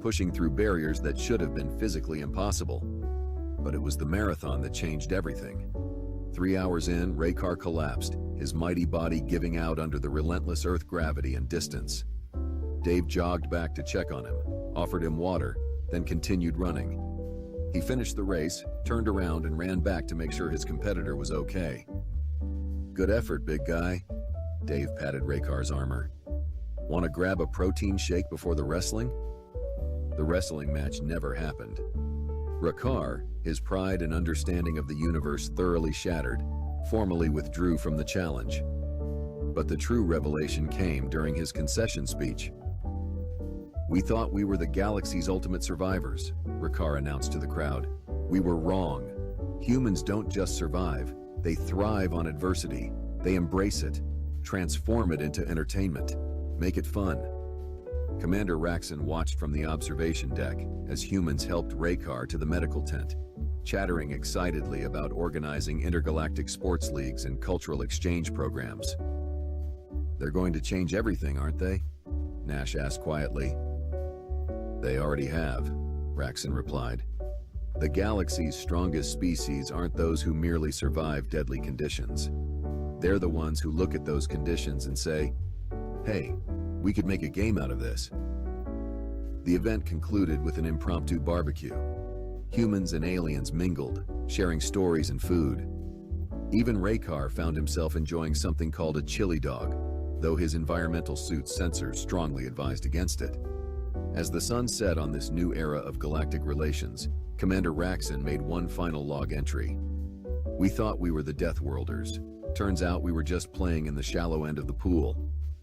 pushing through barriers that should have been physically impossible. But it was the marathon that changed everything. 3 hours in, Raykar collapsed, his mighty body giving out under the relentless Earth gravity and distance. Dave jogged back to check on him, offered him water, then continued running. He finished the race, turned around and ran back to make sure his competitor was okay. "Good effort, big guy." Dave patted Raykar's armor. "Want to grab a protein shake before the wrestling?" The wrestling match never happened. Raykar, his pride and understanding of the universe thoroughly shattered, formally withdrew from the challenge. But the true revelation came during his concession speech. "We thought we were the galaxy's ultimate survivors," Raykar announced to the crowd. "We were wrong. Humans don't just survive, they thrive on adversity. They embrace it, transform it into entertainment, make it fun." Commander Raxon watched from the observation deck as humans helped Raykar to the medical tent, chattering excitedly about organizing intergalactic sports leagues and cultural exchange programs. "They're going to change everything, aren't they?" Nash asked quietly. "They already have," Raxon replied. "The galaxy's strongest species aren't those who merely survive deadly conditions. They're the ones who look at those conditions and say, 'Hey, we could make a game out of this.'" The event concluded with an impromptu barbecue. Humans and aliens mingled, sharing stories and food. Even Raykar found himself enjoying something called a chili dog, though his environmental suit's sensors strongly advised against it. As the sun set on this new era of galactic relations, Commander Raxon made one final log entry. "We thought we were the Death Worlders. Turns out we were just playing in the shallow end of the pool.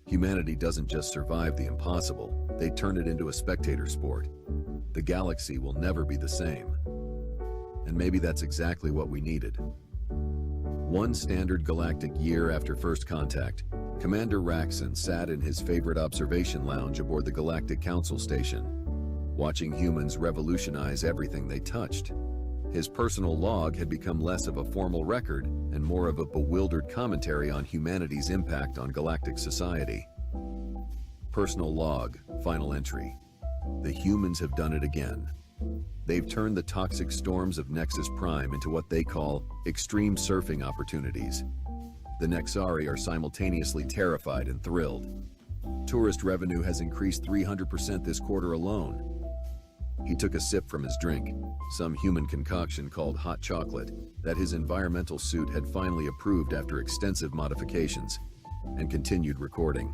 Humanity doesn't just survive the impossible, they turn it into a spectator sport. The galaxy will never be the same." And maybe that's exactly what we needed. One standard galactic year after first contact, Commander Raxon sat in his favorite observation lounge aboard the Galactic Council station, watching humans revolutionize everything they touched. His personal log had become less of a formal record and more of a bewildered commentary on humanity's impact on galactic society. Personal log, final entry. "The humans have done it again. They've turned the toxic storms of Nexus Prime into what they call extreme surfing opportunities. The Nexari are simultaneously terrified and thrilled. Tourist revenue has increased 300% this quarter alone." He took a sip from his drink, some human concoction called hot chocolate that his environmental suit had finally approved after extensive modifications, and continued recording.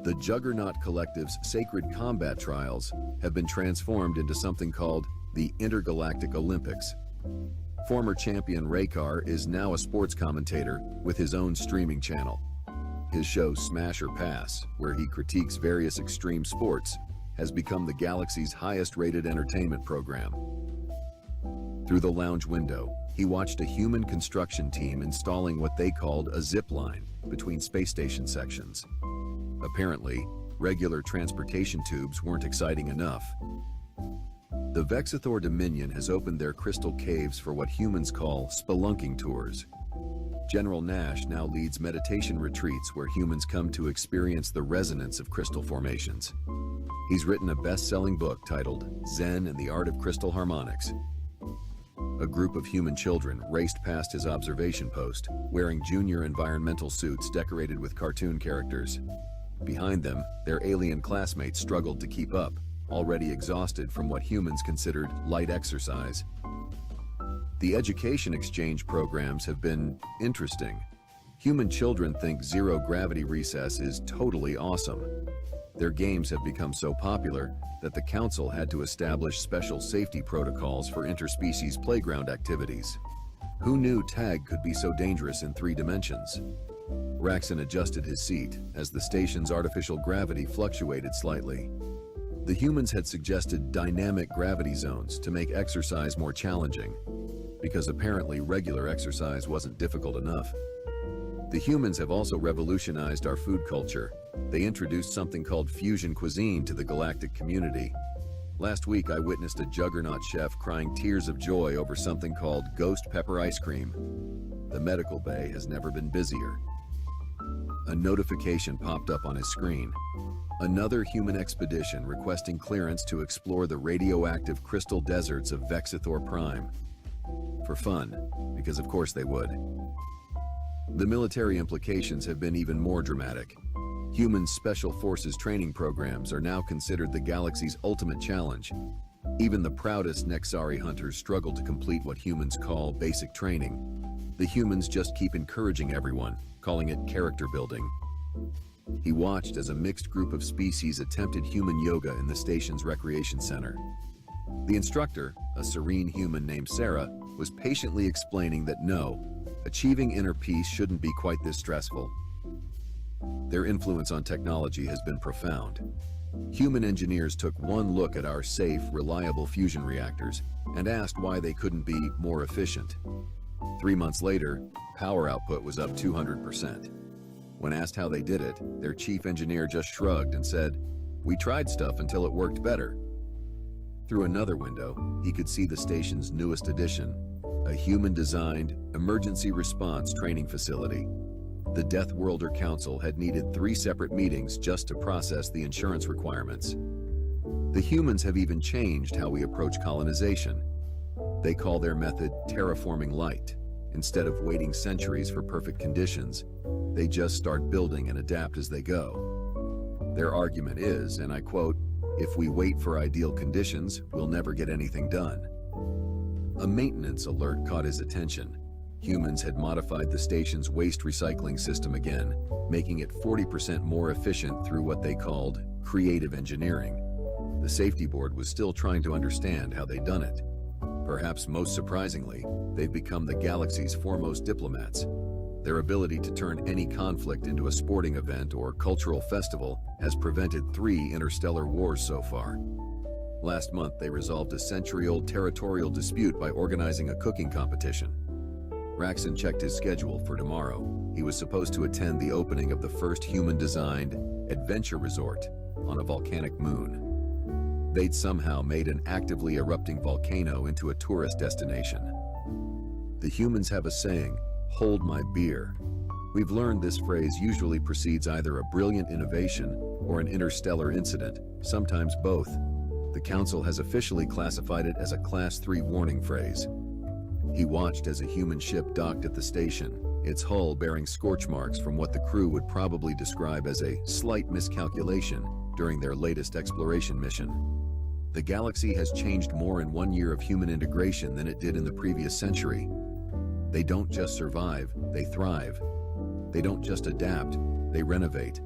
The Juggernaut Collective's sacred combat trials have been transformed into something called the Intergalactic Olympics. Former champion Raykar is now a sports commentator with his own streaming channel. His show Smash or Pass, where he critiques various extreme sports, has become the galaxy's highest-rated entertainment program. Through the lounge window, he watched a human construction team installing what they called a zip line between space station sections. Apparently, regular transportation tubes weren't exciting enough. The Vexathor Dominion has opened their crystal caves for what humans call spelunking tours. General Nash now leads meditation retreats where humans come to experience the resonance of crystal formations. He's written a best-selling book titled Zen and the Art of Crystal Harmonics. A group of human children raced past his observation post, wearing junior environmental suits decorated with cartoon characters. Behind them, their alien classmates struggled to keep up, already exhausted from what humans considered light exercise. The education exchange programs have been interesting. Human children think zero-gravity recess is totally awesome. Their games have become so popular that the council had to establish special safety protocols for interspecies playground activities. Who knew tag could be so dangerous in 3 dimensions? Raxon adjusted his seat as the station's artificial gravity fluctuated slightly. The humans had suggested dynamic gravity zones to make exercise more challenging, because apparently regular exercise wasn't difficult enough. The humans have also revolutionized our food culture. They introduced something called fusion cuisine to the galactic community. Last week, I witnessed a juggernaut chef crying tears of joy over something called ghost pepper ice cream. The medical bay has never been busier. a notification popped up on his screen. Another human expedition requesting clearance to explore the radioactive crystal deserts of Vexithor Prime. For fun, because of course they would. The military implications have been even more dramatic. Human special forces training programs are now considered the galaxy's ultimate challenge. Even the proudest Nexari hunters struggle to complete what humans call basic training. The humans just keep encouraging everyone, calling it character building. He watched as a mixed group of species attempted human yoga in the station's recreation center. The instructor, a serene human named Sarah, was patiently explaining that no, achieving inner peace shouldn't be quite this stressful. Their influence on technology has been profound. Human engineers took one look at our safe, reliable fusion reactors and asked why they couldn't be more efficient. 3 months later, power output was up 200%. When asked how they did it, their chief engineer just shrugged and said, "We tried stuff until it worked better." Through another window, he could see the station's newest addition, a human-designed emergency response training facility. The Death Worlder Council had needed 3 separate meetings just to process the insurance requirements. The humans have even changed how we approach colonization. They call their method terraforming light. Instead of waiting centuries for perfect conditions, they just start building and adapt as they go. Their argument is, and I quote, "If we wait for ideal conditions, we'll never get anything done." A maintenance alert caught his attention. Humans had modified the station's waste recycling system again, making it 40% more efficient through what they called creative engineering. The safety board was still trying to understand how they'd done it. Perhaps most surprisingly, they've become the galaxy's foremost diplomats. Their ability to turn any conflict into a sporting event or cultural festival has prevented 3 interstellar wars so far. Last month, they resolved a century-old territorial dispute by organizing a cooking competition. Raxon checked his schedule for tomorrow. He was supposed to attend the opening of the first human-designed adventure resort on a volcanic moon. They'd somehow made an actively erupting volcano into a tourist destination. The humans have a saying, "Hold my beer." We've learned this phrase usually precedes either a brilliant innovation or an interstellar incident, sometimes both. The Council has officially classified it as a Class 3 warning phrase. He watched as a human ship docked at the station, its hull bearing scorch marks from what the crew would probably describe as a slight miscalculation during their latest exploration mission. The galaxy has changed more in 1 year of human integration than it did in the previous century. They don't just survive, they thrive. They don't just adapt, they renovate.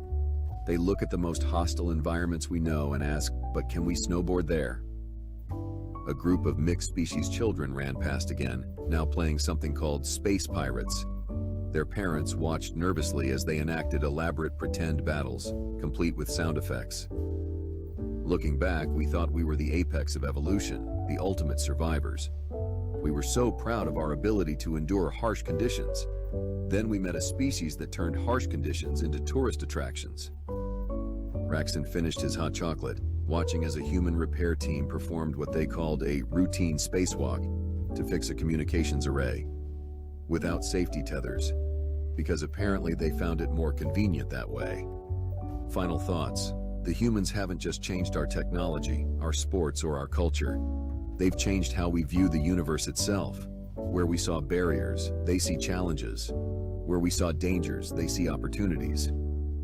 They look at the most hostile environments we know and ask, "But can we snowboard there?" A group of mixed-species children ran past again, now playing something called Space Pirates. Their parents watched nervously as they enacted elaborate pretend battles, complete with sound effects. Looking back, we thought we were the apex of evolution, the ultimate survivors. We were so proud of our ability to endure harsh conditions. Then we met a species that turned harsh conditions into tourist attractions. Raxon finished his hot chocolate, watching as a human repair team performed what they called a routine spacewalk to fix a communications array, without safety tethers, because apparently they found it more convenient that way. Final thoughts. The humans haven't just changed our technology, our sports, or our culture. They've changed how we view the universe itself. Where we saw barriers, they see challenges. Where we saw dangers, they see opportunities.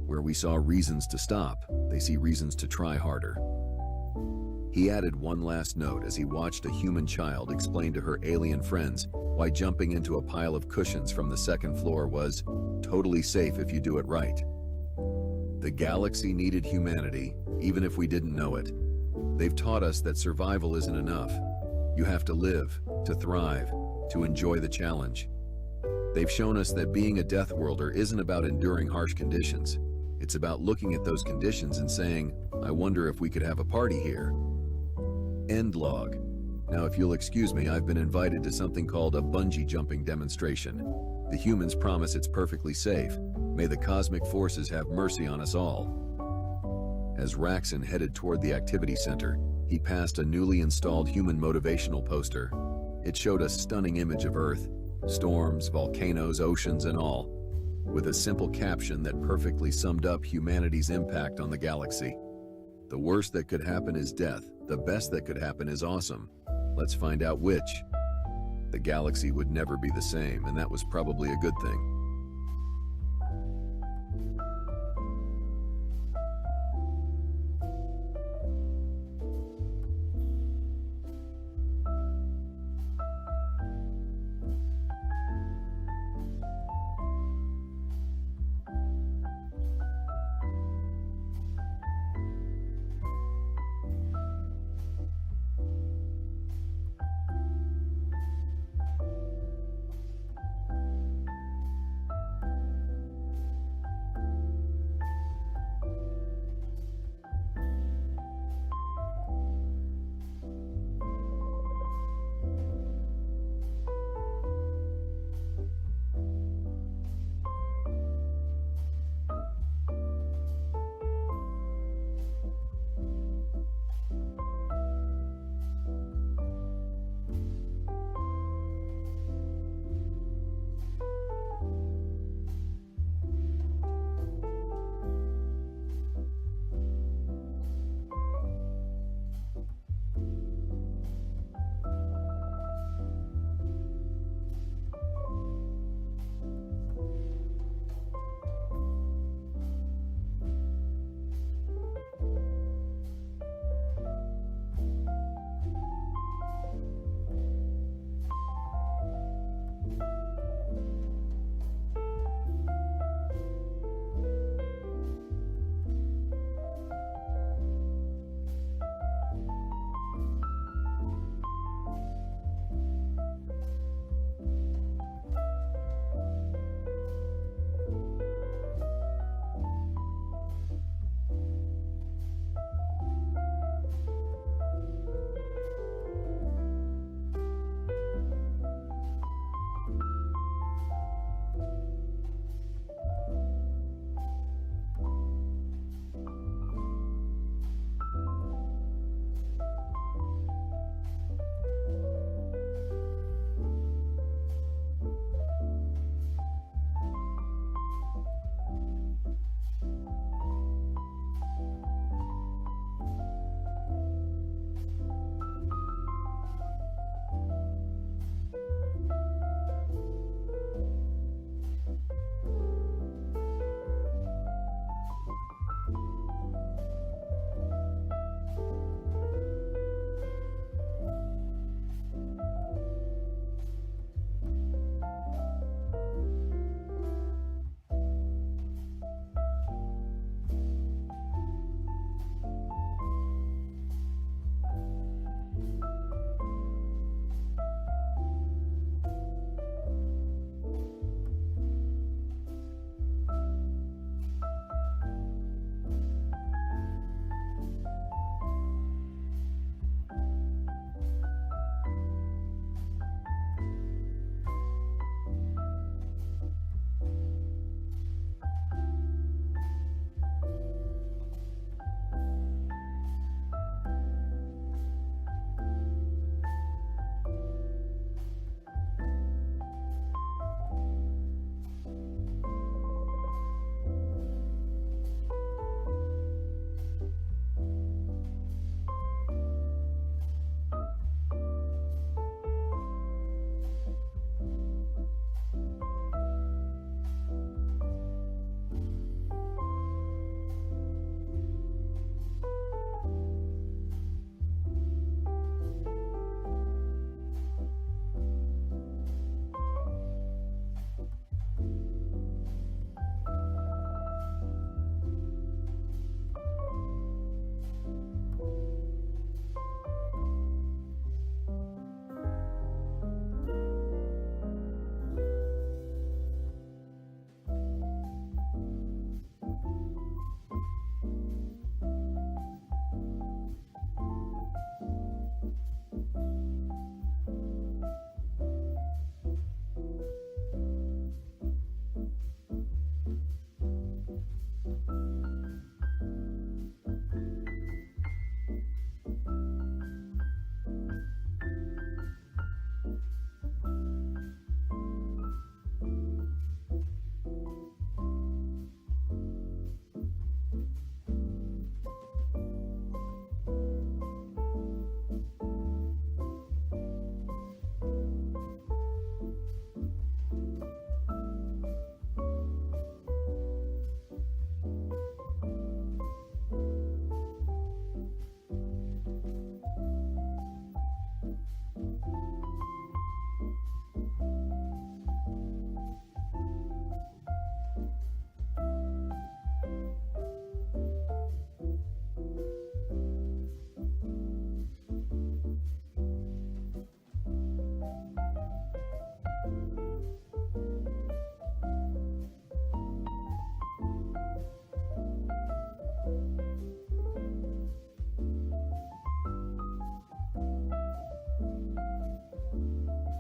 Where we saw reasons to stop, they see reasons to try harder. He added one last note as he watched a human child explain to her alien friends why jumping into a pile of cushions from the 2nd floor was totally safe if you do it right. The galaxy needed humanity, even if we didn't know it. They've taught us that survival isn't enough. You have to live, to thrive, to enjoy the challenge. They've shown us that being a Death Worlder isn't about enduring harsh conditions. It's about looking at those conditions and saying, "I wonder if we could have a party here." End log. Now, if you'll excuse me, I've been invited to something called a bungee jumping demonstration. The humans promise it's perfectly safe. May the cosmic forces have mercy on us all. As Raxon headed toward the activity center, he passed a newly installed human motivational poster. It showed a stunning image of Earth, storms, volcanoes, oceans, and all. with a simple caption that perfectly summed up humanity's impact on the galaxy. The worst that could happen is death. The best that could happen is awesome. Let's find out which. The galaxy would never be the same, and that was probably a good thing.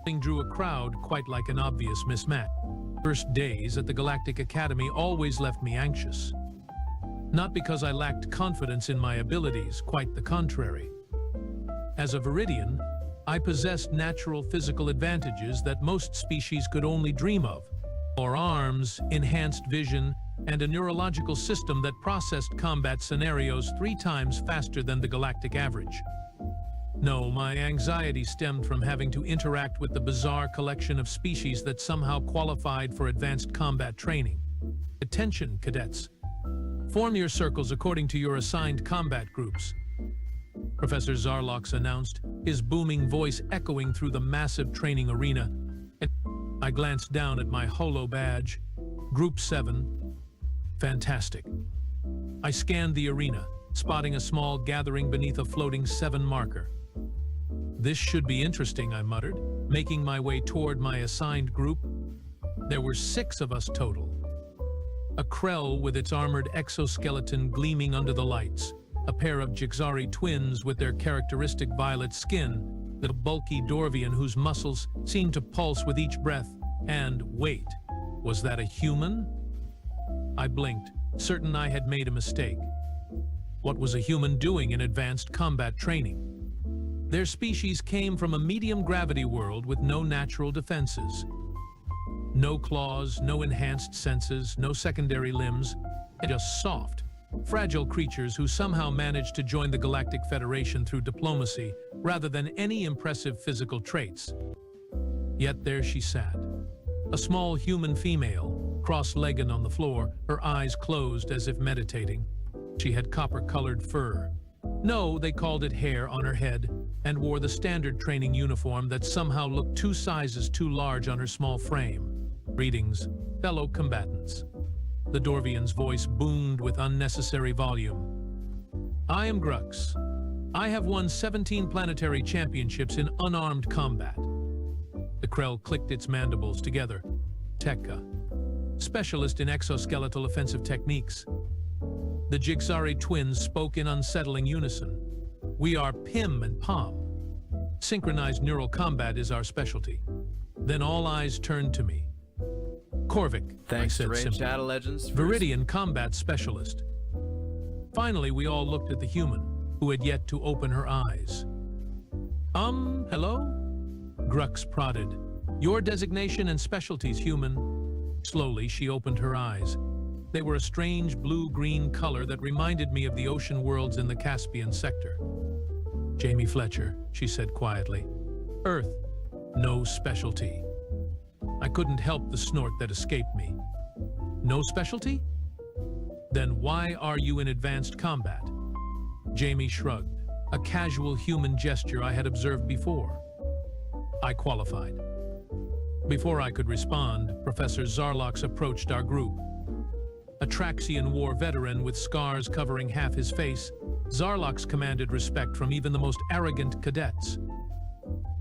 Thing drew a crowd quite like an obvious mismatch. First days at the Galactic Academy always left me anxious. Not because I lacked confidence in my abilities, quite the contrary. As a Viridian, I possessed natural physical advantages that most species could only dream of. More arms, enhanced vision, and a neurological system that processed combat scenarios 3 times faster than the galactic average. No, my anxiety stemmed from having to interact with the bizarre collection of species that somehow qualified for advanced combat training. Attention, cadets. Form your circles according to your assigned combat groups. Professor Zarlox announced, his booming voice echoing through the massive training arena. I glanced down at my holo badge. Group 7. Fantastic. I scanned the arena, spotting a small gathering beneath a floating 7 marker. This should be interesting, I muttered, making my way toward my assigned group. There were 6 of us total. A Krell with its armored exoskeleton gleaming under the lights, a pair of Jigzari twins with their characteristic violet skin, the bulky Dorvian whose muscles seemed to pulse with each breath, and wait, was that a human? I blinked, certain I had made a mistake. What was a human doing in advanced combat training? Their species came from a medium gravity world with no natural defenses. No claws, no enhanced senses, no secondary limbs, just soft, fragile creatures who somehow managed to join the Galactic Federation through diplomacy rather than any impressive physical traits. Yet there she sat, a small human female, cross-legged on the floor, her eyes closed as if meditating. She had copper-colored fur. No, they called it hair on her head, and wore the standard training uniform that somehow looked 2 sizes too large on her small frame. Greetings, fellow combatants. The Dorvian's voice boomed with unnecessary volume. I am Grux. I have won 17 planetary championships in unarmed combat. The Krell clicked its mandibles together. Tekka, specialist in exoskeletal offensive techniques. The Jigzari twins spoke in unsettling unison. We are Pim and Pom. Synchronized neural combat is our specialty. Then all eyes turned to me. Korvik, Thanks I to said Raid simply. Shadow Legends. Viridian combat specialist. Finally, we all looked at the human, who had yet to open her eyes. Hello? Grux prodded. Your designation and specialties, human. Slowly, she opened her eyes. They were a strange blue-green color that reminded me of the ocean worlds in the Caspian sector. Jamie Fletcher, she said quietly. Earth, no specialty. I couldn't help the snort that escaped me. No specialty? Then why are you in advanced combat? Jamie shrugged, a casual human gesture I had observed before. I qualified. Before I could respond, Professor Zarlox approached our group. A Traxian War veteran with scars covering half his face, Zarlox commanded respect from even the most arrogant cadets.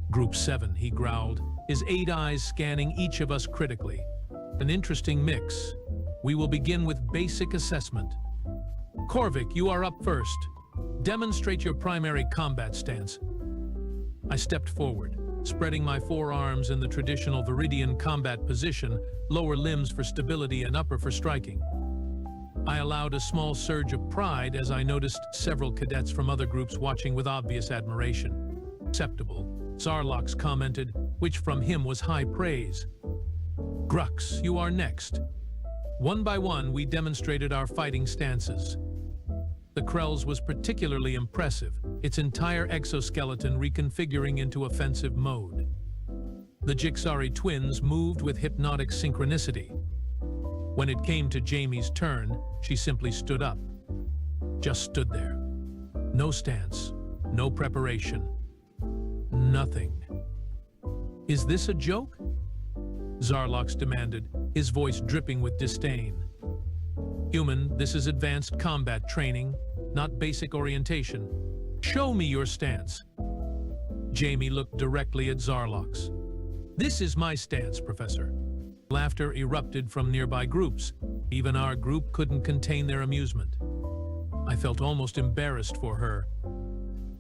Group 7, he growled, his 8 eyes scanning each of us critically. An interesting mix. We will begin with basic assessment. Korvik, you are up first. Demonstrate your primary combat stance. I stepped forward, spreading my forearms in the traditional Viridian combat position, lower limbs for stability and upper for striking. I allowed a small surge of pride as I noticed several cadets from other groups watching with obvious admiration. Acceptable, Zarlox commented, which from him was high praise. Grux, you are next. One by one, we demonstrated our fighting stances. The Krell's was particularly impressive, its entire exoskeleton reconfiguring into offensive mode. The Jigzari twins moved with hypnotic synchronicity. When it came to Jamie's turn, she simply stood up. Just stood there. No stance, no preparation. Nothing. Is this a joke? Zarlox demanded, his voice dripping with disdain. Human, this is advanced combat training, not basic orientation. Show me your stance. Jamie looked directly at Zarlox. This is my stance, Professor. Laughter erupted from nearby groups. Even our group couldn't contain their amusement. I felt almost embarrassed for her.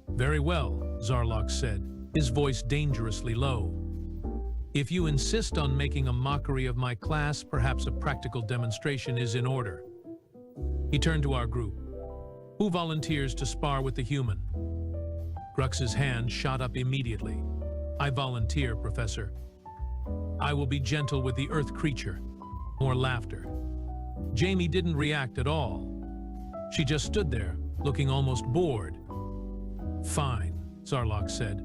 Very well, Zarlox said, his voice dangerously low. If you insist on making a mockery of my class, perhaps a practical demonstration is in order. He turned to our group. Who volunteers to spar with the human? Grux's hand shot up immediately. I volunteer, Professor. I will be gentle with the earth creature. More laughter. Jamie didn't react at all. She just stood there, looking almost bored. Fine, Zarlok said.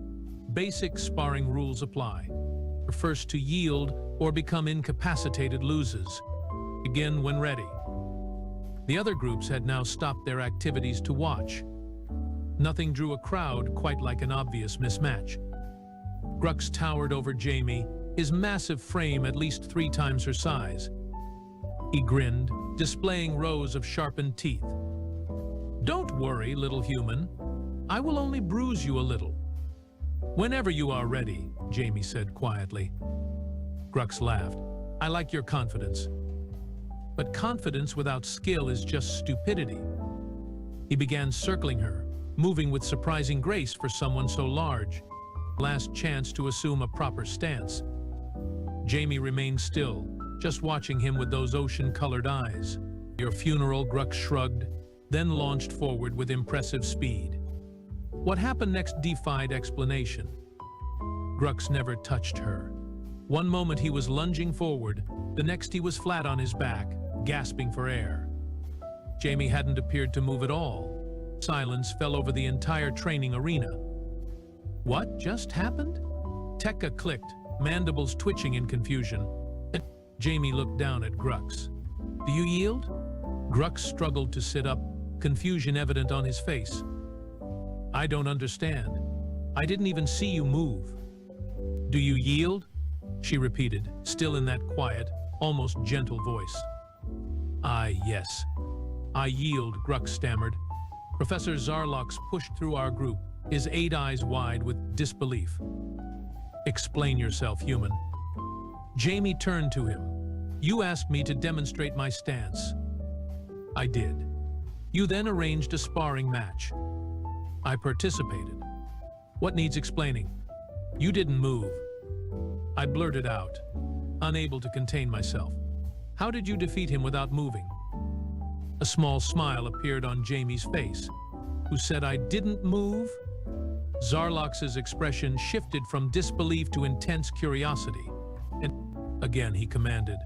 Basic sparring rules apply. First to yield or become incapacitated loses. Begin when ready. The other groups had now stopped their activities to watch. Nothing drew a crowd quite like an obvious mismatch. Grux towered over Jamie, his massive frame at least 3 times her size. He grinned, displaying rows of sharpened teeth. Don't worry, little human. I will only bruise you a little. Whenever you are ready, Jamie said quietly. Grux laughed. I like your confidence. But confidence without skill is just stupidity. He began circling her, moving with surprising grace for someone so large. Last chance to assume a proper stance. Jamie remained still, just watching him with those ocean-colored eyes. Your funeral, Grux shrugged, then launched forward with impressive speed. What happened next defied explanation. Grux never touched her. One moment he was lunging forward, the next he was flat on his back, gasping for air. Jamie hadn't appeared to move at all. Silence fell over the entire training arena. What just happened? Tekka clicked, mandibles twitching in confusion. Jamie looked down at Grux. Do you yield? Grux struggled to sit up, confusion evident on his face. I don't understand. I didn't even see you move. Do you yield? She repeated, still in that quiet, almost gentle voice. Yes. I yield, Grux stammered. Professor Zarlox pushed through our group, his 8 eyes wide with disbelief. Explain yourself, human. Jamie turned to him. You asked me to demonstrate my stance. I did. You then arranged a sparring match. I participated. What needs explaining? You didn't move. I blurted out, unable to contain myself. How did you defeat him without moving? A small smile appeared on Jamie's face. Who said I didn't move? Zarlox's expression shifted from disbelief to intense curiosity. And again he commanded.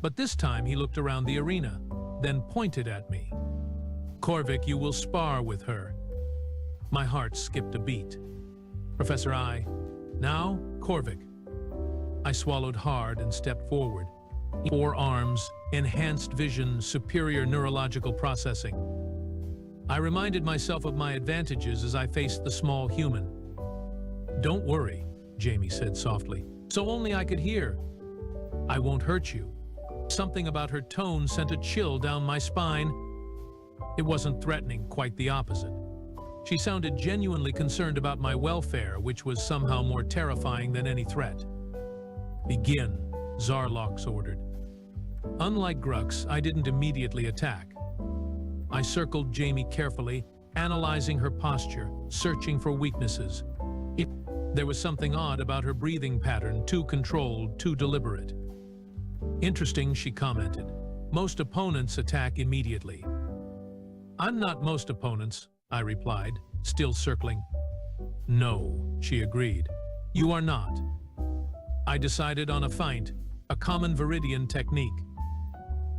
But this time he looked around the arena, then pointed at me. Korvik, you will spar with her. My heart skipped a beat. Professor now, Korvik. I swallowed hard and stepped forward. 4 arms, enhanced vision, superior neurological processing. I reminded myself of my advantages as I faced the small human. Don't worry, Jamie said softly, so only I could hear. I won't hurt you. Something about her tone sent a chill down my spine. It wasn't threatening, quite the opposite. She sounded genuinely concerned about my welfare, which was somehow more terrifying than any threat. Begin, Zarlox ordered. Unlike Grux, I didn't immediately attack. I circled Jamie carefully, analyzing her posture, searching for weaknesses. There was something odd about her breathing pattern, too controlled, too deliberate. Interesting, she commented. Most opponents attack immediately. I'm not most opponents, I replied, still circling. No, she agreed. You are not. I decided on a feint, a common Viridian technique.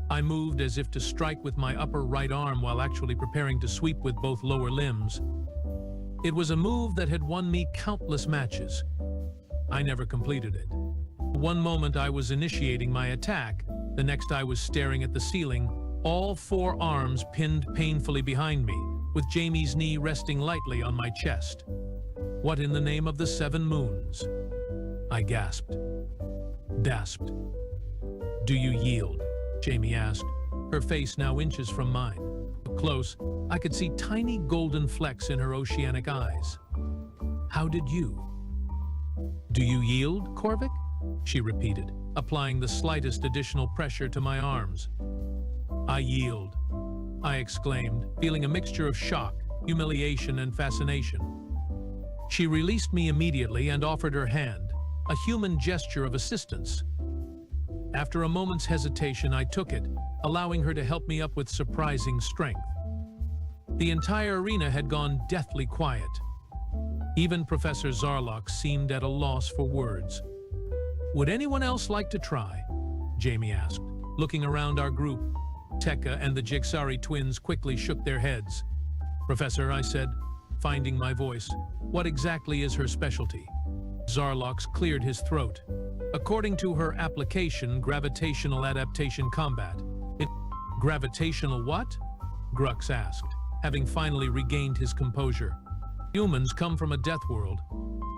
I moved as if to strike with my upper right arm while actually preparing to sweep with both lower limbs. It was a move that had won me countless matches. I never completed it. One moment I was initiating my attack, the next I was staring at the ceiling, all 4 arms pinned painfully behind me, with Jamie's knee resting lightly on my chest. What in the name of the 7 moons? I gasped. Gasped. Do you yield? Jamie asked, her face now inches from mine. Close, I could see tiny golden flecks in her oceanic eyes. How did you? Do you yield, Korvik? She repeated, applying the slightest additional pressure to my arms. I yield, I exclaimed, feeling a mixture of shock, humiliation, and fascination. She released me immediately and offered her hand. a human gesture of assistance. After a moment's hesitation, I took it, allowing her to help me up with surprising strength. The entire arena had gone deathly quiet. Even Professor Zarlok seemed at a loss for words. "Would anyone else like to try?" Jamie asked. Looking around our group, Tekka and the Jigsari twins quickly shook their heads. "Professor," I said, finding my voice, "what exactly is her specialty?" Zarlok cleared his throat. "According to her application, gravitational adaptation combat." Gravitational what? Grux asked, having finally regained his composure. "Humans come from a death world,"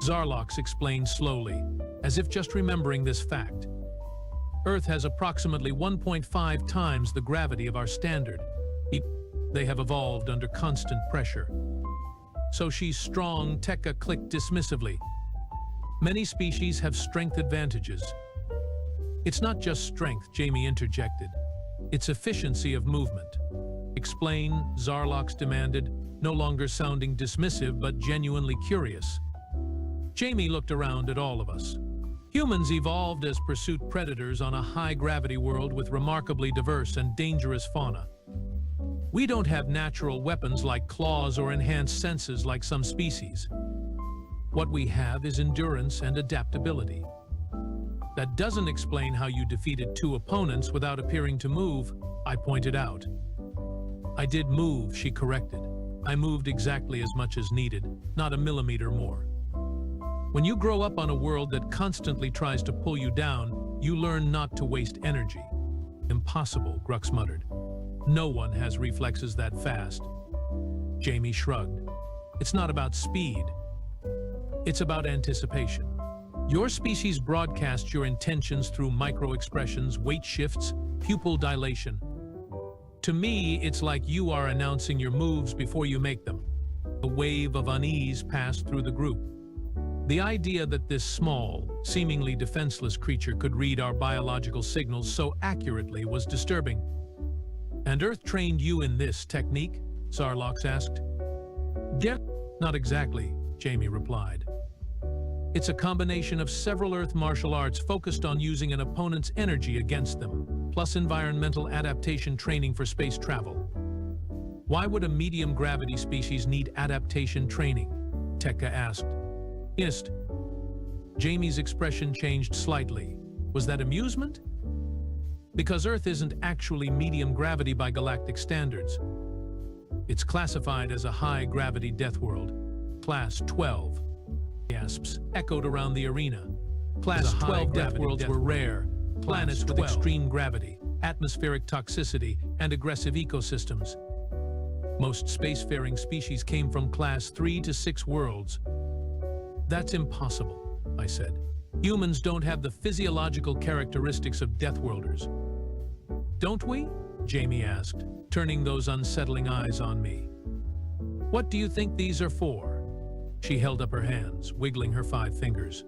Zarlok explained slowly, as if just remembering this fact. "Earth has approximately 1.5 times the gravity of our standard. They have evolved under constant pressure." "So she's strong," Tekka clicked dismissively. "Many species have strength advantages." "It's not just strength," Jamie interjected. "It's efficiency of movement." "Explain," Zarlok demanded, no longer sounding dismissive but genuinely curious. Jamie looked around at all of us. "Humans evolved as pursuit predators on a high-gravity world with remarkably diverse and dangerous fauna. We don't have natural weapons like claws or enhanced senses like some species. What we have is endurance and adaptability." "That doesn't explain how you defeated 2 opponents without appearing to move," I pointed out. "I did move," she corrected. "I moved exactly as much as needed, not a millimeter more." "When you grow up on a world that constantly tries to pull you down, you learn not to waste energy." "Impossible," Grux muttered. "No one has reflexes that fast." Jamie shrugged. "It's not about speed. It's about anticipation. Your species broadcasts your intentions through micro-expressions, weight shifts, pupil dilation. To me, it's like you are announcing your moves before you make them." A wave of unease passed through the group. The idea that this small, seemingly defenseless creature could read our biological signals so accurately was disturbing. "And Earth trained you in this technique?" Zarlok asked. "Yeah, not exactly," Jamie replied. "It's a combination of several Earth martial arts focused on using an opponent's energy against them, plus environmental adaptation training for space travel." "Why would a medium gravity species need adaptation training?" Tekka asked. "Ist." Jamie's expression changed slightly. "Was that amusement?" "Because Earth isn't actually medium gravity by galactic standards. It's classified as a high-gravity death world. Class 12. Gasps echoed around the arena. Class 12 death worlds were rare, planets with extreme gravity, atmospheric toxicity, and aggressive ecosystems. Most spacefaring species came from Class 3 to 6 worlds. "That's impossible," I said. "Humans don't have the physiological characteristics of deathworlders." "Don't we?" Jamie asked, turning those unsettling eyes on me. "What do you think these are for?" She held up her hands, wiggling her 5 fingers.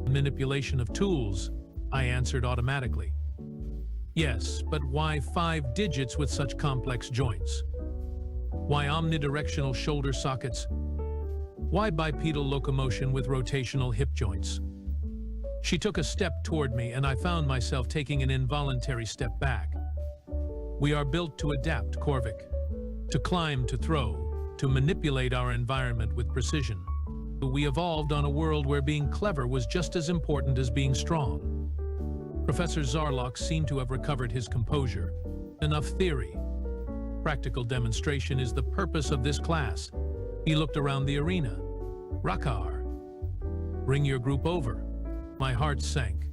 "Manipulation of tools," I answered automatically. "Yes, but why 5 digits with such complex joints? Why omnidirectional shoulder sockets? Why bipedal locomotion with rotational hip joints?" She took a step toward me, and I found myself taking an involuntary step back. "We are built to adapt, Korvik. To climb, to throw, to manipulate our environment with precision. We evolved on a world where being clever was just as important as being strong." Professor Zarlok seemed to have recovered his composure. "Enough theory. Practical demonstration is the purpose of this class." He looked around the arena. "Rakar, bring your group over." My heart sank.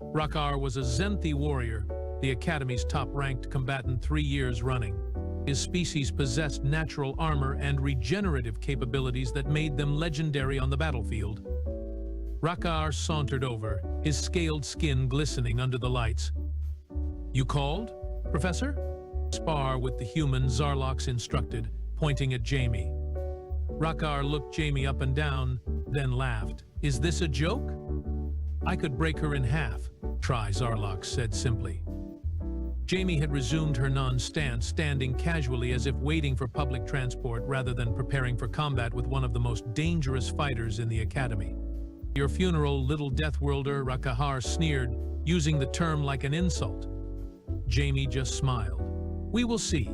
Rakar was a Zenthi warrior, the Academy's top-ranked combatant 3 years running. His species possessed natural armor and regenerative capabilities that made them legendary on the battlefield. Rakar sauntered over, his scaled skin glistening under the lights. "You called, Professor?" "Spar with the human," Zarlok instructed, pointing at Jamie. Rakar looked Jamie up and down, then laughed. "Is this a joke?" "I could break her in half." "Try," Zarlok said simply. Jamie had resumed her non-stance, standing casually as if waiting for public transport rather than preparing for combat with one of the most dangerous fighters in the Academy. Your funeral, little death worlder, Rakahar sneered, using the term like an insult. Jamie just smiled. We will see.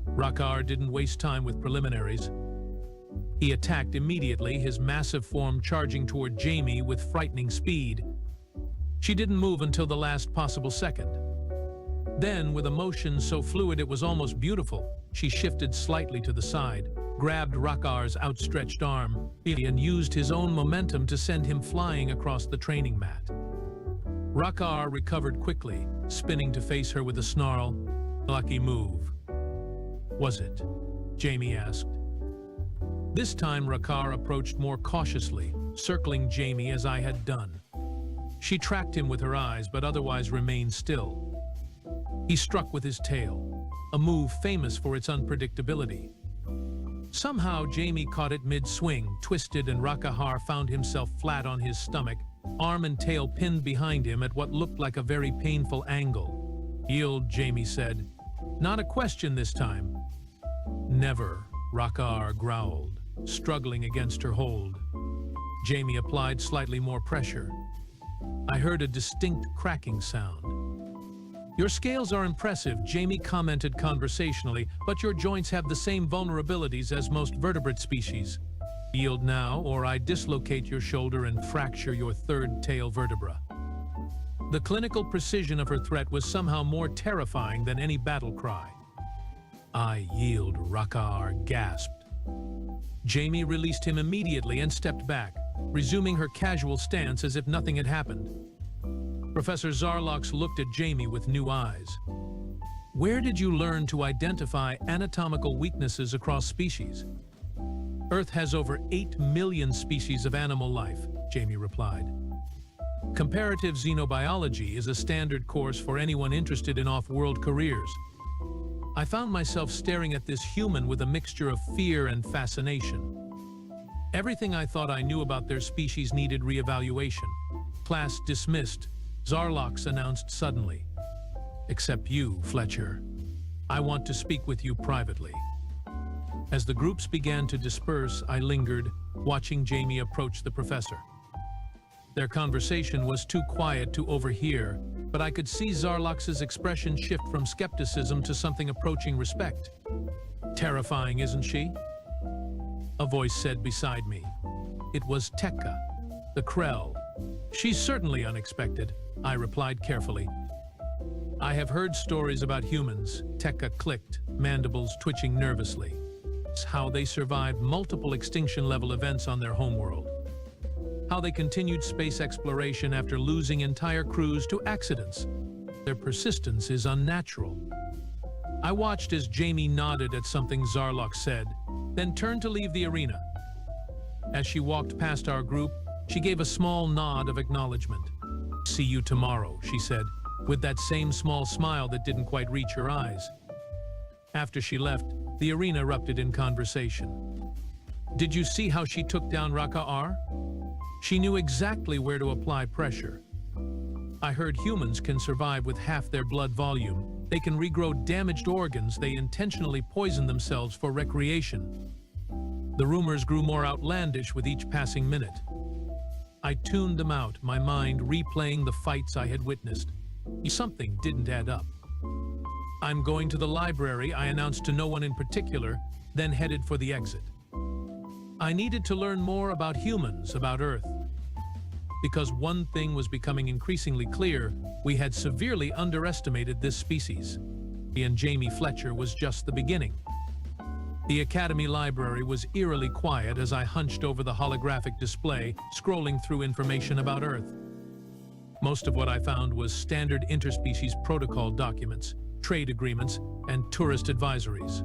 Rakahar didn't waste time with preliminaries. He attacked immediately, his massive form charging toward Jamie with frightening speed. She didn't move until the last possible second. Then, with a motion so fluid it was almost beautiful, she shifted slightly to the side, grabbed Rakahar's outstretched arm, and used his own momentum to send him flying across the training mat. Rakahar recovered quickly, spinning to face her with a snarl. Lucky move. Was it? Jamie asked. This time Rakahar approached more cautiously, circling Jamie as I had done. She tracked him with her eyes, but otherwise remained still. He struck with his tail, a move famous for its unpredictability. Somehow Jamie caught it mid-swing, twisted, and Rakahar found himself flat on his stomach, arm and tail pinned behind him at what looked like a very painful angle. Yield, Jamie said. Not a question this time. Never, Rakahar growled, struggling against her hold. Jamie applied slightly more pressure. I heard a distinct cracking sound. Your scales are impressive, Jamie commented conversationally, but your joints have the same vulnerabilities as most vertebrate species. Yield now, or I dislocate your shoulder and fracture your third tail vertebra. The clinical precision of her threat was somehow more terrifying than any battle cry. I yield, Rakahar gasped. Jamie released him immediately and stepped back, resuming her casual stance as if nothing had happened. Professor Zarlox looked at Jamie with new eyes. Where did you learn to identify anatomical weaknesses across species? Earth has over 8 million species of animal life, Jamie replied. Comparative xenobiology is a standard course for anyone interested in off-world careers. I found myself staring at this human with a mixture of fear and fascination. Everything I thought I knew about their species needed reevaluation. Class dismissed, Zarlox announced suddenly. Except you, Fletcher. I want to speak with you privately. As the groups began to disperse, I lingered, watching Jamie approach the professor. Their conversation was too quiet to overhear, but I could see Zarlox's expression shift from skepticism to something approaching respect. Terrifying, isn't she? A voice said beside me. It was Tekka, the Krell. She's certainly unexpected, I replied carefully. I have heard stories about humans, Tekka clicked, mandibles twitching nervously. It's how they survived multiple extinction-level events on their homeworld. How they continued space exploration after losing entire crews to accidents. Their persistence is unnatural. I watched as Jamie nodded at something Zarlox said, then turned to leave the arena. As she walked past our group, she gave a small nod of acknowledgement. See you tomorrow, she said, with that same small smile that didn't quite reach her eyes. After she left, the arena erupted in conversation. Did you see how she took down Rakahar? She knew exactly where to apply pressure. I heard humans can survive with half their blood volume. They can regrow damaged organs. They intentionally poison themselves for recreation. The rumors grew more outlandish with each passing minute. I tuned them out, my mind replaying the fights I had witnessed. Something didn't add up. I'm going to the library, I announced to no one in particular, then headed for the exit. I needed to learn more about humans, about Earth. Because one thing was becoming increasingly clear, we had severely underestimated this species. And Jamie Fletcher was just the beginning. The Academy library was eerily quiet as I hunched over the holographic display, scrolling through information about Earth. Most of what I found was standard interspecies protocol documents, trade agreements, and tourist advisories.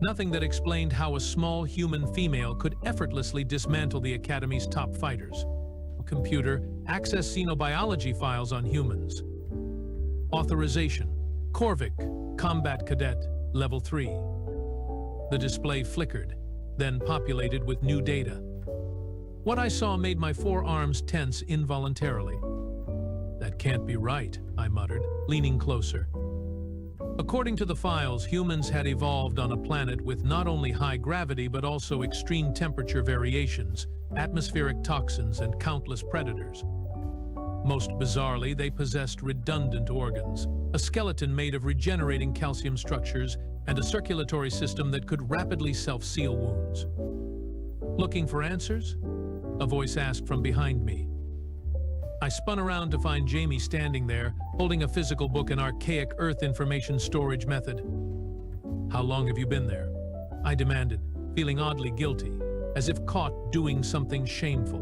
Nothing that explained how a small human female could effortlessly dismantle the Academy's top fighters. Computer, access xenobiology files on humans. Authorization, Korvik, Combat Cadet, Level 3. The display flickered, then populated with new data. What I saw made my forearms tense involuntarily. That can't be right, I muttered, leaning closer. According to the files, humans had evolved on a planet with not only high gravity but also extreme temperature variations, atmospheric toxins, and countless predators. Most bizarrely, they possessed redundant organs, a skeleton made of regenerating calcium structures, and a circulatory system that could rapidly self-seal wounds. Looking for answers? A voice asked from behind me. I spun around to find Jamie standing there, holding a physical book, an archaic Earth information storage method. "How long have you been there?" I demanded, feeling oddly guilty, as if caught doing something shameful.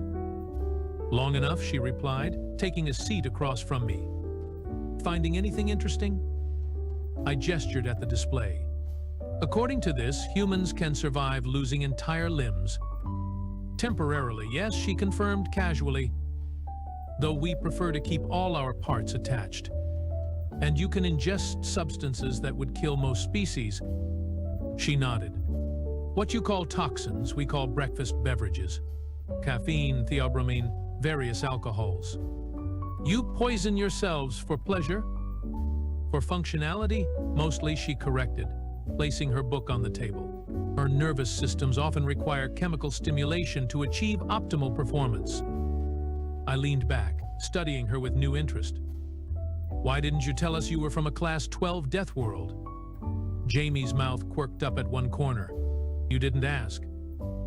"Long enough," she replied, taking a seat across from me. "Finding anything interesting?" I gestured at the display. "According to this, humans can survive losing entire limbs. Temporarily, yes," she confirmed casually, "though we prefer to keep all our parts attached. And you can ingest substances that would kill most species." She nodded. "What you call toxins, we call breakfast beverages. Caffeine, theobromine, various alcohols. You poison yourselves for pleasure? For functionality? Mostly," she corrected, placing her book on the table. "Our nervous systems often require chemical stimulation to achieve optimal performance." I leaned back, studying her with new interest. "Why didn't you tell us you were from a Class 12 death world?" Jamie's mouth quirked up at one corner. "You didn't ask.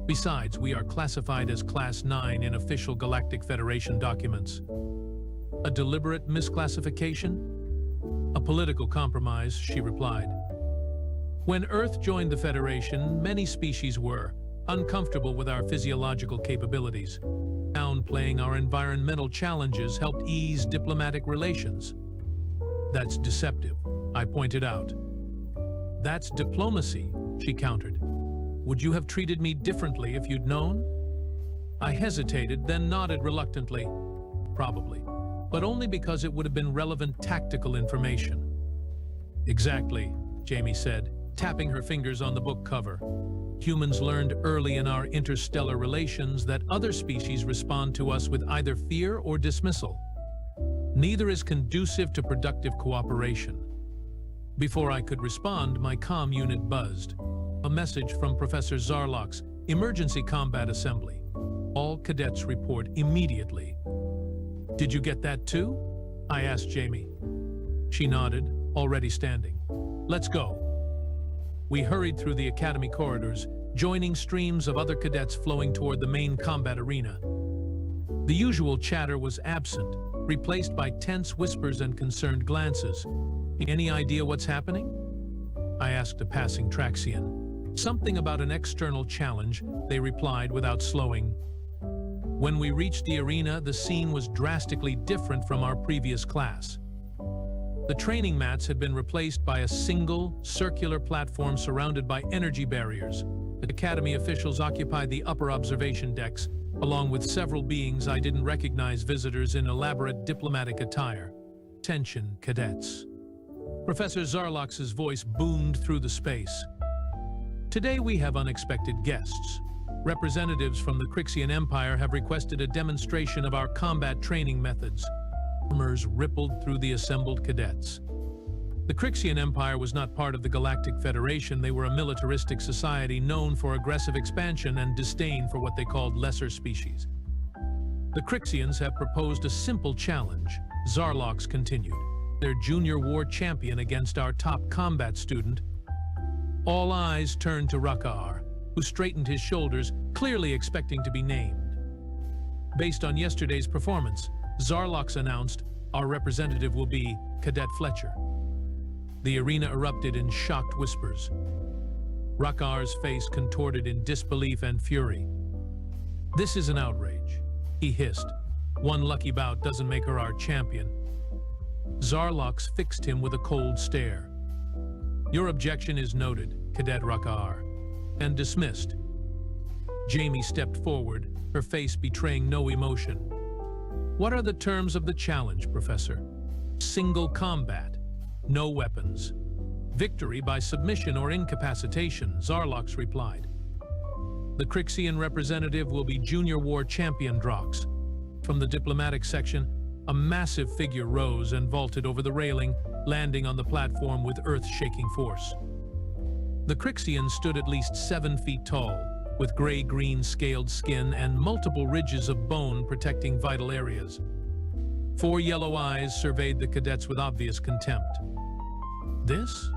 Besides, we are classified as Class 9 in official Galactic Federation documents." "A deliberate misclassification?" "A political compromise," she replied. "When Earth joined the Federation, many species were uncomfortable with our physiological capabilities. Downplaying our environmental challenges helped ease diplomatic relations." "That's deceptive," I pointed out. "That's diplomacy," she countered. "Would you have treated me differently if you'd known?" I hesitated, then nodded reluctantly. "Probably, but only because it would have been relevant tactical information." "Exactly," Jamie said, tapping her fingers on the book cover. "Humans learned early in our interstellar relations that other species respond to us with either fear or dismissal. Neither is conducive to productive cooperation." Before I could respond, my comm unit buzzed. A message from Professor Zarlok's Emergency Combat Assembly. "All cadets report immediately." "Did you get that too?" I asked Jamie. She nodded, already standing. "Let's go." We hurried through the academy corridors, joining streams of other cadets flowing toward the main combat arena. The usual chatter was absent, replaced by tense whispers and concerned glances. "Any idea what's happening?" I asked a passing Traxian. "Something about an external challenge," they replied without slowing. When we reached the arena, the scene was drastically different from our previous class. The training mats had been replaced by a single, circular platform surrounded by energy barriers. The academy officials occupied the upper observation decks, along with several beings I didn't recognize, visitors in elaborate diplomatic attire. "Attention, cadets." Professor Zarlok's voice boomed through the space. "Today we have unexpected guests. Representatives from the Crixian Empire have requested a demonstration of our combat training methods." Murmurs rippled through the assembled cadets. The Crixian Empire was not part of the Galactic Federation. They were a militaristic society known for aggressive expansion and disdain for what they called lesser species. "The Crixians have proposed a simple challenge," Zarlok's continued. "Their junior war champion against our top combat student." All eyes turned to Rakar, who straightened his shoulders, clearly expecting to be named. "Based on yesterday's performance," Zarlok's announced, "our representative will be Cadet Fletcher." The arena erupted in shocked whispers. Rakar's face contorted in disbelief and fury. "This is an outrage," he hissed. "One lucky bout doesn't make her our champion." Zarlok's fixed him with a cold stare. "Your objection is noted, Cadet Rakar, and dismissed." Jamie stepped forward, her face betraying no emotion. "What are the terms of the challenge, Professor?" "Single combat. No weapons. Victory by submission or incapacitation," Zarlok's replied. "The Crixian representative will be Junior War Champion Drox." From the diplomatic section, a massive figure rose and vaulted over the railing, landing on the platform with earth-shaking force. The Crixian stood at least 7 feet tall, with gray-green scaled skin and multiple ridges of bone protecting vital areas. 4 yellow eyes surveyed the cadets with obvious contempt. This?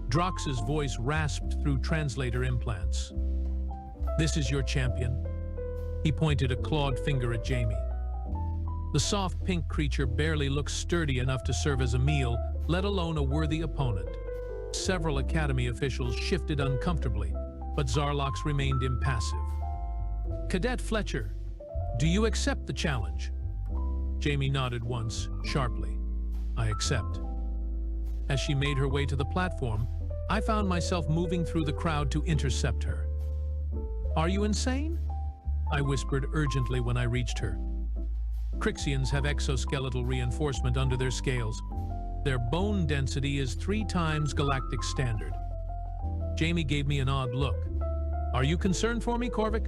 Drox's voice rasped through translator implants. This is your champion. He pointed a clawed finger at Jamie. The soft pink creature barely looked sturdy enough to serve as a meal, let alone a worthy opponent. Several Academy officials shifted uncomfortably, but Zarlox remained impassive. Cadet Fletcher, do you accept the challenge? Jamie nodded once, sharply. I accept. As she made her way to the platform, I found myself moving through the crowd to intercept her. Are you insane? I whispered urgently when I reached her. Crixians have exoskeletal reinforcement under their scales. Their bone density is 3 times galactic standard. Jamie gave me an odd look. Are you concerned for me, Korvik?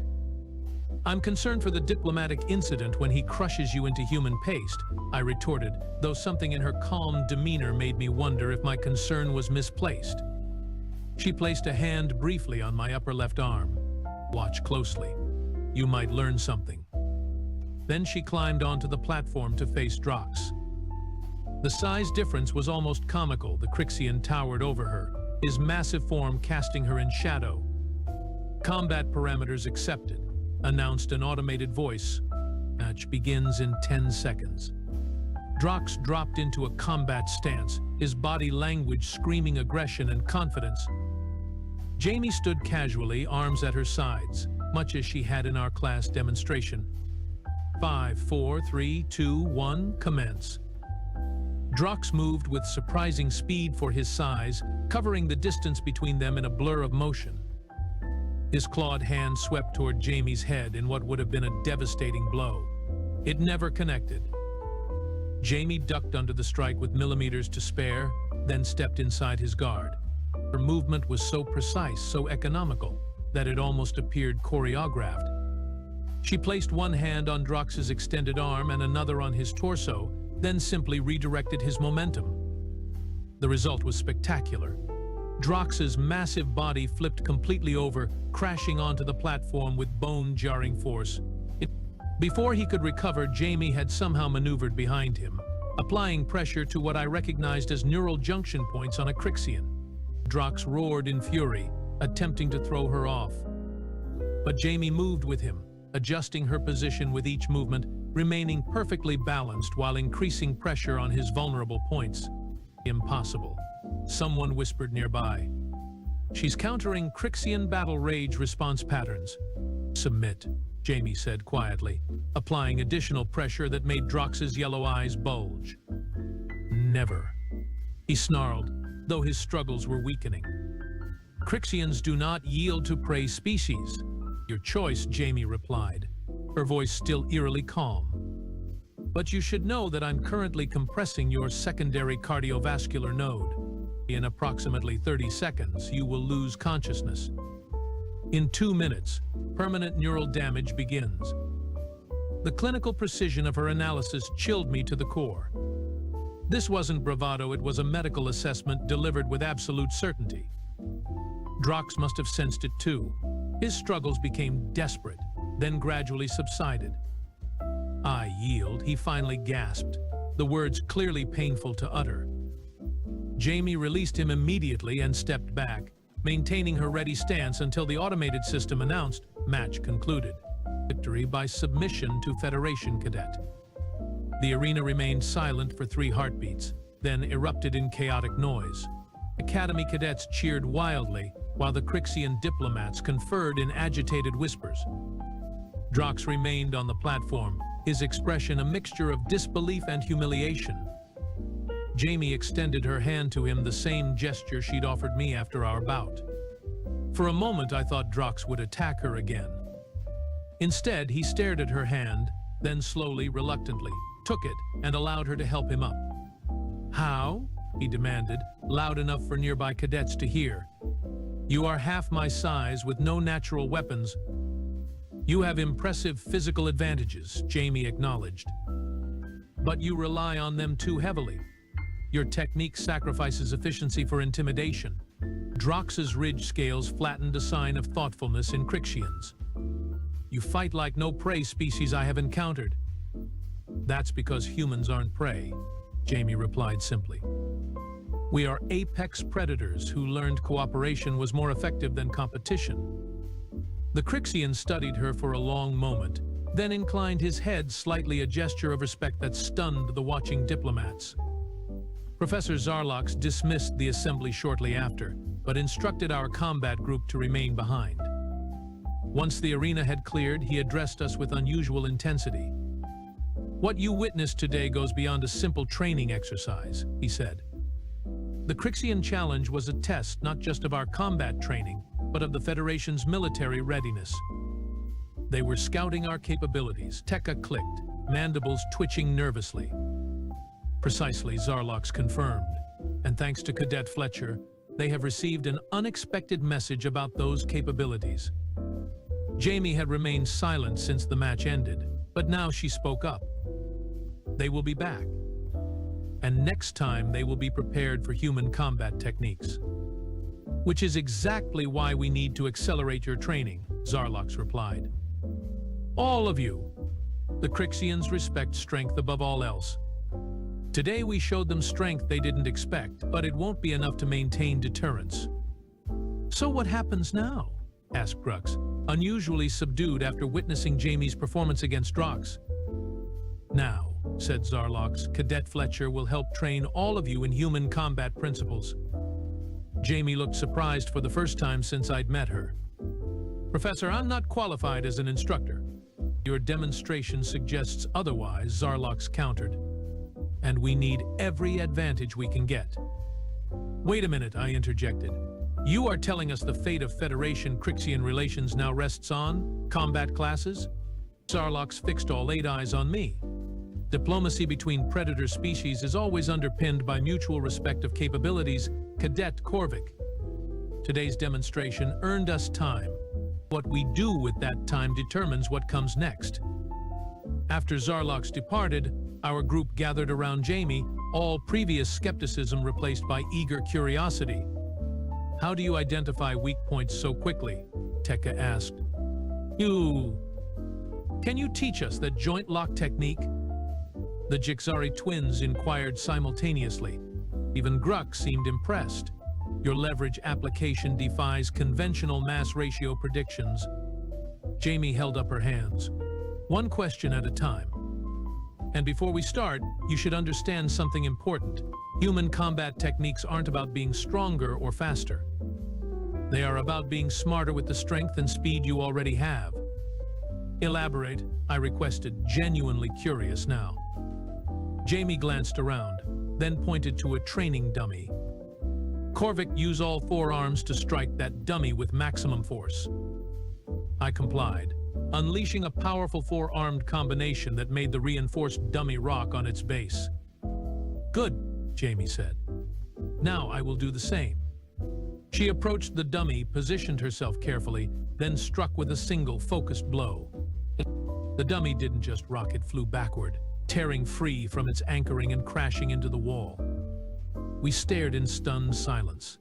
I'm concerned for the diplomatic incident when he crushes you into human paste, I retorted, though something in her calm demeanor made me wonder if my concern was misplaced. She placed a hand briefly on my upper left arm. Watch closely. You might learn something. Then she climbed onto the platform to face Drox. The size difference was almost comical. The Crixian towered over her, his massive form casting her in shadow. Combat parameters accepted, announced an automated voice. Match begins in 10 seconds. Drox dropped into a combat stance, his body language screaming aggression and confidence. Jamie stood casually, arms at her sides, much as she had in our class demonstration. 5, 4, 3, 2, 1, commence. Drox moved with surprising speed for his size, covering the distance between them in a blur of motion. His clawed hand swept toward Jamie's head in what would have been a devastating blow. It never connected. Jamie ducked under the strike with millimeters to spare, then stepped inside his guard. Her movement was so precise, so economical, that it almost appeared choreographed. She placed one hand on Drox's extended arm and another on his torso, then simply redirected his momentum. The result was spectacular. Drox's massive body flipped completely over, crashing onto the platform with bone-jarring force. Before he could recover, Jamie had somehow maneuvered behind him, applying pressure to what I recognized as neural junction points on a Crixian. Drox roared in fury, attempting to throw her off. But Jamie moved with him, adjusting her position with each movement, remaining perfectly balanced while increasing pressure on his vulnerable points. Impossible. Someone whispered nearby. She's countering Crixian battle rage response patterns. Submit, Jamie said quietly, applying additional pressure that made Drox's yellow eyes bulge. Never. He snarled, though his struggles were weakening. Crixians do not yield to prey species. Your choice, Jamie replied, her voice still eerily calm. But you should know that I'm currently compressing your secondary cardiovascular node. In approximately 30 seconds, you will lose consciousness. In 2 minutes, permanent neural damage begins. The clinical precision of her analysis chilled me to the core. This wasn't bravado, it was a medical assessment delivered with absolute certainty. Drox must have sensed it too. His struggles became desperate, then gradually subsided. I yield, he finally gasped, the words clearly painful to utter. Jamie released him immediately and stepped back, maintaining her ready stance until the automated system announced match concluded. Victory by submission to Federation Cadet. The arena remained silent for 3 heartbeats, then erupted in chaotic noise. Academy cadets cheered wildly, while the Crixian diplomats conferred in agitated whispers. Drox remained on the platform, his expression a mixture of disbelief and humiliation. Jamie extended her hand to him, the same gesture she'd offered me after our bout. For a moment I thought Drox would attack her again. Instead, he stared at her hand, then slowly, reluctantly, took it and allowed her to help him up. How? He demanded, loud enough for nearby cadets to hear. You are half my size with no natural weapons. You have impressive physical advantages, Jamie acknowledged. But you rely on them too heavily. Your technique sacrifices efficiency for intimidation. Drox's ridge scales flattened a sign of thoughtfulness in Crixians. You fight like no prey species I have encountered. That's because humans aren't prey, Jamie replied simply. We are apex predators who learned cooperation was more effective than competition. The Crixian studied her for a long moment, then inclined his head slightly, a gesture of respect that stunned the watching diplomats. Professor Zarlox dismissed the assembly shortly after, but instructed our combat group to remain behind. Once the arena had cleared, he addressed us with unusual intensity. What you witnessed today goes beyond a simple training exercise, he said. The Crixian challenge was a test not just of our combat training, but of the Federation's military readiness. They were scouting our capabilities. Tekka clicked, mandibles twitching nervously. Precisely, Zarlox confirmed. And thanks to Cadet Fletcher, they have received an unexpected message about those capabilities. Jamie had remained silent since the match ended, but now she spoke up. They will be back. And next time they will be prepared for human combat techniques. Which is exactly why we need to accelerate your training, Zarlox replied. All of you. The Crixians respect strength above all else. Today we showed them strength they didn't expect, but it won't be enough to maintain deterrence. So what happens now? Asked Grux, unusually subdued after witnessing Jamie's performance against Drox. Now, said Zarlox, Cadet Fletcher will help train all of you in human combat principles. Jamie looked surprised for the first time since I'd met her. Professor, I'm not qualified as an instructor. Your demonstration suggests otherwise, Zarlox countered. And we need every advantage we can get. Wait a minute, I interjected. You are telling us the fate of Federation-Crixian relations now rests on combat classes? Zarlox fixed all 8 eyes on me. Diplomacy between predator species is always underpinned by mutual respect of capabilities, Cadet Korvik. Today's demonstration earned us time. What we do with that time determines what comes next. After Zarlox departed, our group gathered around Jamie, all previous skepticism replaced by eager curiosity. How do you identify weak points so quickly? Tekka asked. Can you teach us that joint lock technique? The Jixari twins inquired simultaneously. Even Grux seemed impressed. Your leverage application defies conventional mass ratio predictions. Jamie held up her hands. One question at a time. And before we start, you should understand something important. Human combat techniques aren't about being stronger or faster. They are about being smarter with the strength and speed you already have. Elaborate, I requested, genuinely curious now. Jamie glanced around, then pointed to a training dummy. Korvik, use all 4 arms to strike that dummy with maximum force. I complied, unleashing a powerful 4-armed combination that made the reinforced dummy rock on its base. Good, Jamie said. Now I will do the same. She approached the dummy, positioned herself carefully, then struck with a single focused blow. The dummy didn't just rock, it flew backward, tearing free from its anchoring and crashing into the wall. We stared in stunned silence.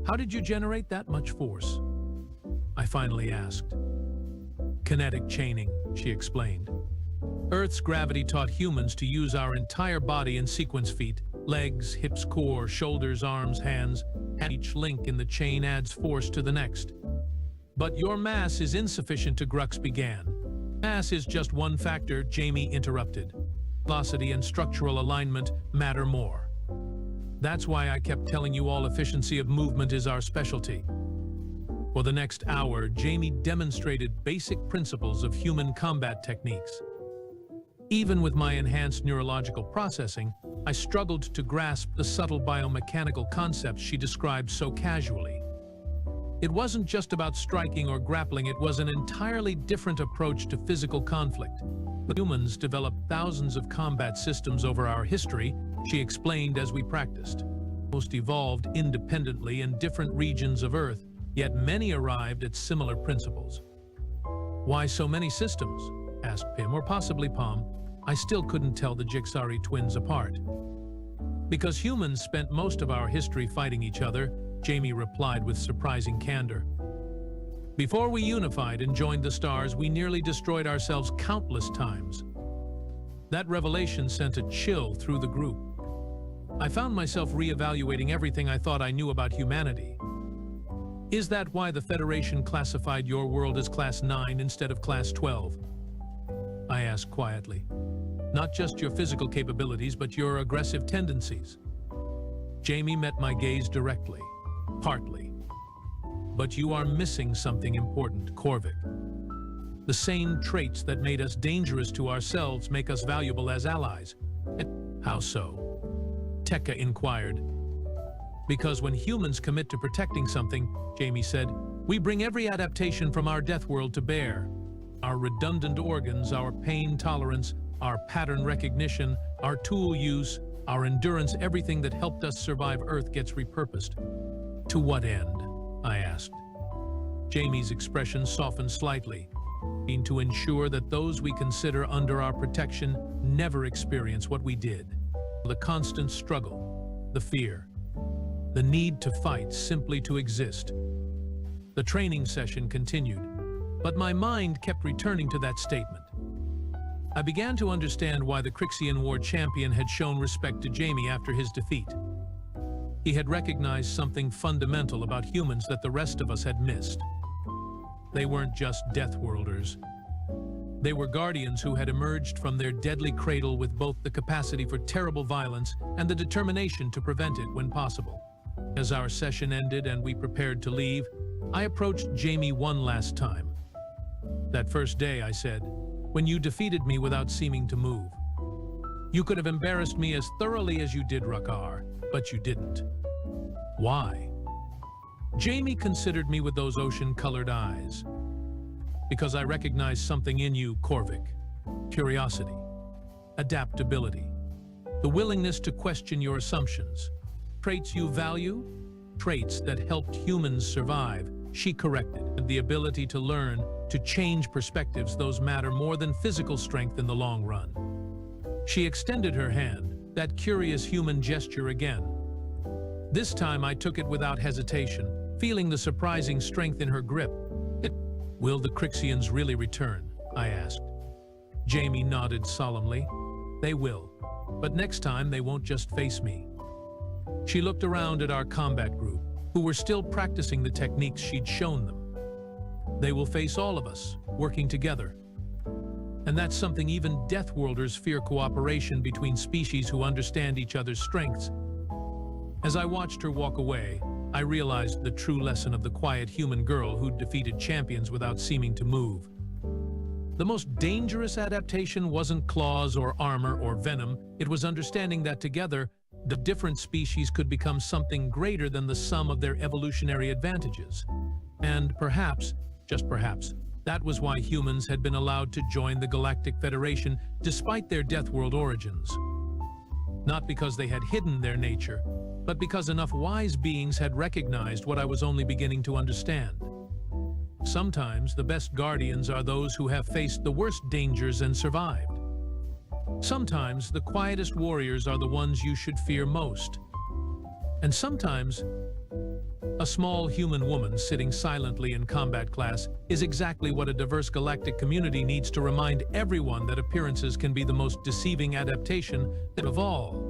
How did you generate that much force? I finally asked. Kinetic chaining, she explained. Earth's gravity taught humans to use our entire body in sequence: feet, legs, hips, core, shoulders, arms, hands, and each link in the chain adds force to the next. But your mass is insufficient, Grux began. Mass is just one factor, Jamie interrupted. Velocity and structural alignment matter more. That's why I kept telling you all efficiency of movement is our specialty. For the next hour, Jamie demonstrated basic principles of human combat techniques. Even with my enhanced neurological processing, I struggled to grasp the subtle biomechanical concepts she described so casually. It wasn't just about striking or grappling, it was an entirely different approach to physical conflict. Humans developed thousands of combat systems over our history, she explained as we practiced. Most evolved independently in different regions of Earth, yet many arrived at similar principles. Why so many systems? Asked Pim, or possibly Pom. I still couldn't tell the Jixari twins apart. Because humans spent most of our history fighting each other, Jamie replied with surprising candor. Before we unified and joined the stars, we nearly destroyed ourselves countless times. That revelation sent a chill through the group. I found myself reevaluating everything I thought I knew about humanity. Is that why the Federation classified your world as Class 9 instead of Class 12? I asked quietly. Not just your physical capabilities, but your aggressive tendencies. Jamie met my gaze directly, partly. But you are missing something important, Korvik. The same traits that made us dangerous to ourselves make us valuable as allies. How so? Tekka inquired. Because when humans commit to protecting something, Jamie said, we bring every adaptation from our death world to bear. Our redundant organs, our pain tolerance, our pattern recognition, our tool use, our endurance, everything that helped us survive Earth gets repurposed. To what end? I asked. Jamie's expression softened slightly, to ensure that those we consider under our protection never experience what we did. The constant struggle, the fear, the need to fight simply to exist. The training session continued, but my mind kept returning to that statement. I began to understand why the Crixian War champion had shown respect to Jamie after his defeat. He had recognized something fundamental about humans that the rest of us had missed. They weren't just Deathworlders. They were guardians who had emerged from their deadly cradle with both the capacity for terrible violence and the determination to prevent it when possible. As our session ended and we prepared to leave, I approached Jamie one last time. That first day, I said, when you defeated me without seeming to move. You could have embarrassed me as thoroughly as you did Rakar, but you didn't. Why? Jamie considered me with those ocean-colored eyes. Because I recognized something in you, Korvik. Curiosity, adaptability, the willingness to question your assumptions. Traits you value, traits that helped humans survive, she corrected. The ability to learn, to change perspectives, those matter more than physical strength in the long run. She extended her hand, that curious human gesture again. This time I took it without hesitation, feeling the surprising strength in her grip. Will the Crixians really return? I asked. Jamie nodded solemnly. They will, but next time they won't just face me. She looked around at our combat group, who were still practicing the techniques she'd shown them. They will face all of us, working together. And that's something even Deathworlders fear, cooperation between species who understand each other's strengths. As I watched her walk away, I realized the true lesson of the quiet human girl who'd defeated champions without seeming to move. The most dangerous adaptation wasn't claws or armor or venom, it was understanding that together, the different species could become something greater than the sum of their evolutionary advantages. And perhaps, just perhaps, that was why humans had been allowed to join the Galactic Federation despite their Deathworld origins. Not because they had hidden their nature, but because enough wise beings had recognized what I was only beginning to understand. Sometimes the best guardians are those who have faced the worst dangers and survived. Sometimes the quietest warriors are the ones you should fear most. And sometimes, a small human woman sitting silently in combat class is exactly what a diverse galactic community needs to remind everyone that appearances can be the most deceiving adaptation of all.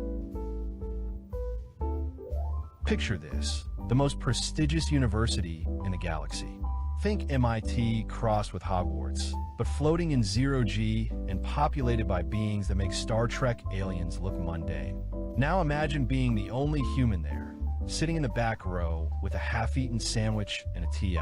Picture this, the most prestigious university in the galaxy. Think MIT crossed with Hogwarts, but floating in zero-G and populated by beings that make Star Trek aliens look mundane. Now imagine being the only human there, sitting in the back row with a half-eaten sandwich and a TI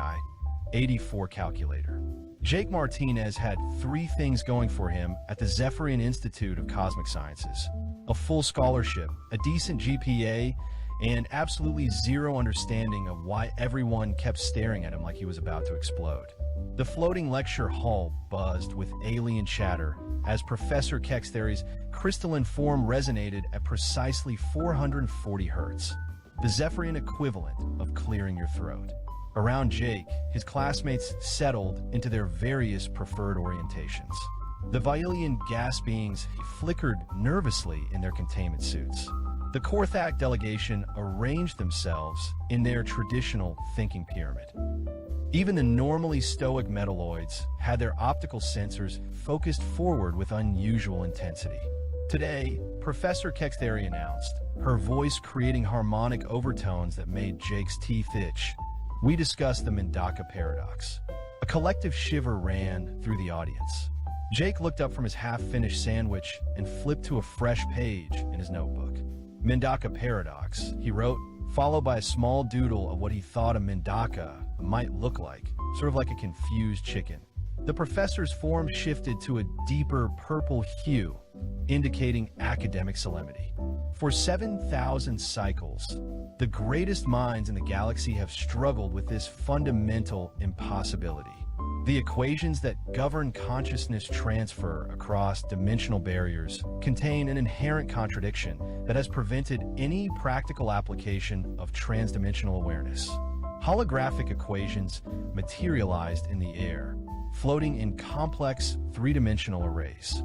84 calculator. Jake Martinez had 3 things going for him at the Zephyrian Institute of Cosmic Sciences: a full scholarship, a decent GPA, and absolutely zero understanding of why everyone kept staring at him like he was about to explode. The floating lecture hall buzzed with alien chatter as Professor Keck's theory's crystalline form resonated at precisely 440 hertz, the Zephyrian equivalent of clearing your throat. Around Jake, his classmates settled into their various preferred orientations. The Violian gas beings flickered nervously in their containment suits. The Korthak delegation arranged themselves in their traditional thinking pyramid. Even the normally stoic metalloids had their optical sensors focused forward with unusual intensity. Today, Professor Kexthery announced, her voice creating harmonic overtones that made Jake's teeth itch. We discussed the Mendaka paradox. A collective shiver ran through the audience. Jake looked up from his half-finished sandwich and flipped to a fresh page in his notebook. Mendaka paradox, he wrote, followed by a small doodle of what he thought a Mendaka might look like, sort of like a confused chicken. The professor's form shifted to a deeper purple hue, indicating academic solemnity. For 7,000 cycles, the greatest minds in the galaxy have struggled with this fundamental impossibility. The equations that govern consciousness transfer across dimensional barriers contain an inherent contradiction that has prevented any practical application of transdimensional awareness. Holographic equations materialized in the air, floating in complex three-dimensional arrays.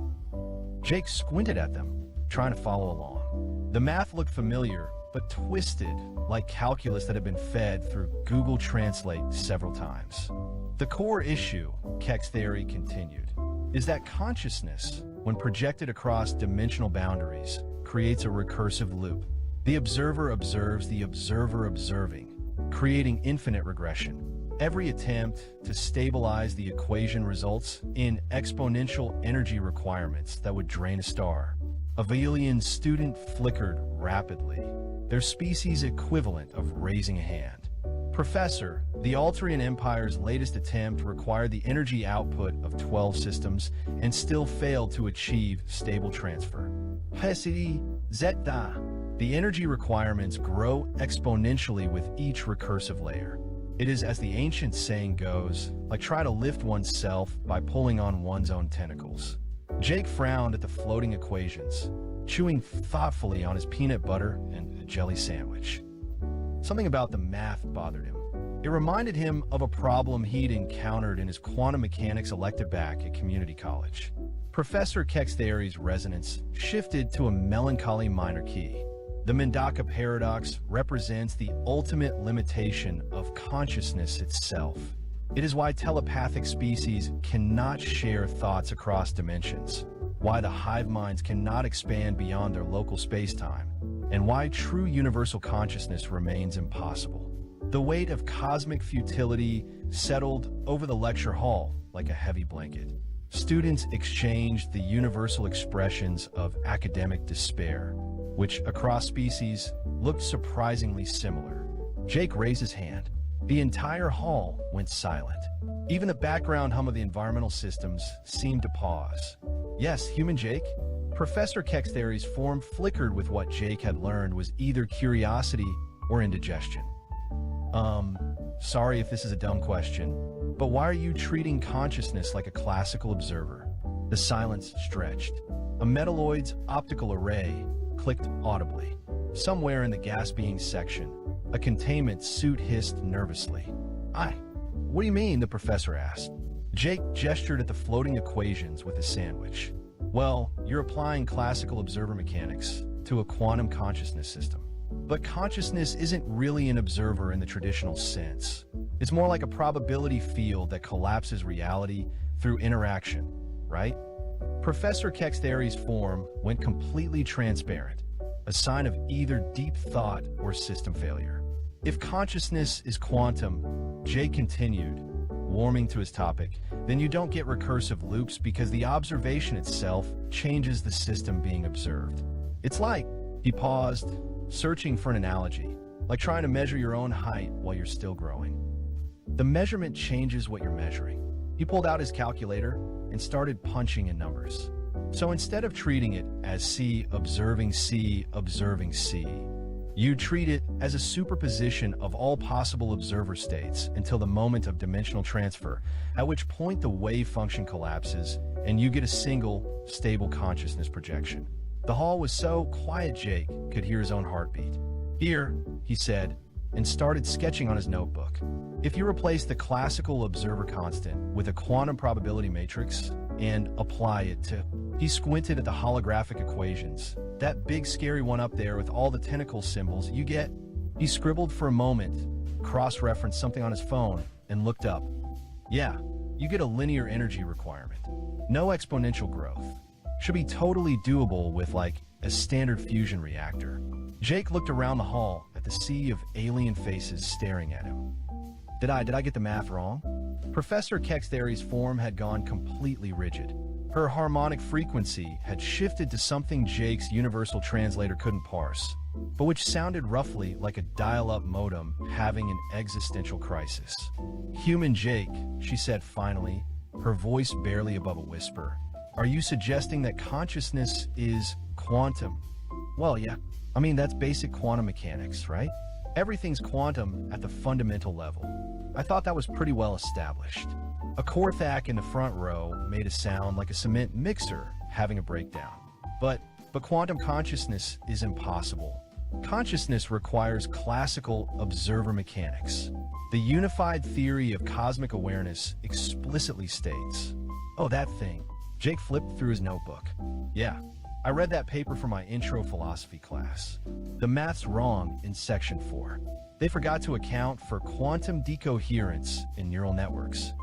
Jake squinted at them, trying to follow along. The math looked familiar, but twisted like calculus that had been fed through Google Translate several times. The core issue, Kexthery continued, is that consciousness, when projected across dimensional boundaries, creates a recursive loop. The observer observes the observer observing, creating infinite regression. Every attempt to stabilize the equation results in exponential energy requirements that would drain a star. A Velian student flickered rapidly, their species equivalent of raising a hand. Professor, the Altarian Empire's latest attempt required the energy output of 12 systems and still failed to achieve stable transfer. Hesidi Zeta. The energy requirements grow exponentially with each recursive layer. It is, as the ancient saying goes, like try to lift oneself by pulling on one's own tentacles. Jake frowned at the floating equations, chewing thoughtfully on his peanut butter and a jelly sandwich. Something about the math bothered him. It reminded him of a problem he'd encountered in his quantum mechanics elective back at community college. Professor Kexthery's resonance shifted to a melancholy minor key. The Mendaka paradox represents the ultimate limitation of consciousness itself. It is why telepathic species cannot share thoughts across dimensions, why the hive minds cannot expand beyond their local space-time, and why true universal consciousness remains impossible. The weight of cosmic futility settled over the lecture hall like a heavy blanket. Students exchanged the universal expressions of academic despair, which across species looked surprisingly similar. Jake raised his hand. The entire hall went silent. Even the background hum of the environmental systems seemed to pause. Yes, human Jake? Professor Kexthery's form flickered with what Jake had learned was either curiosity or indigestion. Sorry if this is a dumb question, but why are you treating consciousness like a classical observer? The silence stretched. A metalloid's optical array clicked audibly. Somewhere in the gas being section, a containment suit hissed nervously. What do you mean? The professor asked. Jake gestured at the floating equations with his sandwich. Well, you're applying classical observer mechanics to a quantum consciousness system. But consciousness isn't really an observer in the traditional sense. It's more like a probability field that collapses reality through interaction, right? Professor Kexthery's form went completely transparent, a sign of either deep thought or system failure. If consciousness is quantum, Jake continued, warming to his topic, then you don't get recursive loops because the observation itself changes the system being observed. It's like, he paused, searching for an analogy, like trying to measure your own height while you're still growing. The measurement changes what you're measuring. He pulled out his calculator and started punching in numbers. So instead of treating it as C observing C observing C, you treat it as a superposition of all possible observer states until the moment of dimensional transfer, at which point the wave function collapses and you get a single, stable consciousness projection. The hall was so quiet Jake could hear his own heartbeat. Here, he said, and started sketching on his notebook. If you replace the classical observer constant with a quantum probability matrix and apply it to... He squinted at the holographic equations, That big scary one up there with all the tentacle symbols, you get? He scribbled for a moment, cross-referenced something on his phone, and looked up. Yeah, you get a linear energy requirement. No exponential growth. Should be totally doable with like a standard fusion reactor. Jake looked around the hall at the sea of alien faces staring at him. Did I get the math wrong? Professor Kexteri's form had gone completely rigid. Her harmonic frequency had shifted to something Jake's universal translator couldn't parse, but which sounded roughly like a dial-up modem having an existential crisis. Human Jake, she said finally, her voice barely above a whisper. Are you suggesting that consciousness is quantum? Well, yeah. I mean, that's basic quantum mechanics, right? Everything's quantum at the fundamental level. I thought that was pretty well established. A Korthak in the front row made a sound like a cement mixer having a breakdown. But quantum consciousness is impossible. Consciousness requires classical observer mechanics. The unified theory of cosmic awareness explicitly states, oh, that thing. Jake flipped through his notebook. Yeah, I read that paper for my intro philosophy class. The math's wrong in section 4. They forgot to account for quantum decoherence in neural networks.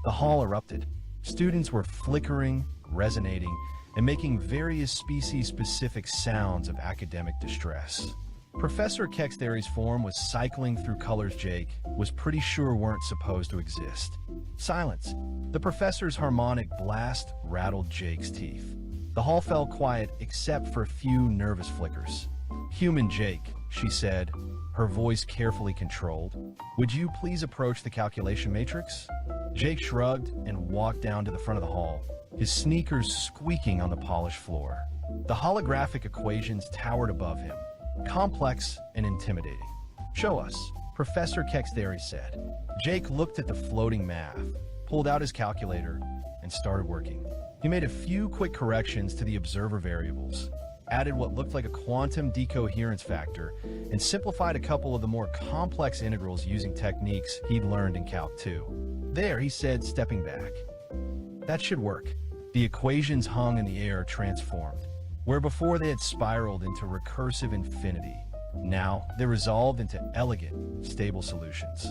The hall erupted. Students were flickering, resonating, and making various species-specific sounds of academic distress. Professor Kexteri's form was cycling through colors Jake was pretty sure weren't supposed to exist. Silence. The professor's harmonic blast rattled Jake's teeth. The hall fell quiet except for a few nervous flickers. Human Jake, she said, her voice carefully controlled. Would you please approach the calculation matrix? Jake shrugged and walked down to the front of the hall, his sneakers squeaking on the polished floor. The holographic equations towered above him, complex and intimidating. Show us, Professor Kexteri said. Jake looked at the floating math, pulled out his calculator, and started working. He made a few quick corrections to the observer variables, added what looked like a quantum decoherence factor, and simplified a couple of the more complex integrals using techniques he'd learned in Calc 2. There, he said, stepping back. That should work. The equations hung in the air transformed. Where before they had spiraled into recursive infinity, now they resolved into elegant, stable solutions.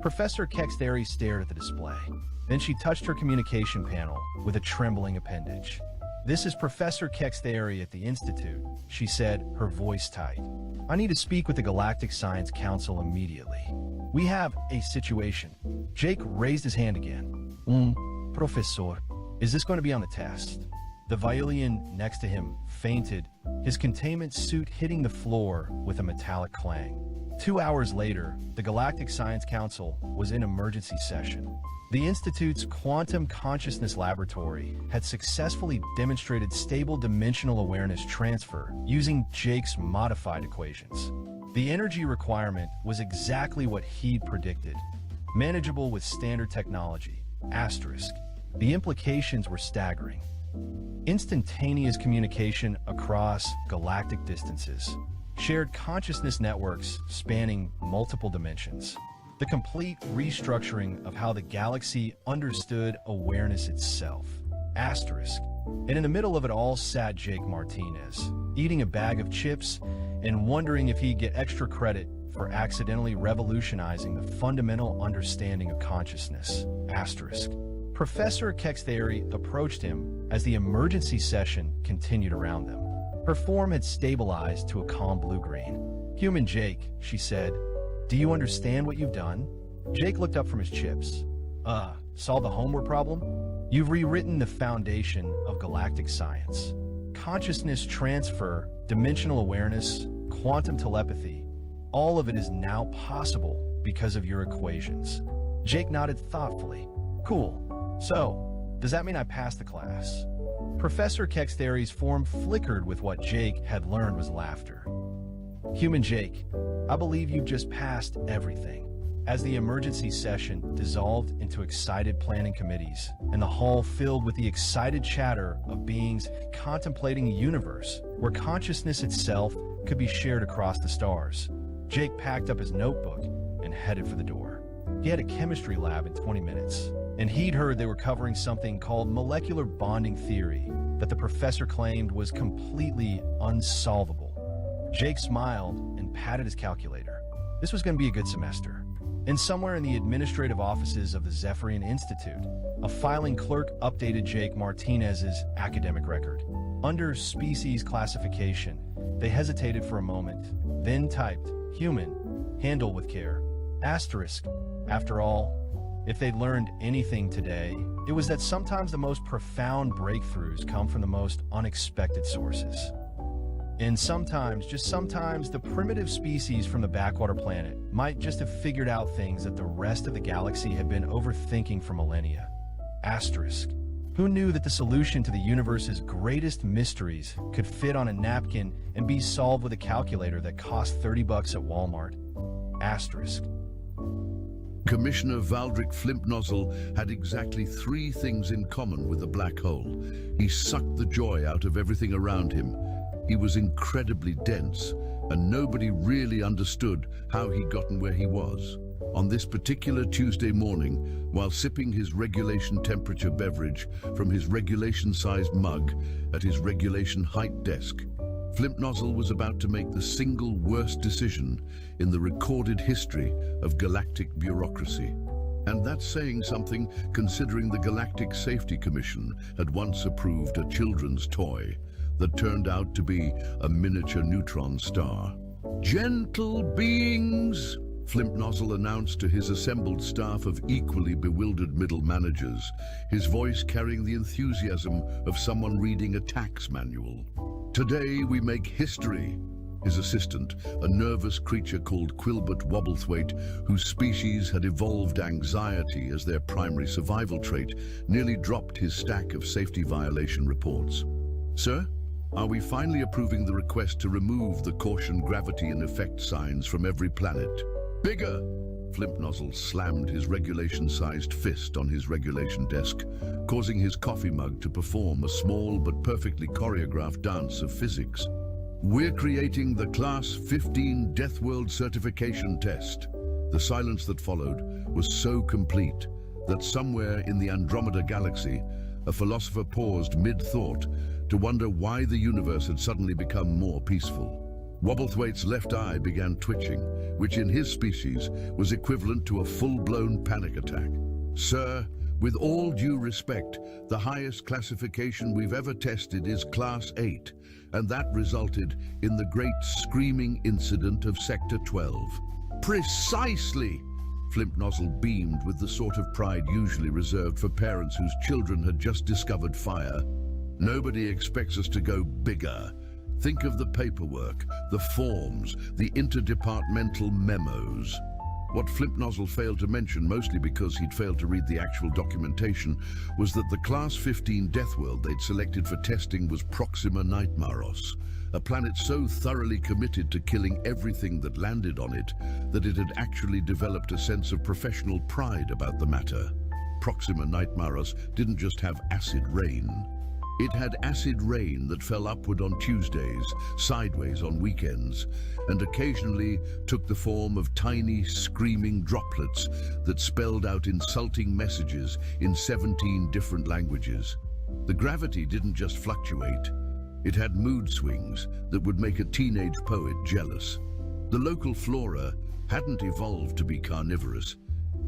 Professor Kexteri stared at the display. Then she touched her communication panel with a trembling appendage. This is Professor Kexteri at the Institute, she said, her voice tight. I need to speak with the Galactic Science Council immediately. We have a situation. Jake raised his hand again. Professor, is this going to be on the test? The violin next to him fainted, his containment suit hitting the floor with a metallic clang. 2 hours later, the Galactic Science Council was in emergency session. The Institute's Quantum Consciousness Laboratory had successfully demonstrated stable dimensional awareness transfer using Jake's modified equations. The energy requirement was exactly what he'd predicted, manageable with standard technology, asterisk. The implications were staggering. Instantaneous communication across galactic distances, shared consciousness networks spanning multiple dimensions, the complete restructuring of how the galaxy understood awareness itself, asterisk. And in the middle of it all sat Jake Martinez, eating a bag of chips and wondering if he'd get extra credit for accidentally revolutionizing the fundamental understanding of consciousness, asterisk. Professor Kexteri approached him as the emergency session continued around them. Her form had stabilized to a calm blue-green. Human Jake, she said, do you understand what you've done? Jake looked up from his chips. Solve the homework problem? You've rewritten the foundation of galactic science. Consciousness transfer, dimensional awareness, quantum telepathy, all of it is now possible because of your equations. Jake nodded thoughtfully. Cool. So, does that mean I passed the class? Professor Kexteri's form flickered with what Jake had learned was laughter. Human Jake, I believe you've just passed everything. As the emergency session dissolved into excited planning committees, and the hall filled with the excited chatter of beings contemplating a universe where consciousness itself could be shared across the stars, Jake packed up his notebook and headed for the door. He had a chemistry lab in 20 minutes, and he'd heard they were covering something called molecular bonding theory that the professor claimed was completely unsolvable. Jake smiled and patted his calculator. This was going to be a good semester. And somewhere in the administrative offices of the Zephyrian Institute, a filing clerk updated Jake Martinez's academic record. Under species classification, they hesitated for a moment, then typed, human, handle with care, asterisk. After all, if they'd learned anything today, it was that sometimes the most profound breakthroughs come from the most unexpected sources. And sometimes, just sometimes, the primitive species from the backwater planet might just have figured out things that the rest of the galaxy had been overthinking for millennia. Asterisk. Who knew that the solution to the universe's greatest mysteries could fit on a napkin and be solved with a calculator that cost $30 at Walmart? Asterisk. Commissioner Valdric Flimpnozzle had exactly 3 things in common with the black hole. He sucked the joy out of everything around him. He was incredibly dense, and nobody really understood how he'd gotten where he was. On this particular Tuesday morning, while sipping his regulation temperature beverage from his regulation-sized mug at his regulation height desk, Flimpnozzle was about to make the single worst decision in the recorded history of galactic bureaucracy. And that's saying something, considering the Galactic Safety Commission had once approved a children's toy that turned out to be a miniature neutron star. "Gentle beings," Flimpnozzle announced to his assembled staff of equally bewildered middle managers, his voice carrying the enthusiasm of someone reading a tax manual. "Today we make history." His assistant, a nervous creature called Quilbert Wobblethwaite, whose species had evolved anxiety as their primary survival trait, nearly dropped his stack of safety violation reports. "Sir, are we finally approving the request to remove the caution gravity and effect signs from every planet?" "Bigger!" Flimpnozzle slammed his regulation-sized fist on his regulation desk, causing his coffee mug to perform a small but perfectly choreographed dance of physics. "We're creating the Class 15 Death World certification test." The silence that followed was so complete that somewhere in the Andromeda galaxy, a philosopher paused mid-thought to wonder why the universe had suddenly become more peaceful. Wobblethwaite's left eye began twitching, which in his species was equivalent to a full-blown panic attack. "Sir, with all due respect, the highest classification we've ever tested is Class 8, and that resulted in the great screaming incident of Sector 12. "Precisely!" Flimpnozzle beamed with the sort of pride usually reserved for parents whose children had just discovered fire. "Nobody expects us to go bigger. Think of the paperwork, the forms, the interdepartmental memos." What Flimpnozzle failed to mention, mostly because he'd failed to read the actual documentation, was that the Class 15 Death World they'd selected for testing was Proxima Nightmaros, a planet so thoroughly committed to killing everything that landed on it that it had actually developed a sense of professional pride about the matter. Proxima Nightmaros didn't just have acid rain. It had acid rain that fell upward on Tuesdays, sideways on weekends, and occasionally took the form of tiny, screaming droplets that spelled out insulting messages in 17 different languages. The gravity didn't just fluctuate. It had mood swings that would make a teenage poet jealous. The local flora hadn't evolved to be carnivorous.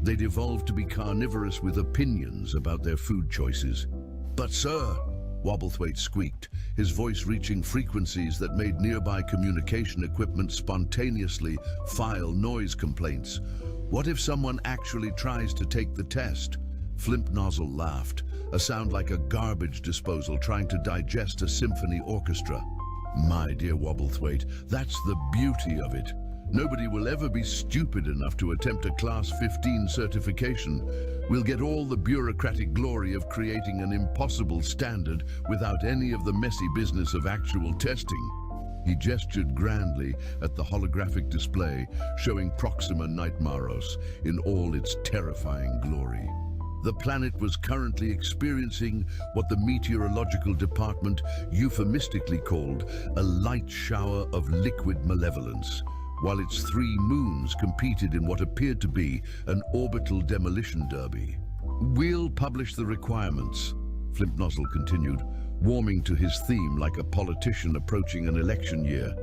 They'd evolved to be carnivorous with opinions about their food choices. "But sir," Wobblethwaite squeaked, his voice reaching frequencies that made nearby communication equipment spontaneously file noise complaints. "What if someone actually tries to take the test?" Flimpnozzle laughed, a sound like a garbage disposal trying to digest a symphony orchestra. "My dear Wobblethwaite, that's the beauty of it. Nobody will ever be stupid enough to attempt a Class 15 certification. We'll get all the bureaucratic glory of creating an impossible standard without any of the messy business of actual testing." He gestured grandly at the holographic display showing Proxima Nightmaros in all its terrifying glory. The planet was currently experiencing what the meteorological department euphemistically called a light shower of liquid malevolence, while its 3 moons competed in what appeared to be an orbital demolition derby. "We'll publish the requirements," Flimpnozzle continued, warming to his theme like a politician approaching an election year.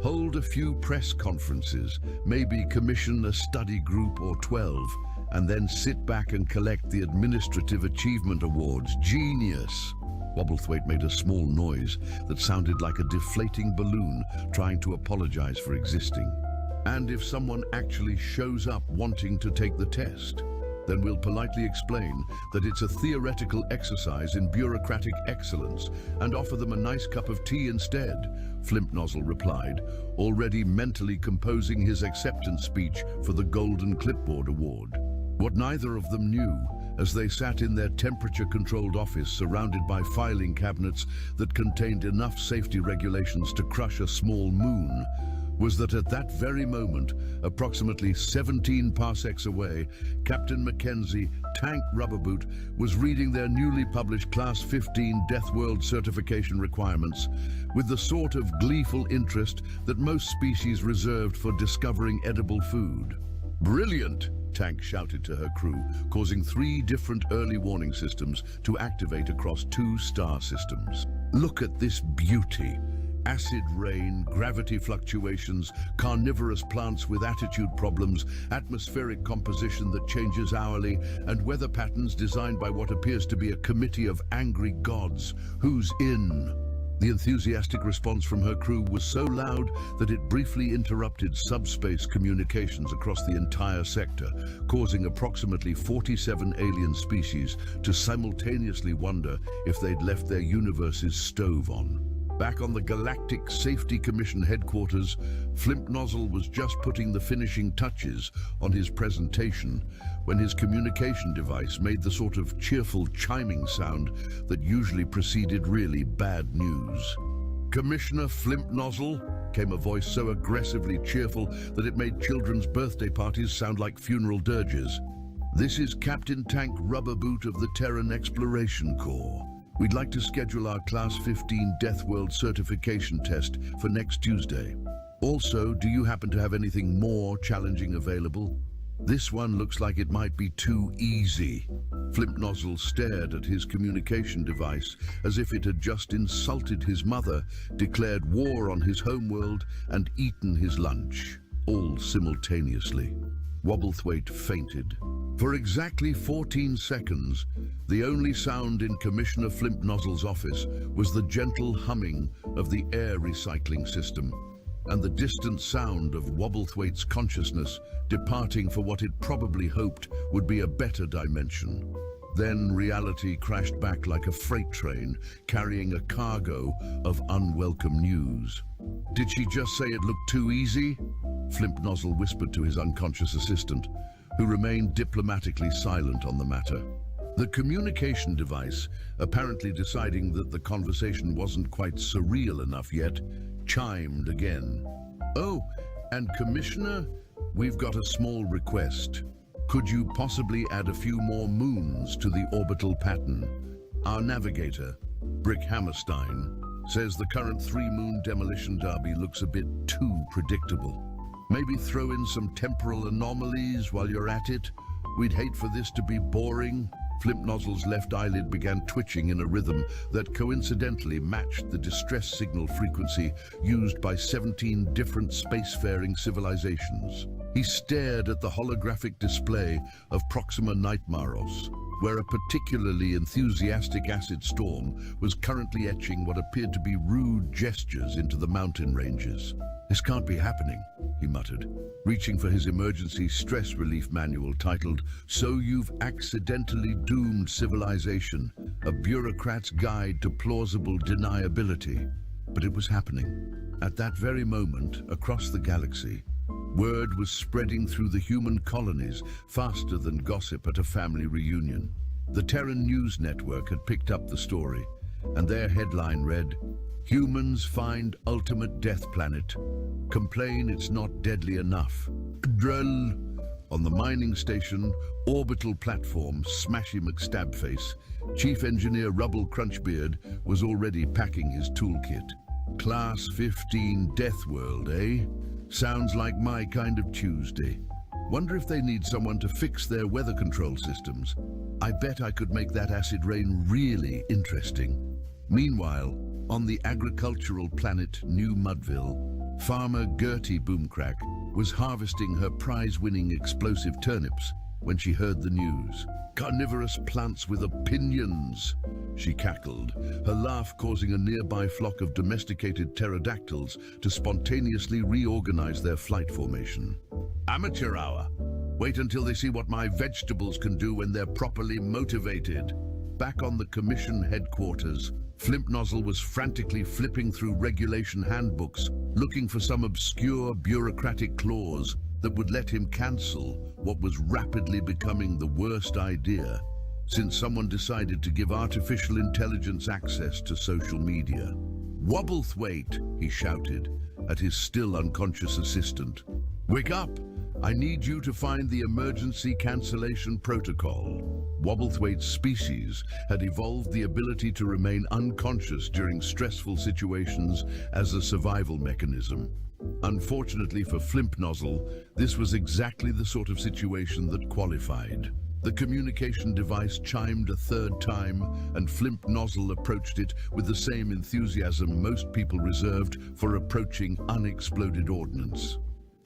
"Hold a few press conferences, maybe commission a study group or 12, and then sit back and collect the Administrative Achievement Awards. Genius!" Wobblethwaite made a small noise that sounded like a deflating balloon trying to apologize for existing. "And if someone actually shows up wanting to take the test, then we'll politely explain that it's a theoretical exercise in bureaucratic excellence and offer them a nice cup of tea instead," Flimpnozzle replied, already mentally composing his acceptance speech for the Golden Clipboard Award. What neither of them knew, as they sat in their temperature-controlled office surrounded by filing cabinets that contained enough safety regulations to crush a small moon, was that at that very moment, approximately 17 parsecs away, Captain Mackenzie, Tank Rubberboot, was reading their newly published Class 15 Death World certification requirements with the sort of gleeful interest that most species reserved for discovering edible food. "Brilliant!" Tank shouted to her crew, causing 3 different early warning systems to activate across 2 star systems. "Look at this beauty. Acid rain, gravity fluctuations, carnivorous plants with attitude problems, atmospheric composition that changes hourly, and weather patterns designed by what appears to be a committee of angry gods. Who's in?" The enthusiastic response from her crew was so loud that it briefly interrupted subspace communications across the entire sector, causing approximately 47 alien species to simultaneously wonder if they'd left their universe's stove on. Back on the Galactic Safety Commission headquarters, Flimpnozzle was just putting the finishing touches on his presentation when his communication device made the sort of cheerful chiming sound that usually preceded really bad news. "Commissioner Flimpnozzle," came a voice so aggressively cheerful that it made children's birthday parties sound like funeral dirges. "This is Captain Tank Rubberboot of the Terran Exploration Corps. We'd like to schedule our Class 15 Death World certification test for next Tuesday. Also, do you happen to have anything more challenging available? This one looks like it might be too easy." Flimpnozzle stared at his communication device as if it had just insulted his mother, declared war on his homeworld, and eaten his lunch, all simultaneously. Wobblethwaite fainted. For exactly 14 seconds, the only sound in Commissioner Flimpnozzle's office was the gentle humming of the air recycling system and the distant sound of Wobblethwaite's consciousness departing for what it probably hoped would be a better dimension. Then reality crashed back like a freight train carrying a cargo of unwelcome news. "Did she just say it looked too easy?" Flimpnozzle whispered to his unconscious assistant, who remained diplomatically silent on the matter. The communication device, apparently deciding that the conversation wasn't quite surreal enough yet, chimed again. "Oh, and Commissioner, we've got a small request. Could you possibly add a few more moons to the orbital pattern? Our navigator, Brick Hammerstein, says the current 3-moon demolition derby looks a bit too predictable. Maybe throw in some temporal anomalies while you're at it. We'd hate for this to be boring." Flimpnozzle's left eyelid began twitching in a rhythm that coincidentally matched the distress signal frequency used by 17 different spacefaring civilizations. He stared at the holographic display of Proxima Nightmaros, where a particularly enthusiastic acid storm was currently etching what appeared to be rude gestures into the mountain ranges. "This can't be happening," he muttered, reaching for his emergency stress relief manual titled "So You've Accidentally Doomed Civilization, a Bureaucrat's Guide to Plausible Deniability." But it was happening. At that very moment, across the galaxy, word was spreading through the human colonies faster than gossip at a family reunion. The Terran News Network had picked up the story, and their headline read, "Humans find ultimate death planet. Complain it's not deadly enough. Drill." On the mining station, orbital platform, Smashy McStabface, Chief Engineer Rubble Crunchbeard was already packing his toolkit. "Class 15 Death World, eh? Sounds like my kind of Tuesday. Wonder if they need someone to fix their weather control systems. I bet I could make that acid rain really interesting. Meanwhile, on the agricultural planet New Mudville, farmer Gertie Boomcrack was harvesting her prize-winning explosive turnips when she heard the news. "Carnivorous plants with opinions," she cackled, her laugh causing a nearby flock of domesticated pterodactyls to spontaneously reorganize their flight formation. "Amateur hour. Wait until they see what my vegetables can do when they're properly motivated." Back on the commission headquarters, Flimpnozzle was frantically flipping through regulation handbooks, looking for some obscure bureaucratic clause that would let him cancel what was rapidly becoming the worst idea since someone decided to give artificial intelligence access to social media. "Wobblethwaite," he shouted at his still unconscious assistant. "Wake up! I need you to find the emergency cancellation protocol." Wobblethwaite's species had evolved the ability to remain unconscious during stressful situations as a survival mechanism. Unfortunately for Flimpnozzle, this was exactly the sort of situation that qualified. The communication device chimed a third time, and Flimpnozzle approached it with the same enthusiasm most people reserved for approaching unexploded ordnance.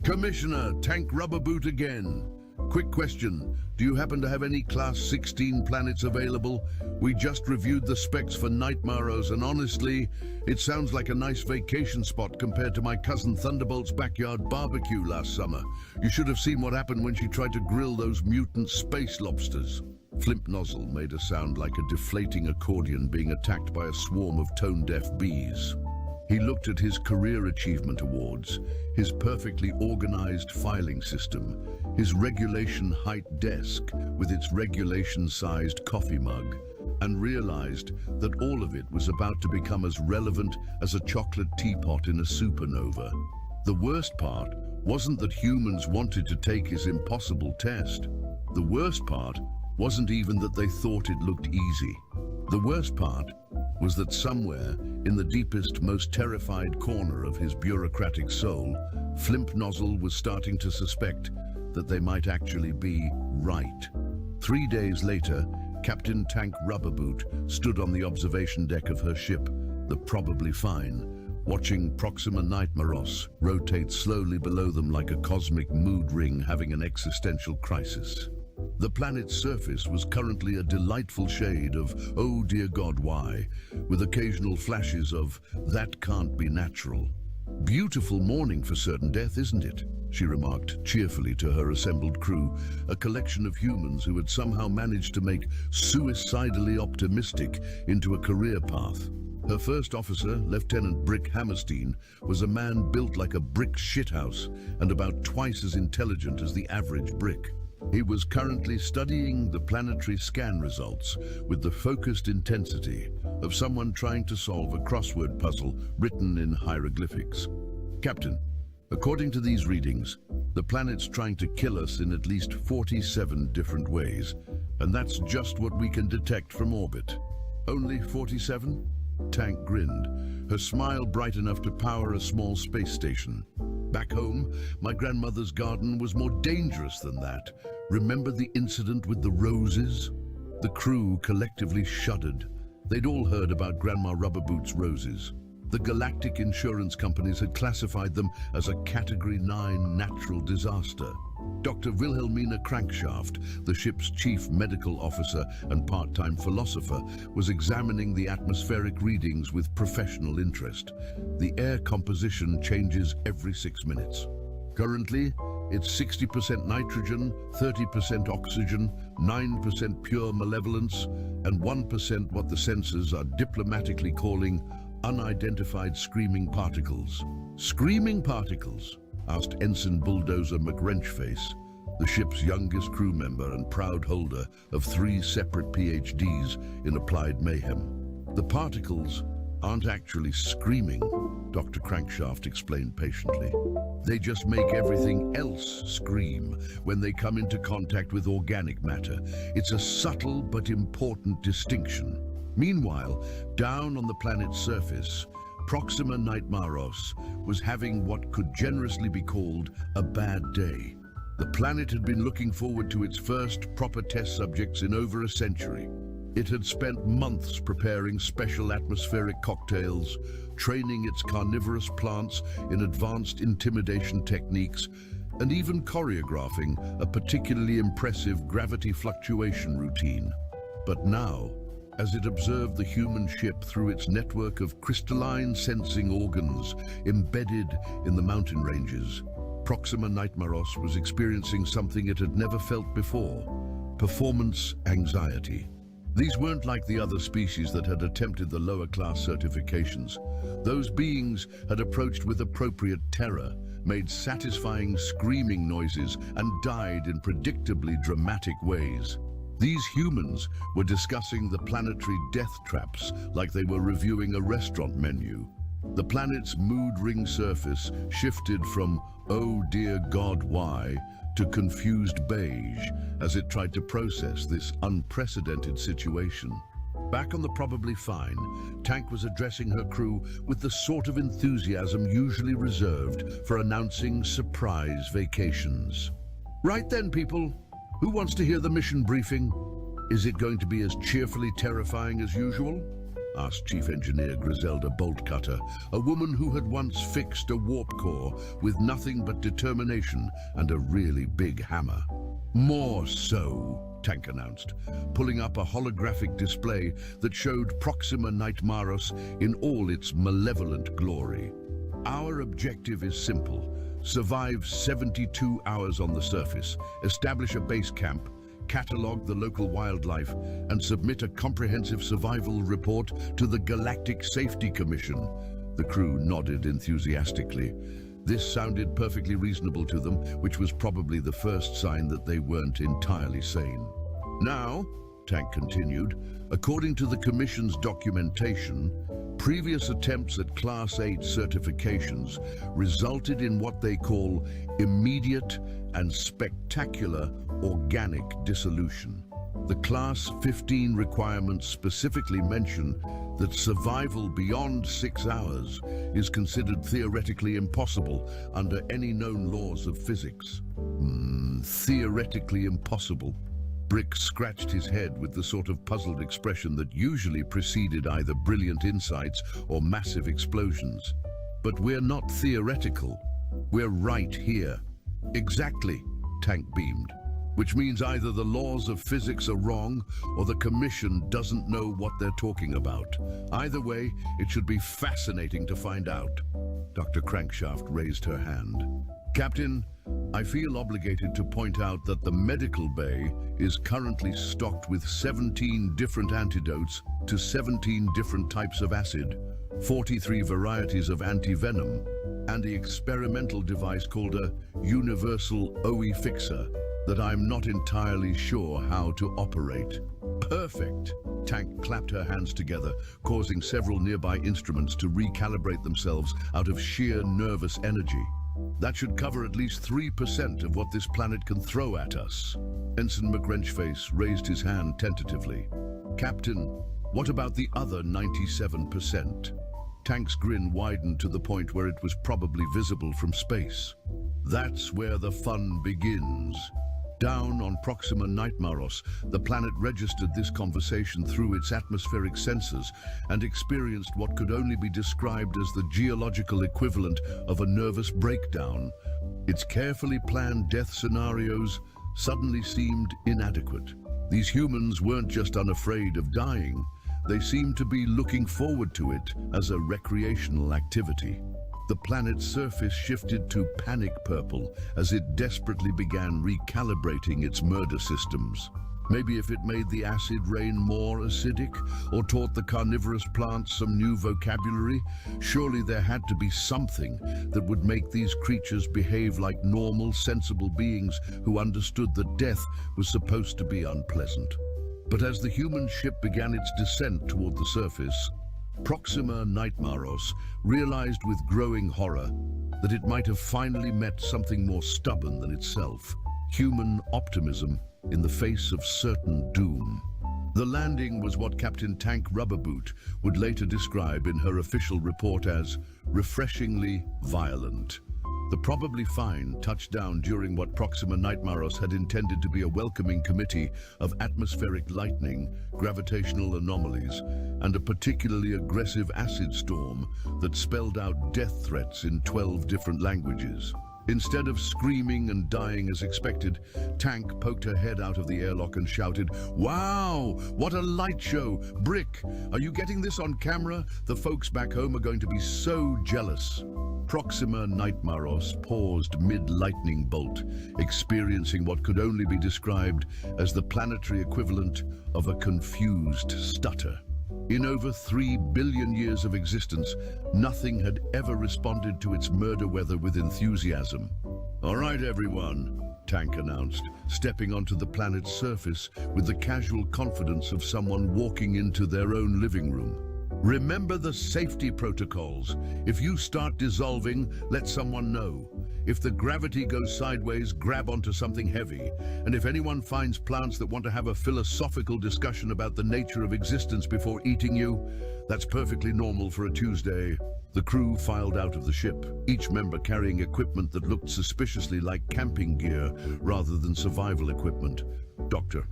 "Commissioner, Tank Rubberboot again. Quick question, do you happen to have any Class 16 planets available? We just reviewed the specs for Nightmaros, and honestly, it sounds like a nice vacation spot compared to my cousin Thunderbolt's backyard barbecue last summer. You should have seen what happened when she tried to grill those mutant space lobsters." Flimpnozzle made a sound like a deflating accordion being attacked by a swarm of tone-deaf bees. He looked at his career achievement awards, his perfectly organized filing system, his regulation height desk with its regulation-sized coffee mug, and realized that all of it was about to become as relevant as a chocolate teapot in a supernova. The worst part wasn't that humans wanted to take his impossible test. The worst part wasn't even that they thought it looked easy. The worst part was that somewhere in the deepest, most terrified corner of his bureaucratic soul, Flimpnozzle was starting to suspect that they might actually be right. 3 days later, Captain Tank Rubberboot stood on the observation deck of her ship, the Probably Fine, watching Proxima Nightmaros rotate slowly below them like a cosmic mood ring having an existential crisis. The planet's surface was currently a delightful shade of "oh dear God, why?" with occasional flashes of "that can't be natural." "Beautiful morning for certain death, isn't it?" she remarked cheerfully to her assembled crew, a collection of humans who had somehow managed to make suicidally optimistic into a career path. Her first officer, Lieutenant Brick Hammerstein, was a man built like a brick shithouse and about twice as intelligent as the average brick. He was currently studying the planetary scan results with the focused intensity of someone trying to solve a crossword puzzle written in hieroglyphics. "Captain, according to these readings, the planet's trying to kill us in at least 47 different ways, and that's just what we can detect from orbit." "Only 47? Tank grinned, her smile bright enough to power a small space station. "Back home, my grandmother's garden was more dangerous than that. Remember the incident with the roses?" The crew collectively shuddered. They'd all heard about Grandma Rubberboot's roses. The galactic insurance companies had classified them as a Category 9 natural disaster. Dr. Wilhelmina Crankshaft, the ship's chief medical officer and part-time philosopher, was examining the atmospheric readings with professional interest. The air composition changes every 6 minutes. Currently, it's 60% nitrogen, 30% oxygen, 9% pure malevolence, and 1% what the sensors are diplomatically calling unidentified screaming particles. "Screaming particles?" asked Ensign Bulldozer McWrenchface, the ship's youngest crew member and proud holder of 3 separate PhDs in applied mayhem. "The particles aren't actually screaming," Dr. Crankshaft explained patiently. "They just make everything else scream when they come into contact with organic matter. It's a subtle but important distinction. Meanwhile, down on the planet's surface, Proxima Nightmaros was having what could generously be called a bad day. The planet had been looking forward to its first proper test subjects in over a century. It had spent months preparing special atmospheric cocktails, training its carnivorous plants in advanced intimidation techniques, and even choreographing a particularly impressive gravity fluctuation routine. But now, as it observed the human ship through its network of crystalline sensing organs embedded in the mountain ranges, Proxima Nightmaros was experiencing something it had never felt before: performance anxiety. These weren't like the other species that had attempted the lower-class certifications. Those beings had approached with appropriate terror, made satisfying screaming noises, and died in predictably dramatic ways. These humans were discussing the planetary death traps like they were reviewing a restaurant menu. The planet's mood ring surface shifted from "oh dear God, why?" to confused beige as it tried to process this unprecedented situation. Back on the Probably Fine, Tank was addressing her crew with the sort of enthusiasm usually reserved for announcing surprise vacations. "Right then, people, who wants to hear the mission briefing? Is it going to be as cheerfully terrifying as usual?" asked Chief Engineer Griselda Boltcutter, a woman who had once fixed a warp core with nothing but determination and a really big hammer. "More so," Tank announced, pulling up a holographic display that showed Proxima Nightmaros in all its malevolent glory. "Our objective is simple: survive 72 hours on the surface, establish a base camp, catalog the local wildlife, and submit a comprehensive survival report to the Galactic Safety Commission." The crew nodded enthusiastically. This sounded perfectly reasonable to them, which was probably the first sign that they weren't entirely sane. "Now," Tank continued, "according to the Commission's documentation, previous attempts at Class 8 certifications resulted in what they call immediate and spectacular organic dissolution. The Class 15 requirements specifically mention that survival beyond 6 hours is considered theoretically impossible under any known laws of physics." Theoretically impossible. Brick scratched his head with the sort of puzzled expression that usually preceded either brilliant insights or massive explosions. "But we're not theoretical. We're right here." "Exactly," Tank beamed. "Which means either the laws of physics are wrong or the Commission doesn't know what they're talking about. Either way, it should be fascinating to find out." Dr. Crankshaft raised her hand. "Captain, I feel obligated to point out that the medical bay is currently stocked with 17 different antidotes to 17 different types of acid, 43 varieties of antivenom, and the experimental device called a universal OE fixer that I'm not entirely sure how to operate." "Perfect!" Tank clapped her hands together, causing several nearby instruments to recalibrate themselves out of sheer nervous energy. "That should cover at least 3% of what this planet can throw at us." Ensign McWrenchface raised his hand tentatively. "Captain, what about the other 97%? Tank's grin widened to the point where it was probably visible from space. "That's where the fun begins." Down on Proxima Nightmaros, the planet registered this conversation through its atmospheric sensors and experienced what could only be described as the geological equivalent of a nervous breakdown. Its carefully planned death scenarios suddenly seemed inadequate. These humans weren't just unafraid of dying, they seemed to be looking forward to it as a recreational activity. The planet's surface shifted to panic purple as it desperately began recalibrating its murder systems. Maybe if it made the acid rain more acidic or taught the carnivorous plants some new vocabulary, surely there had to be something that would make these creatures behave like normal, sensible beings who understood that death was supposed to be unpleasant. But as the human ship began its descent toward the surface, Proxima Nightmaros realized with growing horror that it might have finally met something more stubborn than itself: human optimism in the face of certain doom. The landing was what Captain Tank Rubberboot would later describe in her official report as refreshingly violent. The probably fine touched down during what Proxima Nightmaros had intended to be a welcoming committee of atmospheric lightning, gravitational anomalies, and a particularly aggressive acid storm that spelled out death threats in 12 different languages. Instead of screaming and dying as expected, Tank poked her head out of the airlock and shouted, "Wow, what a light show! Brick, are you getting this on camera? The folks back home are going to be so jealous." Proxima Nightmaros paused mid-lightning bolt, experiencing what could only be described as the planetary equivalent of a confused stutter. In over 3 billion years of existence, nothing had ever responded to its murder weather with enthusiasm. "All right, everyone," Tank announced, stepping onto the planet's surface with the casual confidence of someone walking into their own living room. "Remember the safety protocols. If you start dissolving, let someone know. If the gravity goes sideways, grab onto something heavy. And if anyone finds plants that want to have a philosophical discussion about the nature of existence before eating you, that's perfectly normal for a Tuesday." The crew filed out of the ship, each member carrying equipment that looked suspiciously like camping gear rather than survival equipment. Dr.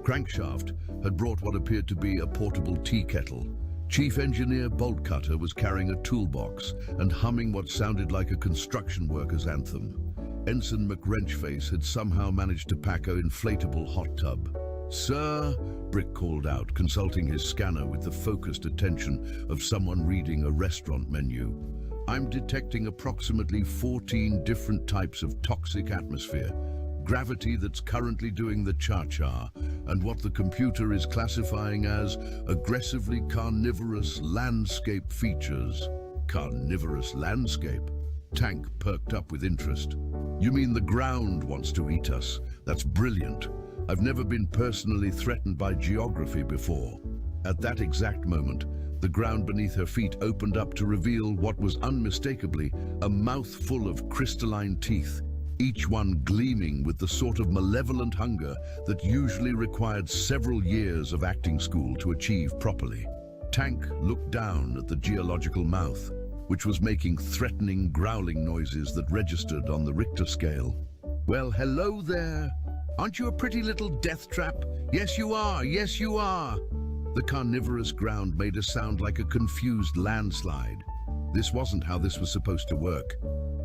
Crankshaft had brought what appeared to be a portable tea kettle. Chief Engineer Boltcutter was carrying a toolbox and humming what sounded like a construction worker's anthem. Ensign McWrenchface had somehow managed to pack an inflatable hot tub. "Sir," Brick called out, consulting his scanner with the focused attention of someone reading a restaurant menu, "I'm detecting approximately 14 different types of toxic atmosphere. Gravity that's currently doing the cha-cha, and what the computer is classifying as aggressively carnivorous landscape features." Carnivorous landscape? Tank perked up with interest. "You mean the ground wants to eat us? That's brilliant. I've never been personally threatened by geography before." At that exact moment, the ground beneath her feet opened up to reveal what was unmistakably a mouthful of crystalline teeth, each one gleaming with the sort of malevolent hunger that usually required several years of acting school to achieve properly. Tank looked down at the geological mouth, which was making threatening growling noises that registered on the Richter scale. "Well, hello there. Aren't you a pretty little death trap? Yes, you are. Yes, you are." The carnivorous ground made a sound like a confused landslide. This wasn't how this was supposed to work.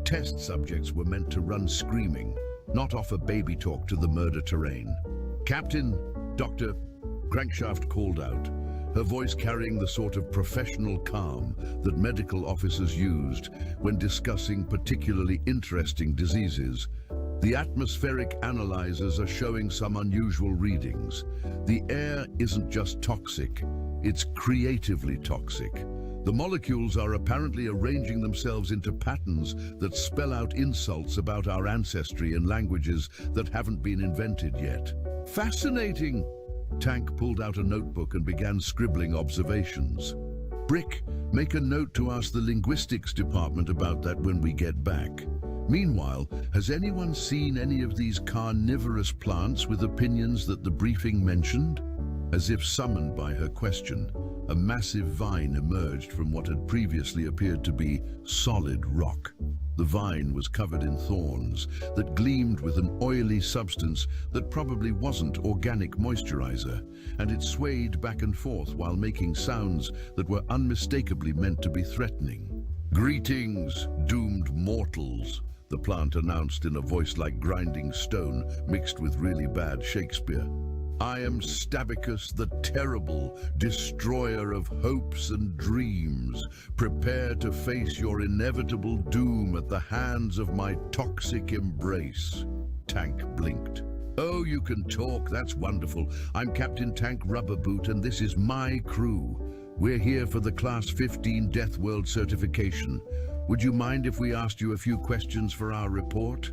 Test subjects were meant to run screaming, not offer baby talk to the murder terrain. "Captain," Dr. Crankshaft called out, her voice carrying the sort of professional calm that medical officers used when discussing particularly interesting diseases. "The atmospheric analyzers are showing some unusual readings. The air isn't just toxic, it's creatively toxic. The molecules are apparently arranging themselves into patterns that spell out insults about our ancestry in languages that haven't been invented yet." "Fascinating!" Tank pulled out a notebook and began scribbling observations. "Brick, make a note to ask the linguistics department about that when we get back. Meanwhile, has anyone seen any of these carnivorous plants with opinions that the briefing mentioned?" As if summoned by her question, a massive vine emerged from what had previously appeared to be solid rock. The vine was covered in thorns that gleamed with an oily substance that probably wasn't organic moisturizer, and it swayed back and forth while making sounds that were unmistakably meant to be threatening. "Greetings, doomed mortals," the plant announced in a voice like grinding stone mixed with really bad Shakespeare. "I am Stabicus the Terrible, destroyer of hopes and dreams. Prepare to face your inevitable doom at the hands of my toxic embrace." Tank blinked. "Oh, you can talk, that's wonderful. I'm Captain Tank Rubberboot and this is my crew. We're here for the Class 15 Death World certification. Would you mind if we asked you a few questions for our report?"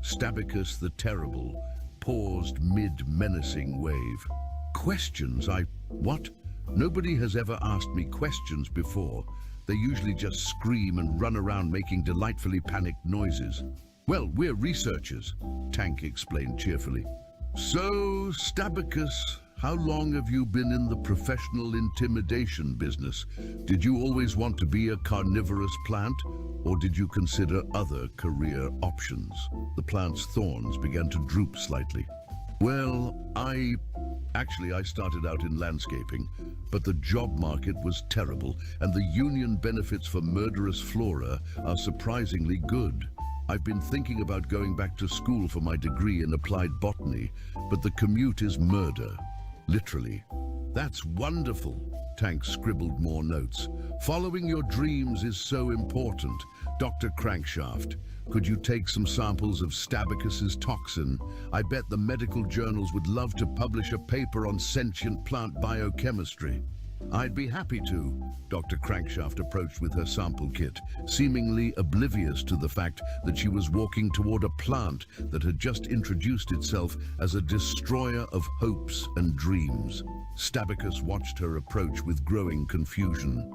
Stabicus the Terrible paused mid-menacing wave. "Questions? What? Nobody has ever asked me questions before. They usually just scream and run around making delightfully panicked noises." "Well, we're researchers," Tank explained cheerfully. "So, Stabicus, how long have you been in the professional intimidation business? Did you always want to be a carnivorous plant, or did you consider other career options? The plant's thorns began to droop slightly. Well, I started out in landscaping, but the job market was terrible, and the union benefits for murderous flora are surprisingly good. I've been thinking about going back to school for my degree in applied botany, but the commute is murder. Literally. That's wonderful. Tank scribbled more notes. Following your dreams is so important. Dr. Crankshaft, could you take some samples of Stabicus's toxin? I bet the medical journals would love to publish a paper on sentient plant biochemistry. I'd be happy to. Dr. Crankshaft approached with her sample kit, seemingly oblivious to the fact that she was walking toward a plant that had just introduced itself as a destroyer of hopes and dreams. Stabicus watched her approach with growing confusion.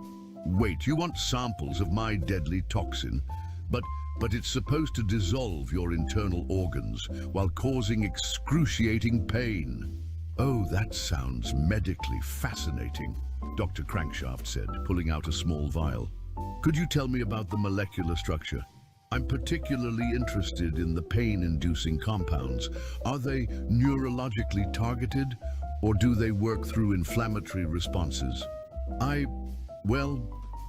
Wait, you want samples of my deadly toxin? But it's supposed to dissolve your internal organs while causing excruciating pain. Oh, that sounds medically fascinating, Dr. Crankshaft said, pulling out a small vial. Could you tell me about the molecular structure? I'm particularly interested in the pain-inducing compounds. Are they neurologically targeted, or do they work through inflammatory responses?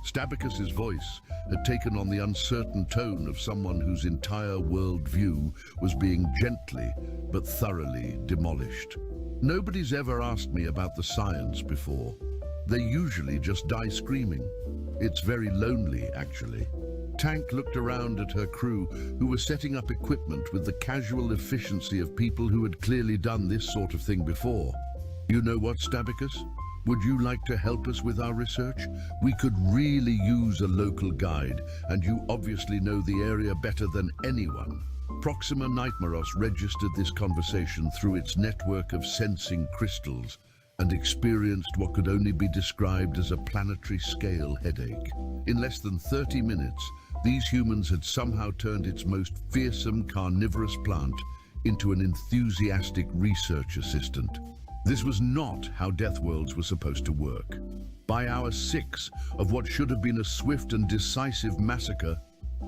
Stabicus's voice had taken on the uncertain tone of someone whose entire worldview was being gently but thoroughly demolished. Nobody's ever asked me about the science before. They usually just die screaming. It's very lonely, actually. Tank looked around at her crew, who were setting up equipment with the casual efficiency of people who had clearly done this sort of thing before. You know what, Stabicus? Would you like to help us with our research? We could really use a local guide, and you obviously know the area better than anyone. Proxima Nightmaros registered this conversation through its network of sensing crystals and experienced what could only be described as a planetary scale headache. In less than 30 minutes, these humans had somehow turned its most fearsome carnivorous plant into an enthusiastic research assistant. This was not how Death Worlds were supposed to work. By hour 6 of what should have been a swift and decisive massacre,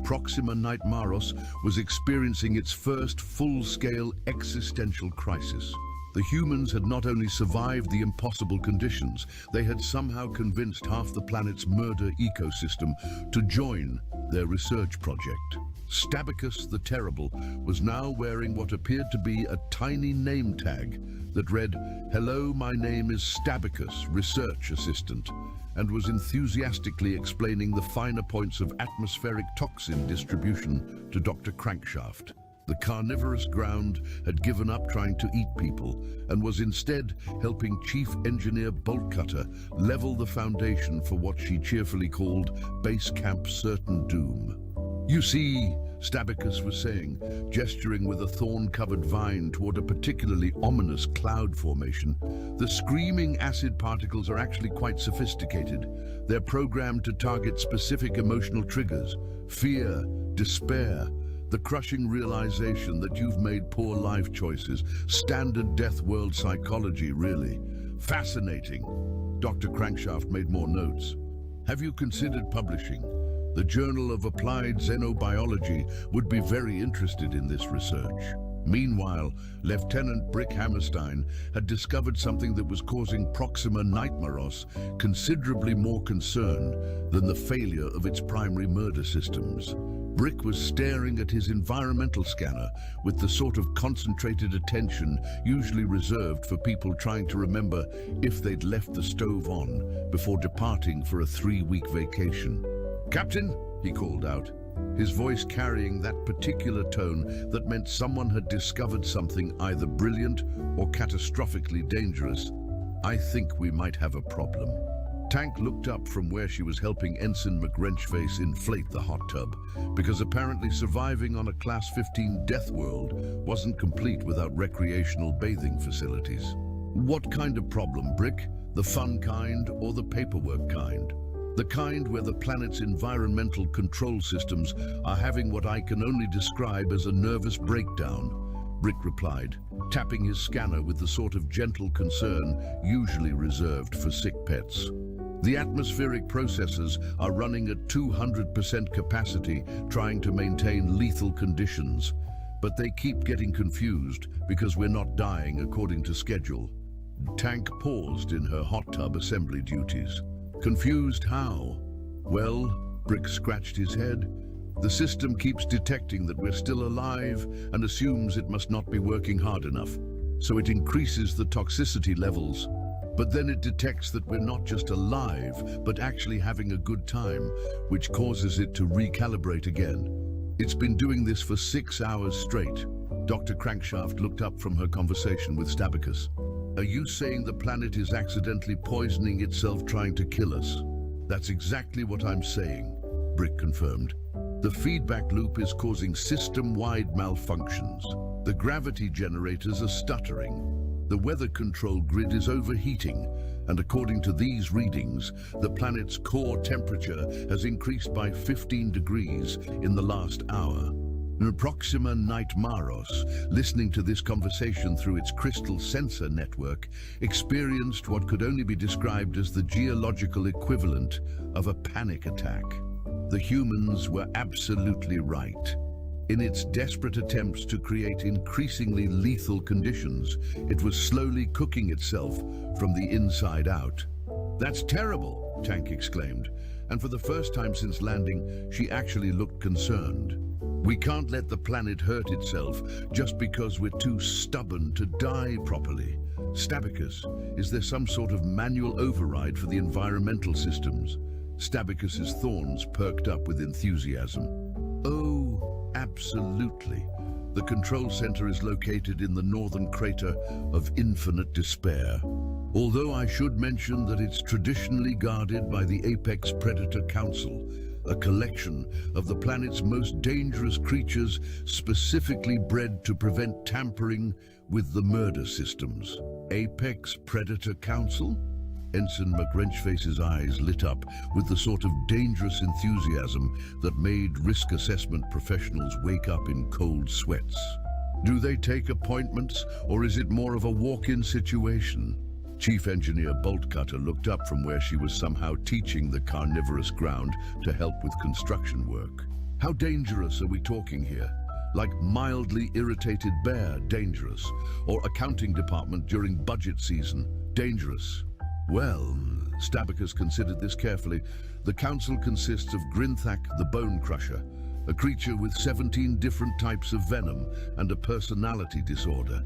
Proxima Nightmaros was experiencing its first full-scale existential crisis. The humans had not only survived the impossible conditions, they had somehow convinced half the planet's murder ecosystem to join their research project. Stabicus the Terrible was now wearing what appeared to be a tiny name tag that read, "Hello, my name is Stabicus, Research Assistant," and was enthusiastically explaining the finer points of atmospheric toxin distribution to Dr. Crankshaft. The carnivorous ground had given up trying to eat people and was instead helping Chief Engineer Boltcutter level the foundation for what she cheerfully called Base Camp Certain Doom. "You see," Stabicus was saying, gesturing with a thorn-covered vine toward a particularly ominous cloud formation, "the screaming acid particles are actually quite sophisticated. They're programmed to target specific emotional triggers: fear, despair, the crushing realization that you've made poor life choices. Standard Death World psychology, really. Fascinating." Dr. Crankshaft made more notes. "Have you considered publishing? The Journal of Applied Xenobiology would be very interested in this research." Meanwhile, Lieutenant Brick Hammerstein had discovered something that was causing Proxima Nightmaros considerably more concern than the failure of its primary murder systems. Brick was staring at his environmental scanner with the sort of concentrated attention usually reserved for people trying to remember if they'd left the stove on before departing for a 3-week vacation. "Captain," he called out, his voice carrying that particular tone that meant someone had discovered something either brilliant or catastrophically dangerous, "I think we might have a problem." Tank looked up from where she was helping Ensign McWrenchface inflate the hot tub, because apparently surviving on a Class 15 Death World wasn't complete without recreational bathing facilities. "What kind of problem, Brick? The fun kind or the paperwork kind?" "The kind where the planet's environmental control systems are having what I can only describe as a nervous breakdown," Brick replied. tapping his scanner with the sort of gentle concern usually reserved for sick pets. The atmospheric processors are running at 200% capacity, trying to maintain lethal conditions. But they keep getting confused because we're not dying according to schedule. Tank paused in her hot tub assembly duties. Confused how? Well, Brick scratched his head. The system keeps detecting that we're still alive and assumes it must not be working hard enough. So it increases the toxicity levels. But then it detects that we're not just alive, but actually having a good time, which causes it to recalibrate again. It's been doing this for 6 hours straight. Dr. Crankshaft looked up from her conversation with Stabicus. Are you saying the planet is accidentally poisoning itself trying to kill us? That's exactly what I'm saying, Brick confirmed. The feedback loop is causing system-wide malfunctions. The gravity generators are stuttering. The weather control grid is overheating, and according to these readings, the planet's core temperature has increased by 15 degrees in the last hour. Proxima Nightmaros, listening to this conversation through its crystal sensor network, experienced what could only be described as the geological equivalent of a panic attack. The humans were absolutely right. In its desperate attempts to create increasingly lethal conditions, it was slowly cooking itself from the inside out. "That's terrible," Tank exclaimed, and for the first time since landing, she actually looked concerned. "We can't let the planet hurt itself just because we're too stubborn to die properly. Stabicus, is there some sort of manual override for the environmental systems?" Stabicus's thorns perked up with enthusiasm. "Oh, absolutely. The control center is located in the northern crater of Infinite Despair. Although I should mention that it's traditionally guarded by the Apex Predator Council, a collection of the planet's most dangerous creatures specifically bred to prevent tampering with the murder systems." Apex Predator Council? Ensign McWrenchface's eyes lit up with the sort of dangerous enthusiasm that made risk assessment professionals wake up in cold sweats. "Do they take appointments, or is it more of a walk-in situation?" Chief Engineer Boltcutter looked up from where she was somehow teaching the carnivorous ground to help with construction work. "How dangerous are we talking here? Like mildly irritated bear, dangerous, or accounting department during budget season, dangerous?" "Well," Stabicus considered this carefully, "the council consists of Grinthak the Bone Crusher, a creature with 17 different types of venom and a personality disorder.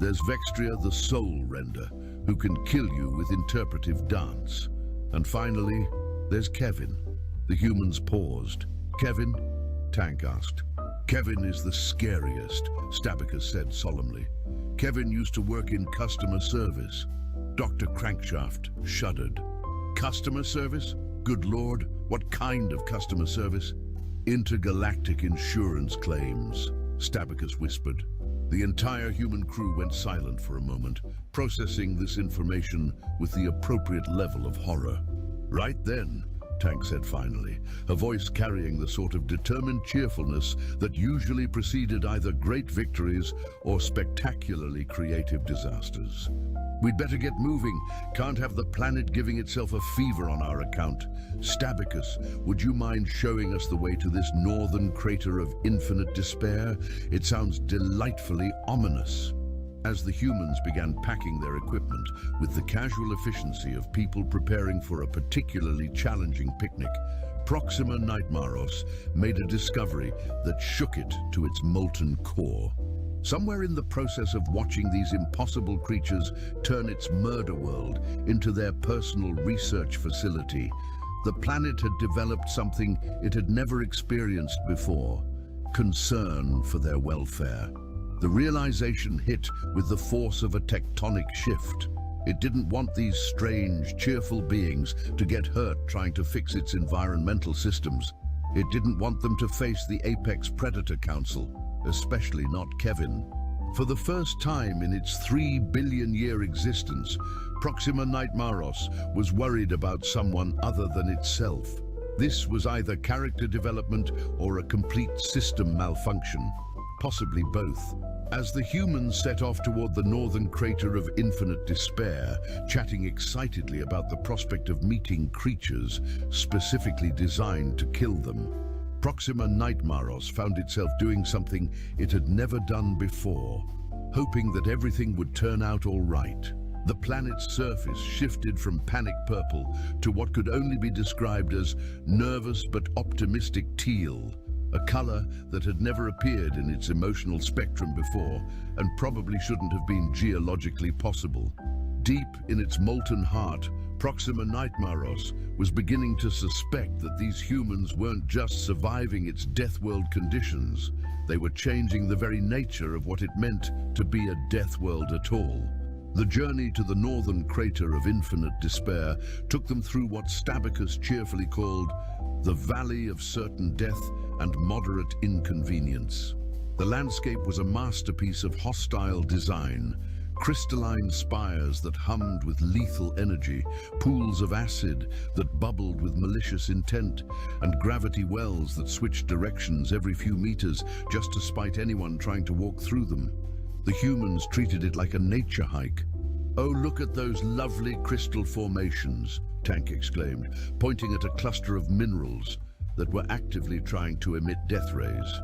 There's Vextria the Soul Render, who can kill you with interpretive dance. And finally, there's Kevin." The humans paused. "Kevin?" Tank asked. "Kevin is the scariest," Stabicus said solemnly. "Kevin used to work in customer service." Dr. Crankshaft shuddered. "Customer service? Good Lord, what kind of customer service?" "Intergalactic insurance claims," Stabicus whispered. The entire human crew went silent for a moment, processing this information with the appropriate level of horror. "Right then," Tank said finally, her voice carrying the sort of determined cheerfulness that usually preceded either great victories or spectacularly creative disasters. "We'd better get moving. Can't have the planet giving itself a fever on our account. Stabicus, would you mind showing us the way to this northern crater of Infinite Despair? It sounds delightfully ominous." As the humans began packing their equipment with the casual efficiency of people preparing for a particularly challenging picnic, Proxima Nightmaros made a discovery that shook it to its molten core. Somewhere in the process of watching these impossible creatures turn its murder world into their personal research facility, the planet had developed something it had never experienced before: concern for their welfare. The realization hit with the force of a tectonic shift. It didn't want these strange, cheerful beings to get hurt trying to fix its environmental systems. It didn't want them to face the Apex Predator Council, especially not Kevin. For the first time in its 3 billion-year existence, Proxima Nightmaros was worried about someone other than itself. This was either character development or a complete system malfunction, possibly both. As the humans set off toward the northern crater of infinite despair, chatting excitedly about the prospect of meeting creatures specifically designed to kill them, Proxima Nightmaros found itself doing something it had never done before, hoping that everything would turn out all right. The planet's surface shifted from panic purple to what could only be described as nervous but optimistic teal, a color that had never appeared in its emotional spectrum before and probably shouldn't have been geologically possible. Deep in its molten heart, Proxima Nightmaros was beginning to suspect that these humans weren't just surviving its death world conditions, they were changing the very nature of what it meant to be a death world at all. The journey to the northern crater of infinite despair took them through what Stabicus cheerfully called the Valley of Certain Death and Moderate Inconvenience. The landscape was a masterpiece of hostile design, crystalline spires that hummed with lethal energy, pools of acid that bubbled with malicious intent, and gravity wells that switched directions every few meters just to spite anyone trying to walk through them. The humans treated it like a nature hike. "Oh, look at those lovely crystal formations," Tank exclaimed, pointing at a cluster of minerals that were actively trying to emit death rays.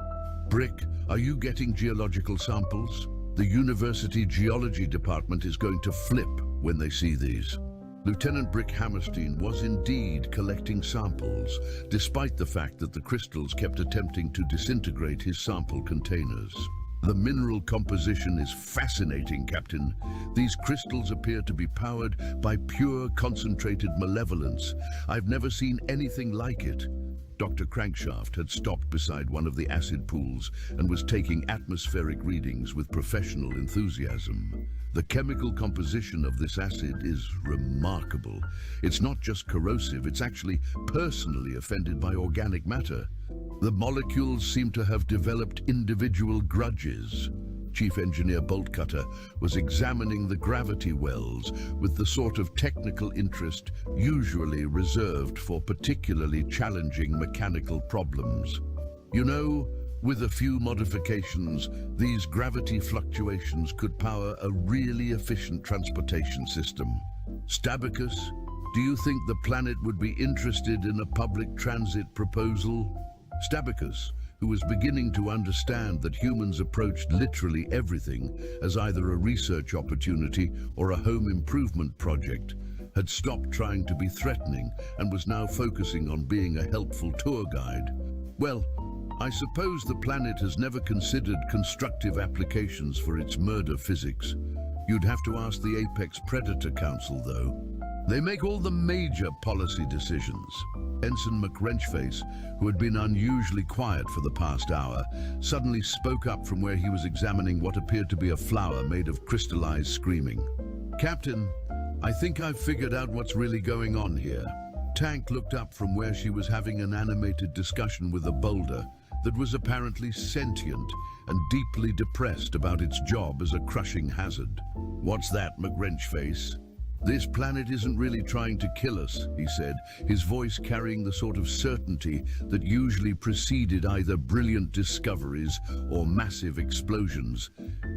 "Brick, are you getting geological samples? The University Geology Department is going to flip when they see these." Lieutenant Brick Hammerstein was indeed collecting samples, despite the fact that the crystals kept attempting to disintegrate his sample containers. "The mineral composition is fascinating, Captain. These crystals appear to be powered by pure concentrated malevolence. I've never seen anything like it." Dr. Crankshaft had stopped beside one of the acid pools and was taking atmospheric readings with professional enthusiasm. The chemical composition of this acid is remarkable. It's not just corrosive, it's actually personally offended by organic matter. The molecules seem to have developed individual grudges. Chief Engineer Boltcutter was examining the gravity wells with the sort of technical interest usually reserved for particularly challenging mechanical problems. "You know, with a few modifications, these gravity fluctuations could power a really efficient transportation system. Stabicus, do you think the planet would be interested in a public transit proposal?" Stabicus, who was beginning to understand that humans approached literally everything as either a research opportunity or a home improvement project, had stopped trying to be threatening and was now focusing on being a helpful tour guide. "Well, I suppose the planet has never considered constructive applications for its murder physics. You'd have to ask the Apex Predator Council, though. They make all the major policy decisions." Ensign McWrenchface, who had been unusually quiet for the past hour, suddenly spoke up from where he was examining what appeared to be a flower made of crystallized screaming. "Captain, I think I've figured out what's really going on here." Tank looked up from where she was having an animated discussion with a boulder that was apparently sentient and deeply depressed about its job as a crushing hazard. "What's that, McWrenchface?" "This planet isn't really trying to kill us," he said, his voice carrying the sort of certainty that usually preceded either brilliant discoveries or massive explosions.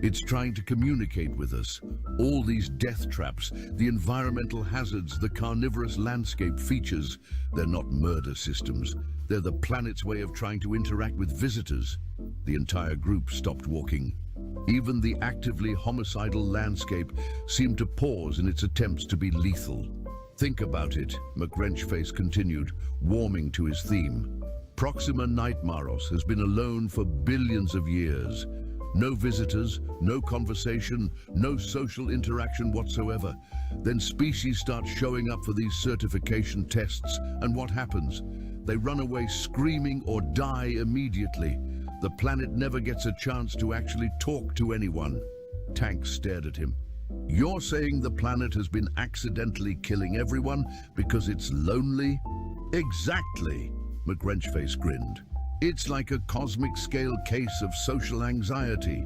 "It's trying to communicate with us. All these death traps, the environmental hazards, the carnivorous landscape features, they're not murder systems. They're the planet's way of trying to interact with visitors." The entire group stopped walking. Even the actively homicidal landscape seemed to pause in its attempts to be lethal. "Think about it," McWrenchface continued, warming to his theme. "Proxima Nightmaros has been alone for billions of years. No visitors, no conversation, no social interaction whatsoever. Then species start showing up for these certification tests, and what happens? They run away screaming or die immediately. The planet never gets a chance to actually talk to anyone." Tank stared at him. "You're saying the planet has been accidentally killing everyone because it's lonely?" "Exactly," McWrenchface grinned. "It's like a cosmic scale case of social anxiety.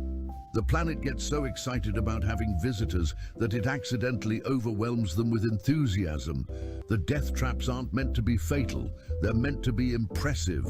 The planet gets so excited about having visitors that it accidentally overwhelms them with enthusiasm. The death traps aren't meant to be fatal, they're meant to be impressive."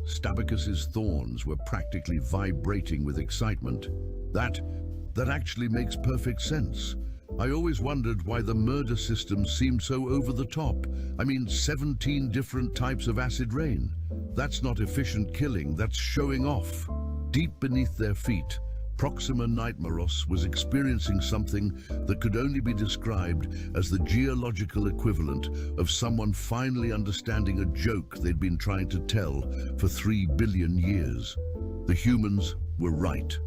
Stabicus's thorns were practically vibrating with excitement. That actually makes perfect sense. I always wondered why the murder system seemed so over the top. I mean, 17 different types of acid rain. That's not efficient killing, that's showing off. Deep beneath their feet, Proxima Nightmaros was experiencing something that could only be described as the geological equivalent of someone finally understanding a joke they'd been trying to tell for 3 billion years. The humans were right.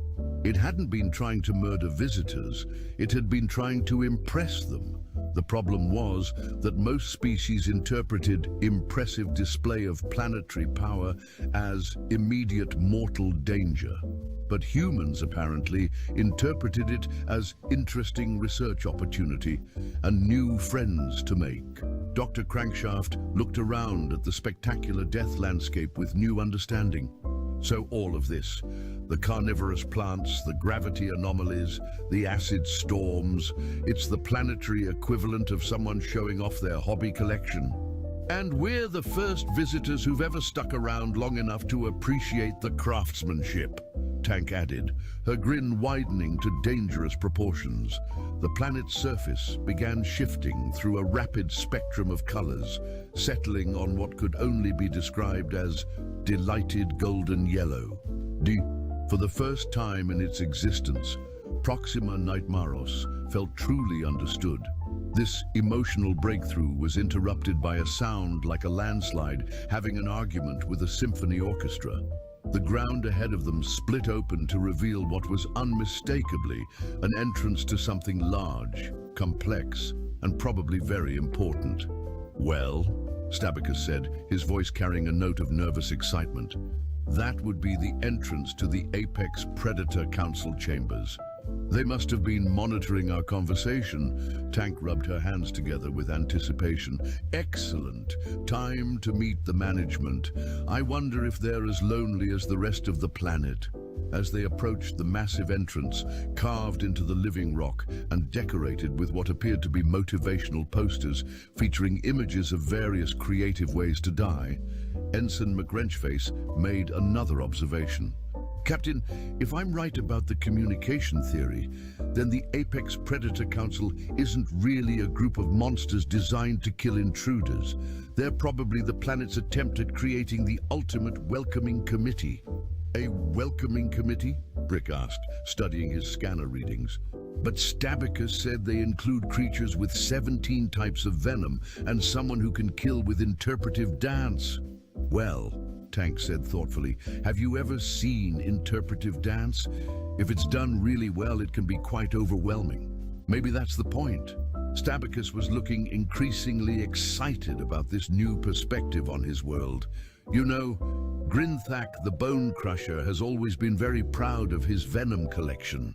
It hadn't been trying to murder visitors, it had been trying to impress them. The problem was that most species interpreted impressive display of planetary power as immediate mortal danger. But humans apparently interpreted it as interesting research opportunity and new friends to make. Dr. Crankshaft looked around at the spectacular death landscape with new understanding. So all of this, the carnivorous plants, the gravity anomalies, the acid storms, it's the planetary equivalent of someone showing off their hobby collection. And we're the first visitors who've ever stuck around long enough to appreciate the craftsmanship, Tank added, her grin widening to dangerous proportions. The planet's surface began shifting through a rapid spectrum of colors, settling on what could only be described as delighted golden yellow. For the first time in its existence, Proxima Nightmaros felt truly understood. This emotional breakthrough was interrupted by a sound like a landslide having an argument with a symphony orchestra. The ground ahead of them split open to reveal what was unmistakably an entrance to something large, complex, and probably very important. "Well," Stabicus said, his voice carrying a note of nervous excitement, "that would be the entrance to the Apex Predator Council chambers. They must have been monitoring our conversation." Tank rubbed her hands together with anticipation. "Excellent. Time to meet the management. I wonder if they're as lonely as the rest of the planet." As they approached the massive entrance, carved into the living rock and decorated with what appeared to be motivational posters featuring images of various creative ways to die, Ensign McWrenchface made another observation. "Captain, if I'm right about the communication theory, then the Apex Predator Council isn't really a group of monsters designed to kill intruders. They're probably the planet's attempt at creating the ultimate welcoming committee." "A welcoming committee?" Brick asked, studying his scanner readings. "But Stabicus said they include creatures with 17 types of venom and someone who can kill with interpretive dance." "Well," Tank said thoughtfully, "have you ever seen interpretive dance? If it's done really well, it can be quite overwhelming. Maybe that's the point." Stabicus was looking increasingly excited about this new perspective on his world. "You know, Grinthak the Bone Crusher has always been very proud of his venom collection.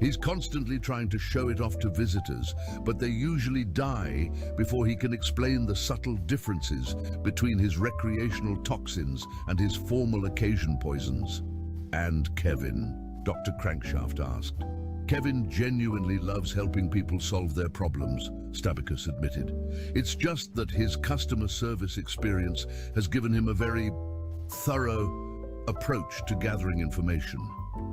He's constantly trying to show it off to visitors, but they usually die before he can explain the subtle differences between his recreational toxins and his formal occasion poisons." "And Kevin?" Dr. Crankshaft asked. "Kevin genuinely loves helping people solve their problems," Stabicus admitted. "It's just that his customer service experience has given him a very thorough approach to gathering information.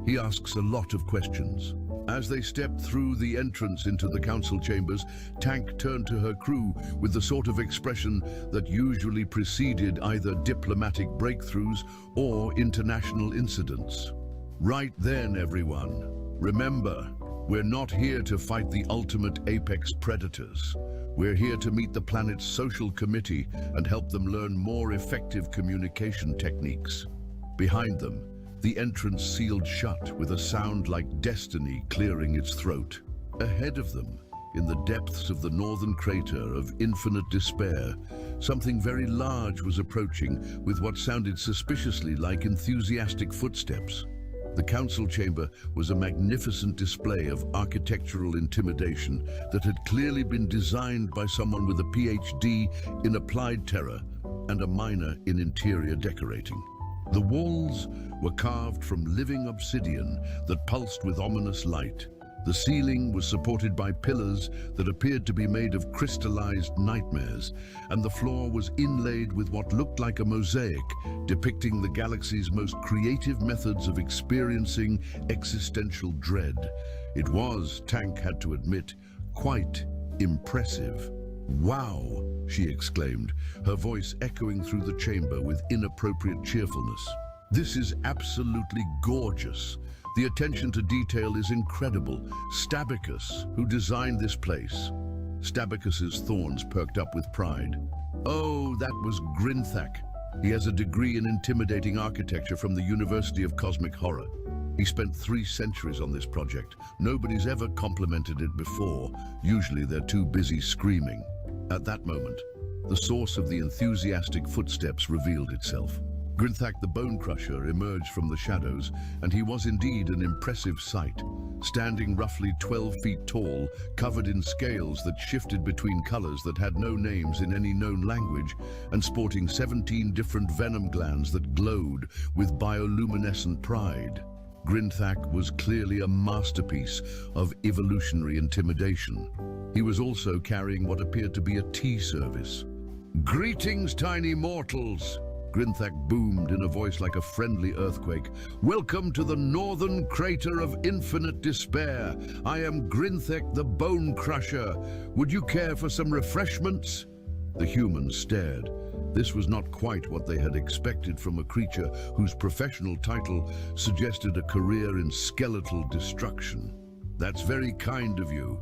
He asks a lot of questions." As they stepped through the entrance into the council chambers, Tank turned to her crew with the sort of expression that usually preceded either diplomatic breakthroughs or international incidents. "Right then, everyone. Remember, we're not here to fight the ultimate apex predators. We're here to meet the planet's social committee and help them learn more effective communication techniques." Behind them, the entrance sealed shut with a sound like destiny clearing its throat. Ahead of them, in the depths of the northern crater of infinite despair, something very large was approaching with what sounded suspiciously like enthusiastic footsteps. The council chamber was a magnificent display of architectural intimidation that had clearly been designed by someone with a PhD in applied terror and a minor in interior decorating. The walls were carved from living obsidian that pulsed with ominous light, The ceiling was supported by pillars that appeared to be made of crystallized nightmares, and the floor was inlaid with what looked like a mosaic depicting the galaxy's most creative methods of experiencing existential dread. It was, Tank had to admit, quite impressive. "Wow!" she exclaimed, her voice echoing through the chamber with inappropriate cheerfulness. "This is absolutely gorgeous. The attention to detail is incredible. Stabicus, who designed this place." Stabicus's thorns perked up with pride. "Oh, that was Grinthak. He has a degree in intimidating architecture from the University of Cosmic Horror. He spent 3 centuries on this project. Nobody's ever complimented it before. Usually they're too busy screaming." At that moment, the source of the enthusiastic footsteps revealed itself. Grinthak the Bone Crusher emerged from the shadows, and he was indeed an impressive sight. Standing roughly 12 feet tall, covered in scales that shifted between colors that had no names in any known language, and sporting 17 different venom glands that glowed with bioluminescent pride. Grinthak was clearly a masterpiece of evolutionary intimidation. He was also carrying what appeared to be a tea service. "Greetings, tiny mortals!" Grinthak boomed in a voice like a friendly earthquake. "Welcome to the northern crater of infinite despair. I am Grinthak the Bone Crusher. Would you care for some refreshments?" The humans stared. This was not quite what they had expected from a creature whose professional title suggested a career in skeletal destruction. "That's very kind of you,"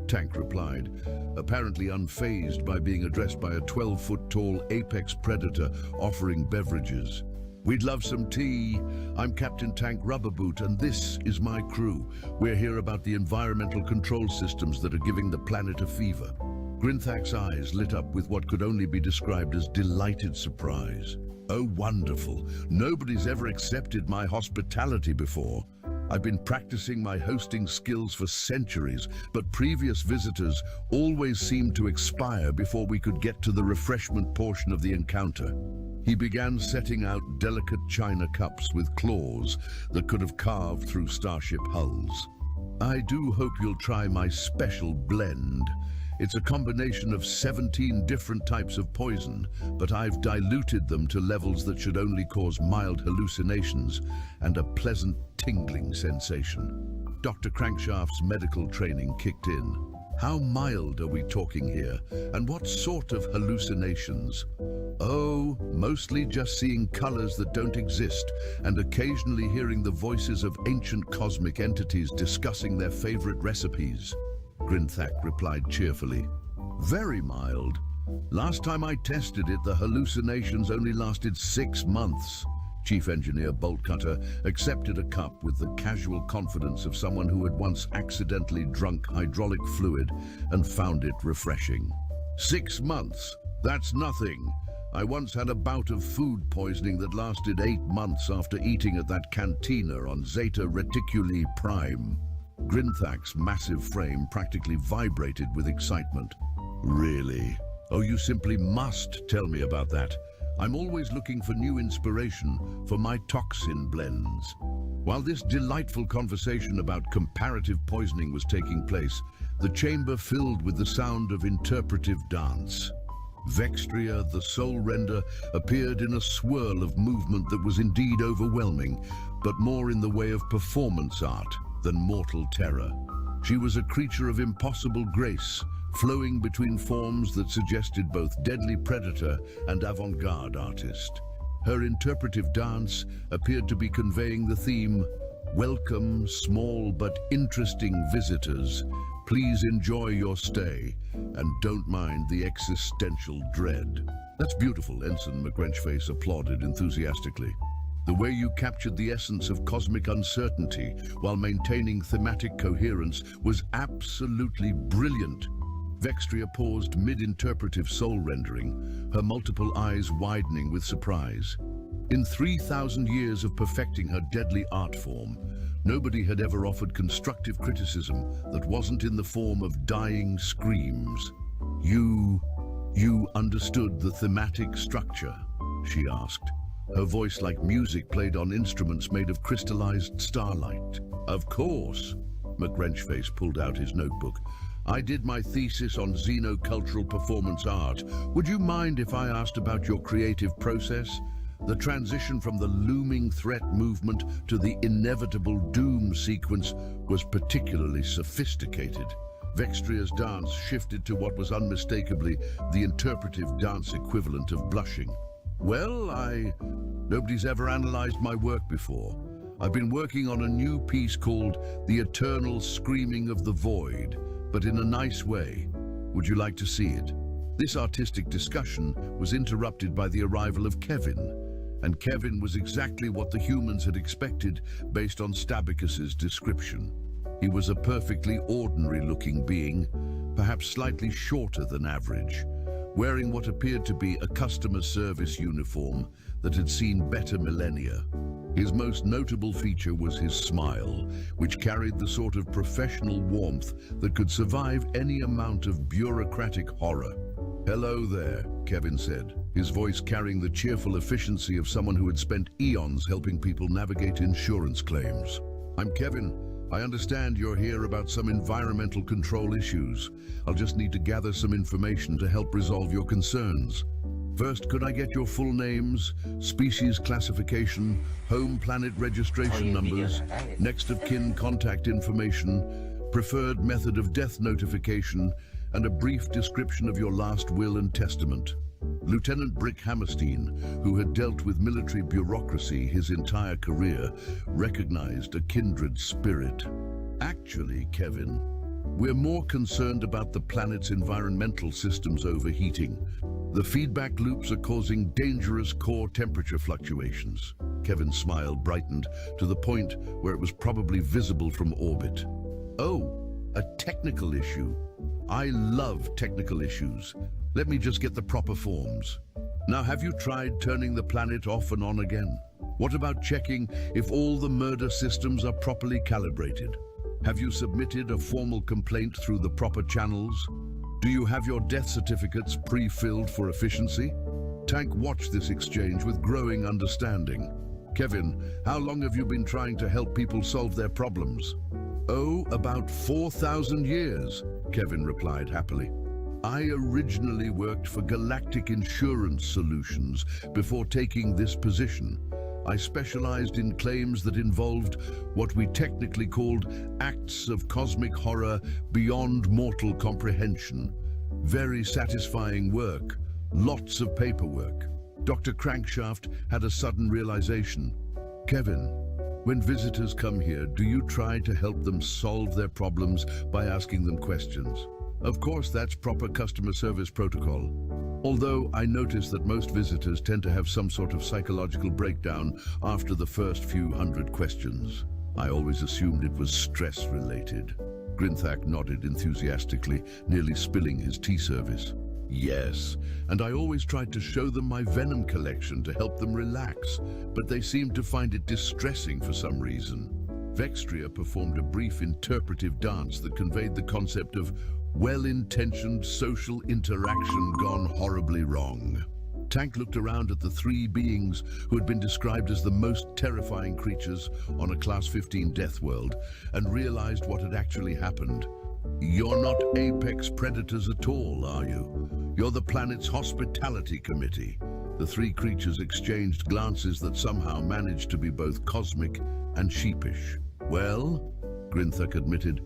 Tank replied, apparently unfazed by being addressed by a 12-foot-tall apex predator offering beverages. "We'd love some tea. I'm Captain Tank Rubberboot, and this is my crew. We're here about the environmental control systems that are giving the planet a fever." Grinthak's eyes lit up with what could only be described as delighted surprise. "Oh, wonderful. Nobody's ever accepted my hospitality before. I've been practicing my hosting skills for centuries, but previous visitors always seemed to expire before we could get to the refreshment portion of the encounter." He began setting out delicate china cups with claws that could have carved through starship hulls. "I do hope you'll try my special blend. It's a combination of 17 different types of poison, but I've diluted them to levels that should only cause mild hallucinations and a pleasant tingling sensation." Dr. Crankshaft's medical training kicked in. "How mild are we talking here, and what sort of hallucinations?" "Oh, mostly just seeing colors that don't exist, and occasionally hearing the voices of ancient cosmic entities discussing their favorite recipes," Grinthak replied cheerfully. "Very mild. Last time I tested it, the hallucinations only lasted 6 months." Chief Engineer Boltcutter accepted a cup with the casual confidence of someone who had once accidentally drunk hydraulic fluid and found it refreshing. "6 months? That's nothing. I once had a bout of food poisoning that lasted 8 months after eating at that cantina on Zeta Reticuli Prime." Grinthak's massive frame practically vibrated with excitement. "Really? Oh, you simply must tell me about that. I'm always looking for new inspiration for my toxin blends." While this delightful conversation about comparative poisoning was taking place, the chamber filled with the sound of interpretive dance. Vextria, the Soul Render, appeared in a swirl of movement that was indeed overwhelming, but more in the way of performance art than mortal terror. She was a creature of impossible grace, flowing between forms that suggested both deadly predator and avant-garde artist. Her interpretive dance appeared to be conveying the theme, "Welcome, small but interesting visitors. Please enjoy your stay, and don't mind the existential dread." "That's beautiful," Ensign McGrenchface applauded enthusiastically. "The way you captured the essence of cosmic uncertainty while maintaining thematic coherence was absolutely brilliant." Vextria paused mid-interpretive soul rendering, her multiple eyes widening with surprise. In 3,000 years of perfecting her deadly art form, nobody had ever offered constructive criticism that wasn't in the form of dying screams. You understood the thematic structure?" she asked. Her voice like music played on instruments made of crystallized starlight. "Of course. McWrenchface pulled out his notebook. I did my thesis on xenocultural performance art. Would you mind if I asked about your creative process? The transition from the looming threat movement to the inevitable doom sequence was particularly sophisticated. Vextria's dance shifted to what was unmistakably the interpretive dance equivalent of blushing. Well, nobody's ever analyzed my work before. I've been working on a new piece called The Eternal Screaming of the Void, but in a nice way. Would you like to see it? This artistic discussion was interrupted by the arrival of Kevin, and Kevin was exactly what the humans had expected based on Stabicus's description. He was a perfectly ordinary-looking being, perhaps slightly shorter than average, wearing what appeared to be a customer service uniform that had seen better millennia. His most notable feature was his smile, which carried the sort of professional warmth that could survive any amount of bureaucratic horror. "Hello there," Kevin said, his voice carrying the cheerful efficiency of someone who had spent eons helping people navigate insurance claims. "I'm Kevin. I understand you're here about some environmental control issues. I'll just need to gather some information to help resolve your concerns. First, could I get your full names, species classification, home planet registration numbers, next of kin contact information, preferred method of death notification, and a brief description of your last will and testament?" Lieutenant Brick Hammerstein, who had dealt with military bureaucracy his entire career, recognized a kindred spirit. "Actually, Kevin, we're more concerned about the planet's environmental systems overheating. The feedback loops are causing dangerous core temperature fluctuations." Kevin's smile brightened to the point where it was probably visible from orbit. "Oh, a technical issue. I love technical issues. Let me just get the proper forms. Now, have you tried turning the planet off and on again? What about checking if all the murder systems are properly calibrated? Have you submitted a formal complaint through the proper channels? Do you have your death certificates pre-filled for efficiency?" Tank watched this exchange with growing understanding. "Kevin, how long have you been trying to help people solve their problems?" "Oh, about 4,000 years, Kevin replied happily. "I originally worked for Galactic Insurance Solutions before taking this position. I specialized in claims that involved what we technically called acts of cosmic horror beyond mortal comprehension. Very satisfying work, lots of paperwork." Dr. Crankshaft had a sudden realization. "Kevin, when visitors come here, do you try to help them solve their problems by asking them questions?" "Of course, that's proper customer service protocol. Although I notice that most visitors tend to have some sort of psychological breakdown after the first few hundred questions. I always assumed it was stress-related." Grinthak nodded enthusiastically, nearly spilling his tea service. "Yes, and I always tried to show them my venom collection to help them relax, but they seemed to find it distressing for some reason." Vextria performed a brief interpretive dance that conveyed the concept of well-intentioned social interaction gone horribly wrong. Tank looked around at the three beings who had been described as the most terrifying creatures on a Class 15 death world and realized what had actually happened. "You're not apex predators at all, are you? You're the planet's hospitality committee." The three creatures exchanged glances that somehow managed to be both cosmic and sheepish. "Well," Grinthak admitted,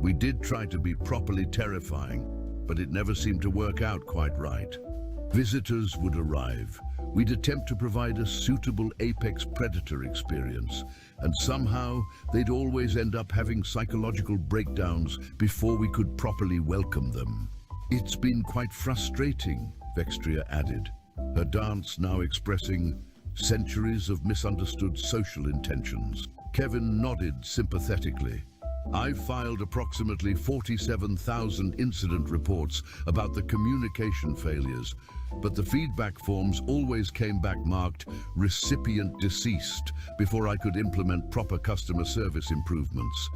"we did try to be properly terrifying, but it never seemed to work out quite right. Visitors would arrive. We'd attempt to provide a suitable apex predator experience, and somehow they'd always end up having psychological breakdowns before we could properly welcome them. It's been quite frustrating," Vextria added, her dance now expressing centuries of misunderstood social intentions. Kevin nodded sympathetically. "I've filed approximately 47,000 incident reports about the communication failures, but the feedback forms always came back marked recipient deceased before I could implement proper customer service improvements.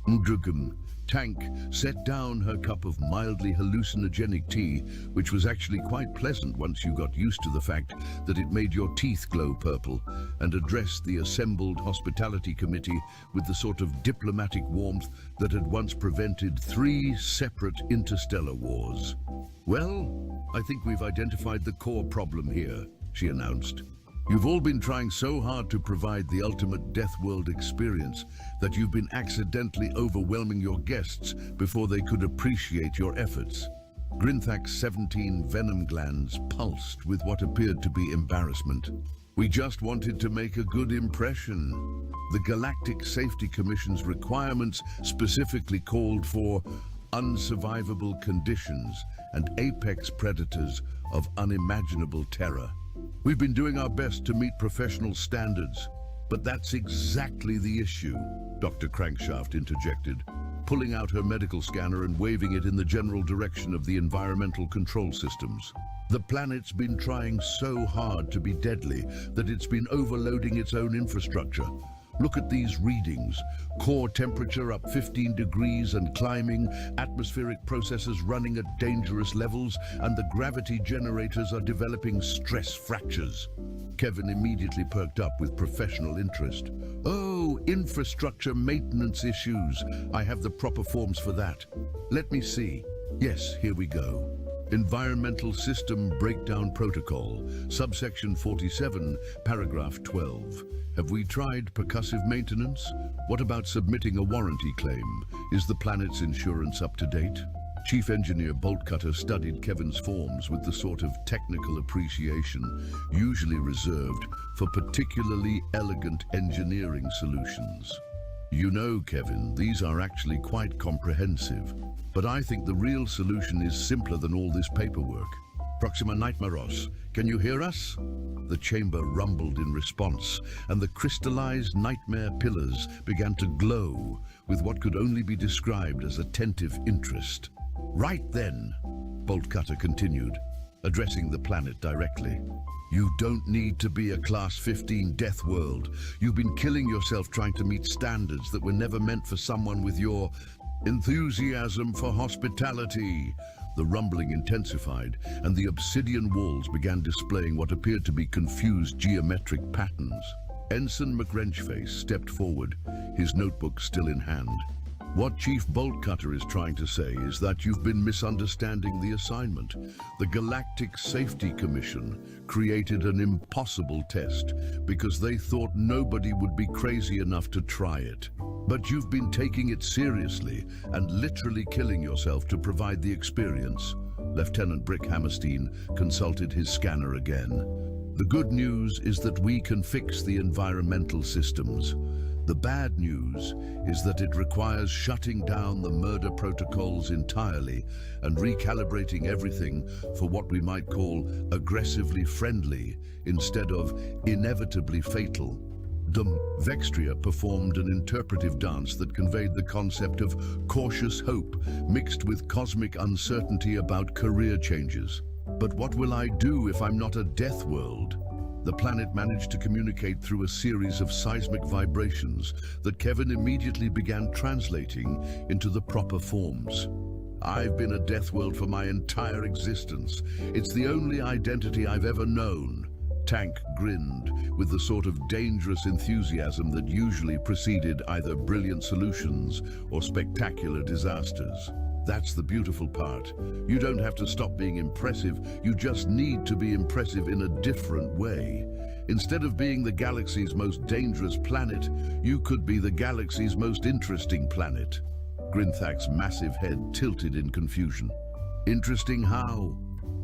Dragon. Tank set down her cup of mildly hallucinogenic tea, which was actually quite pleasant once you got used to the fact that it made your teeth glow purple, and addressed the assembled hospitality committee with the sort of diplomatic warmth that had once prevented 3 separate interstellar wars. "Well, I think we've identified the core problem here," she announced. "You've all been trying so hard to provide the ultimate Death World experience that you've been accidentally overwhelming your guests before they could appreciate your efforts." Grinthak's 17 venom glands pulsed with what appeared to be embarrassment. "We just wanted to make a good impression. The Galactic Safety Commission's requirements specifically called for unsurvivable conditions and apex predators of unimaginable terror. We've been doing our best to meet professional standards, but that's exactly the issue," Dr. Crankshaft interjected, pulling out her medical scanner and waving it in the general direction of the environmental control systems. "The planet's been trying so hard to be deadly that it's been overloading its own infrastructure. Look at these readings. Core temperature up 15 degrees and climbing, atmospheric processes running at dangerous levels, and the gravity generators are developing stress fractures." Kevin immediately perked up with professional interest. "Oh, infrastructure maintenance issues. I have the proper forms for that. Let me see. Yes, here we go. Environmental System Breakdown Protocol, subsection 47, paragraph 12. Have we tried percussive maintenance? What about submitting a warranty claim? Is the planet's insurance up to date?" Chief Engineer Boltcutter studied Kevin's forms with the sort of technical appreciation usually reserved for particularly elegant engineering solutions. "You know, Kevin, these are actually quite comprehensive, but I think the real solution is simpler than all this paperwork. Proxima Nightmaros, can you hear us?" The chamber rumbled in response, and the crystallized nightmare pillars began to glow with what could only be described as attentive interest. "Right then," Boltcutter continued, addressing the planet directly. "You don't need to be a Class 15 Death World. You've been killing yourself trying to meet standards that were never meant for someone with your enthusiasm for hospitality." The rumbling intensified, and the obsidian walls began displaying what appeared to be confused geometric patterns. Ensign McWrenchface stepped forward, his notebook still in hand. "What Chief Boltcutter is trying to say is that you've been misunderstanding the assignment. The Galactic Safety Commission created an impossible test because they thought nobody would be crazy enough to try it. But you've been taking it seriously and literally killing yourself to provide the experience." Lieutenant Brick Hammerstein consulted his scanner again. "The good news is that we can fix the environmental systems. The bad news is that it requires shutting down the murder protocols entirely and recalibrating everything for what we might call aggressively friendly instead of inevitably fatal." Vextria performed an interpretive dance that conveyed the concept of cautious hope mixed with cosmic uncertainty about career changes. "But what will I do if I'm not a Death World?" The planet managed to communicate through a series of seismic vibrations that Kevin immediately began translating into the proper forms. "I've been a Death World for my entire existence. It's the only identity I've ever known." Tank grinned with the sort of dangerous enthusiasm that usually preceded either brilliant solutions or spectacular disasters. "That's the beautiful part. You don't have to stop being impressive, you just need to be impressive in a different way. Instead of being the galaxy's most dangerous planet, you could be the galaxy's most interesting planet." Grinthak's massive head tilted in confusion. "Interesting how?"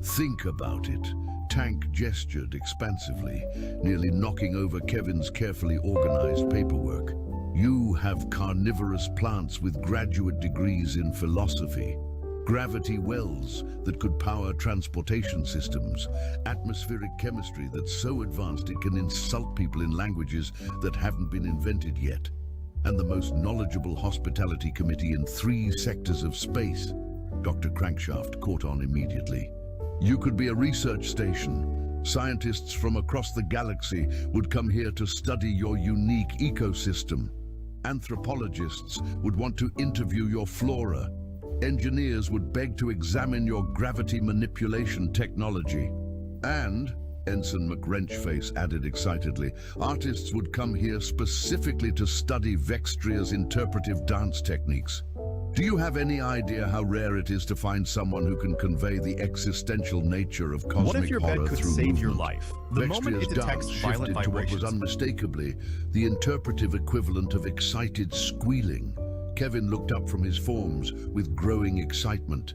"Think about it." Tank gestured expansively, nearly knocking over Kevin's carefully organized paperwork. "You have carnivorous plants with graduate degrees in philosophy, gravity wells that could power transportation systems, atmospheric chemistry that's so advanced it can insult people in languages that haven't been invented yet, and the most knowledgeable hospitality committee in 3 sectors of space." Dr. Crankshaft caught on immediately. "You could be a research station. Scientists from across the galaxy would come here to study your unique ecosystem." Anthropologists would want to interview your flora. Engineers would beg to examine your gravity manipulation technology. And, Ensign McWrenchface added excitedly, artists would come here specifically to study Vextria's interpretive dance techniques. Do you have any idea how rare it is to find someone who can convey the existential nature of cosmic What if your bed horror could through save your movement? life? The moment Vextria's it detects dance violent shifted to what was vibrations. unmistakably the interpretive equivalent of excited squealing. Kevin looked up from his forms with growing excitement.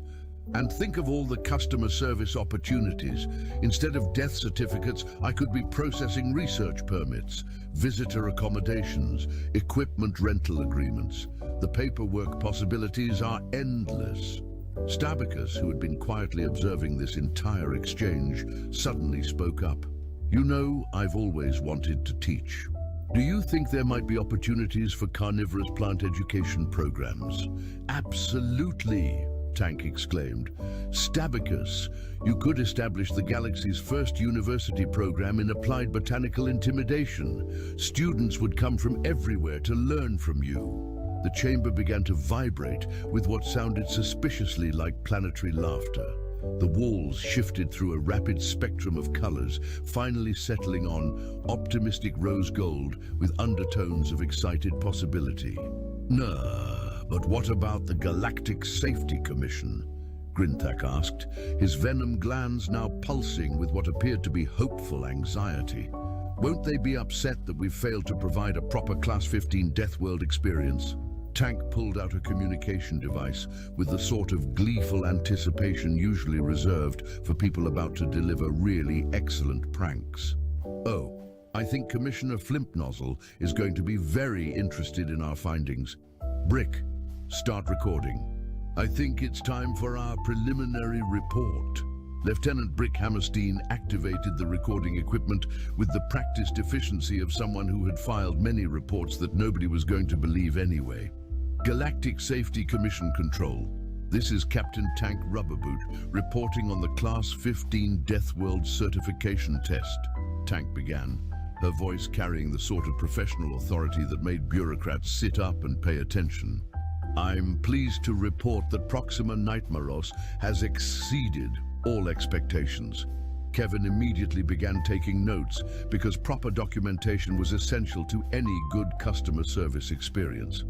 And think of all the customer service opportunities. Instead of death certificates, I could be processing research permits, visitor accommodations, equipment rental agreements. The paperwork possibilities are endless. Stabicus, who had been quietly observing this entire exchange, suddenly spoke up. You know, I've always wanted to teach. Do you think there might be opportunities for carnivorous plant education programs? Absolutely, Tank exclaimed. Stabicus, you could establish the galaxy's first university program in applied botanical intimidation. Students would come from everywhere to learn from you. The chamber began to vibrate with what sounded suspiciously like planetary laughter. The walls shifted through a rapid spectrum of colors, finally settling on optimistic rose gold with undertones of excited possibility. Nah, but what about the Galactic Safety Commission? Grinthak asked, his venom glands now pulsing with what appeared to be hopeful anxiety. Won't they be upset that we've failed to provide a proper Class 15 Death World experience? Tank pulled out a communication device with the sort of gleeful anticipation usually reserved for people about to deliver really excellent pranks. Oh, I think Commissioner Flimpnozzle is going to be very interested in our findings. Brick, start recording. I think it's time for our preliminary report. Lieutenant Brick Hammerstein activated the recording equipment with the practiced efficiency of someone who had filed many reports that nobody was going to believe anyway. Galactic Safety Commission Control. This is Captain Tank Rubberboot reporting on the Class 15 Death World certification test. Tank began, her voice carrying the sort of professional authority that made bureaucrats sit up and pay attention. I'm pleased to report that Proxima Nightmaros has exceeded all expectations. Kevin immediately began taking notes because proper documentation was essential to any good customer service experience.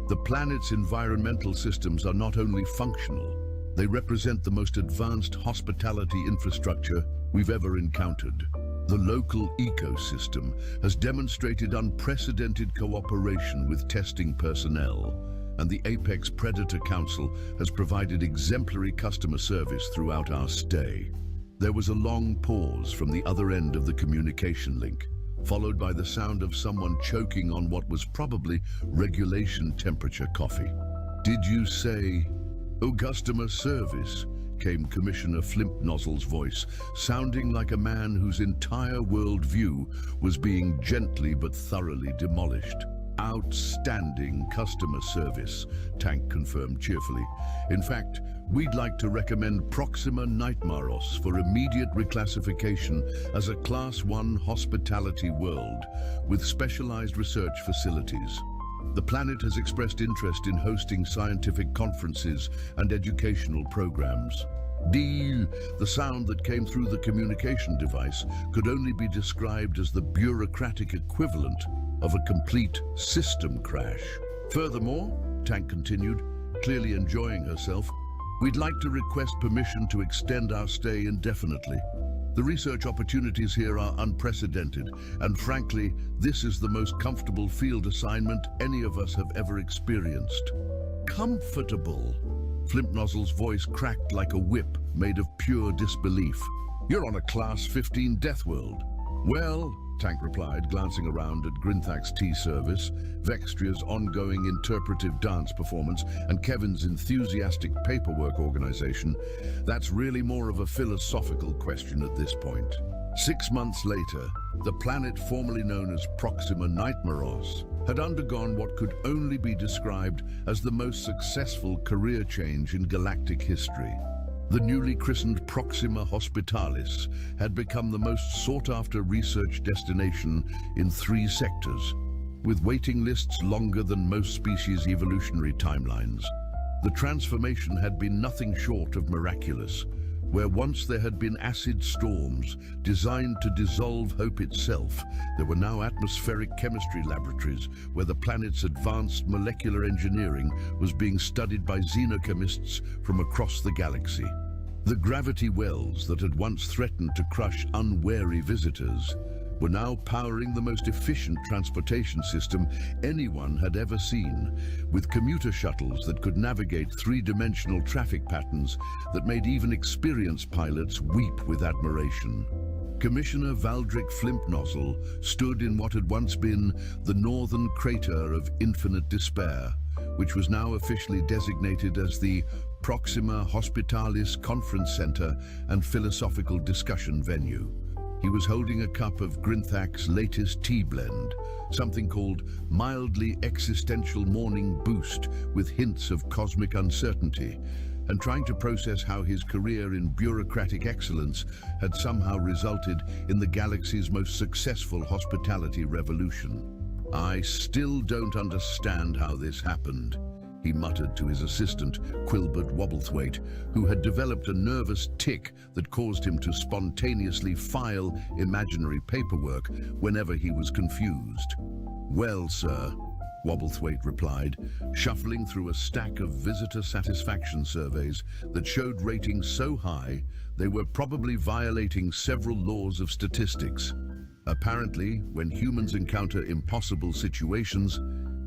The planet's environmental systems are not only functional, they represent the most advanced hospitality infrastructure we've ever encountered. The local ecosystem has demonstrated unprecedented cooperation with testing personnel, and the Apex Predator Council has provided exemplary customer service throughout our stay. There was a long pause from the other end of the communication link, followed by the sound of someone choking on what was probably regulation temperature coffee. Did you say, "Oh, customer service," came Commissioner Flimpnozzle's voice, sounding like a man whose entire worldview was being gently but thoroughly demolished. Outstanding customer service, Tank confirmed cheerfully. In fact, we'd like to recommend Proxima Nightmaros for immediate reclassification as a Class 1 hospitality world with specialized research facilities. The planet has expressed interest in hosting scientific conferences and educational programs. Deal. The sound that came through the communication device could only be described as the bureaucratic equivalent of a complete system crash. Furthermore, Tank continued, clearly enjoying herself, we'd like to request permission to extend our stay indefinitely. The research opportunities here are unprecedented, and frankly, this is the most comfortable field assignment any of us have ever experienced. Comfortable? Flimpnozzle's voice cracked like a whip made of pure disbelief. You're on a Class 15 Death World. Well, Tank replied, glancing around at Grinthak's tea service, Vextria's ongoing interpretive dance performance, and Kevin's enthusiastic paperwork organization, that's really more of a philosophical question at this point. 6 months later, the planet formerly known as Proxima Nightmaros had undergone what could only be described as the most successful career change in galactic history. The newly christened Proxima Hospitalis had become the most sought-after research destination in 3 sectors: with waiting lists longer than most species' evolutionary timelines. The transformation had been nothing short of miraculous. Where once there had been acid storms designed to dissolve hope itself, there were now atmospheric chemistry laboratories where the planet's advanced molecular engineering was being studied by xenochemists from across the galaxy. The gravity wells that had once threatened to crush unwary visitors were now powering the most efficient transportation system anyone had ever seen, with commuter shuttles that could navigate three-dimensional traffic patterns that made even experienced pilots weep with admiration. Commissioner Valdric Flimpnozzle stood in what had once been the northern crater of infinite despair, which was now officially designated as the Proxima Hospitalis Conference Center and Philosophical Discussion Venue. He was holding a cup of Grinthak's latest tea blend, something called mildly existential morning boost with hints of cosmic uncertainty, and trying to process how his career in bureaucratic excellence had somehow resulted in the galaxy's most successful hospitality revolution. "I still don't understand how this happened," he muttered to his assistant, Quilbert Wobblethwaite, who had developed a nervous tic that caused him to spontaneously file imaginary paperwork whenever he was confused. "Well, sir," Wobblethwaite replied, shuffling through a stack of visitor satisfaction surveys that showed ratings so high they were probably violating several laws of statistics. Apparently, when humans encounter impossible situations,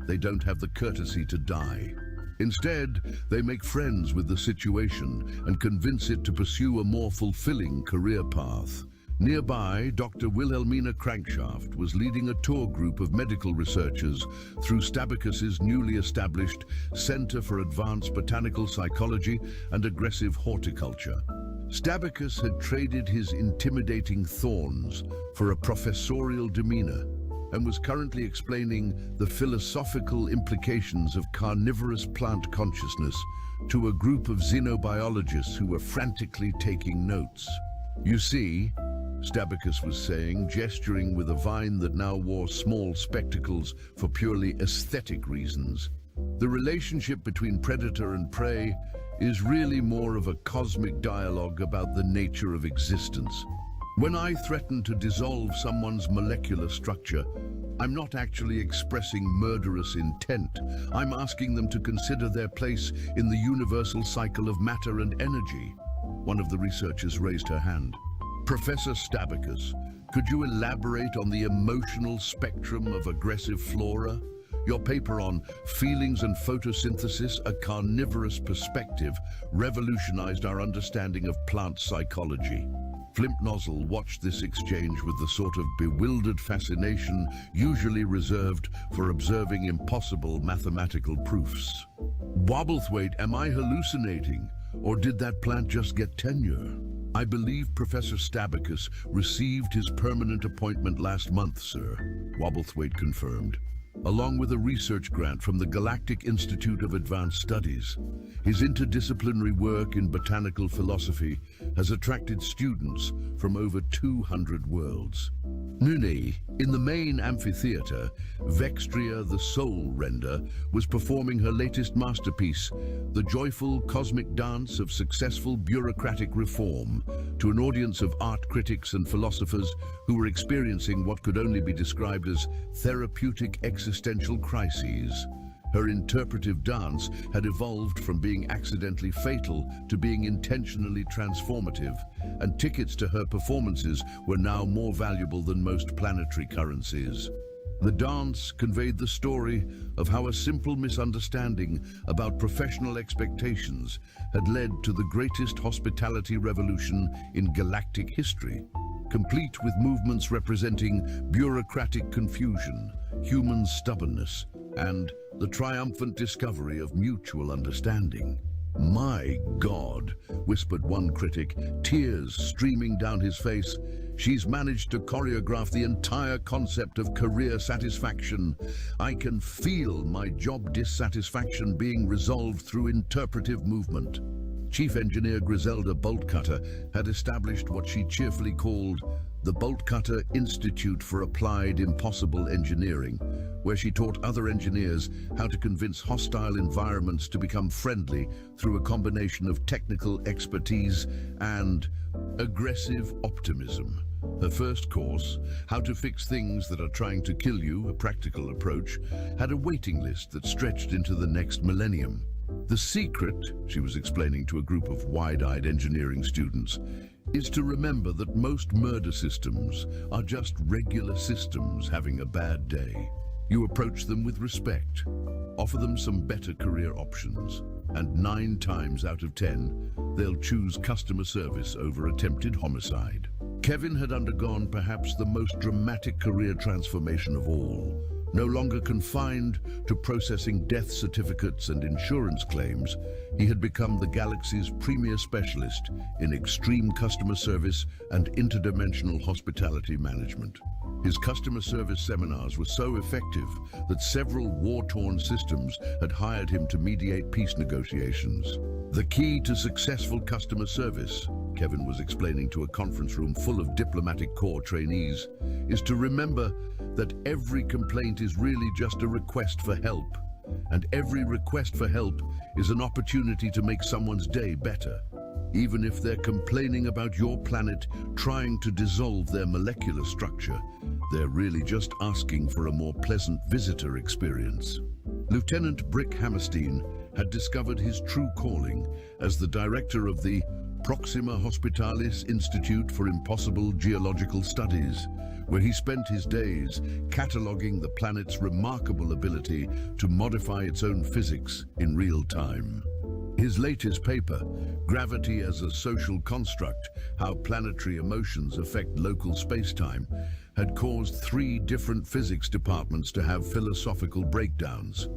they don't have the courtesy to die. Instead, they make friends with the situation and convince it to pursue a more fulfilling career path. Nearby, Dr. Wilhelmina Crankshaft was leading a tour group of medical researchers through Stabacus's newly established Center for Advanced Botanical Psychology and Aggressive Horticulture. Stabacus had traded his intimidating thorns for a professorial demeanor and was currently explaining the philosophical implications of carnivorous plant consciousness to a group of xenobiologists who were frantically taking notes. "You see," Stabacus was saying, gesturing with a vine that now wore small spectacles for purely aesthetic reasons, "the relationship between predator and prey is really more of a cosmic dialogue about the nature of existence. When I threaten to dissolve someone's molecular structure, I'm not actually expressing murderous intent. I'm asking them to consider their place in the universal cycle of matter and energy." One of the researchers raised her hand. "Professor Stabacus, could you elaborate on the emotional spectrum of aggressive flora? Your paper on Feelings and Photosynthesis, a Carnivorous Perspective, revolutionized our understanding of plant psychology." Flimpnozzle watched this exchange with the sort of bewildered fascination usually reserved for observing impossible mathematical proofs. "Wobblethwaite, am I hallucinating? Or did that plant just get tenure?" "I believe Professor Stabacus received his permanent appointment last month, sir," Wobblethwaite confirmed, along with a research grant from the Galactic Institute of Advanced Studies. His interdisciplinary work in botanical philosophy has attracted students from over 200 worlds. Nune, in the main amphitheater, Vextria the Soul Render was performing her latest masterpiece, the joyful cosmic dance of successful bureaucratic reform, to an audience of art critics and philosophers who were experiencing what could only be described as therapeutic existential crises. Her interpretive dance had evolved from being accidentally fatal to being intentionally transformative, and tickets to her performances were now more valuable than most planetary currencies. The dance conveyed the story of how a simple misunderstanding about professional expectations had led to the greatest hospitality revolution in galactic history, complete with movements representing bureaucratic confusion, human stubbornness, and the triumphant discovery of mutual understanding. "My God," whispered one critic, tears streaming down his face, "she's managed to choreograph the entire concept of career satisfaction. I can feel my job dissatisfaction being resolved through interpretive movement." Chief Engineer Griselda Boltcutter had established what she cheerfully called the Boltcutter Institute for Applied Impossible Engineering, where she taught other engineers how to convince hostile environments to become friendly through a combination of technical expertise and aggressive optimism. Her first course, How to Fix Things That Are Trying to Kill You, a practical approach, had a waiting list that stretched into the next millennium. The secret, she was explaining to a group of wide-eyed engineering students, is to remember that most murder systems are just regular systems having a bad day. You approach them with respect, offer them some better career options, and 9 times out of 10, they'll choose customer service over attempted homicide. Kevin had undergone perhaps the most dramatic career transformation of all. No longer confined to processing death certificates and insurance claims, he had become the galaxy's premier specialist in extreme customer service and interdimensional hospitality management. His customer service seminars were so effective that several war-torn systems had hired him to mediate peace negotiations. The key to successful customer service, Kevin was explaining to a conference room full of diplomatic corps trainees, is to remember that every complaint is really just a request for help, and every request for help is an opportunity to make someone's day better. Even if they're complaining about your planet trying to dissolve their molecular structure, they're really just asking for a more pleasant visitor experience. Lieutenant Brick Hammerstein had discovered his true calling as the director of the Proxima Hospitalis Institute for Impossible Geological Studies, where he spent his days cataloging the planet's remarkable ability to modify its own physics in real time. His latest paper, Gravity as a Social Construct, How Planetary Emotions Affect Local Spacetime, had caused 3 different physics departments to have philosophical breakdowns.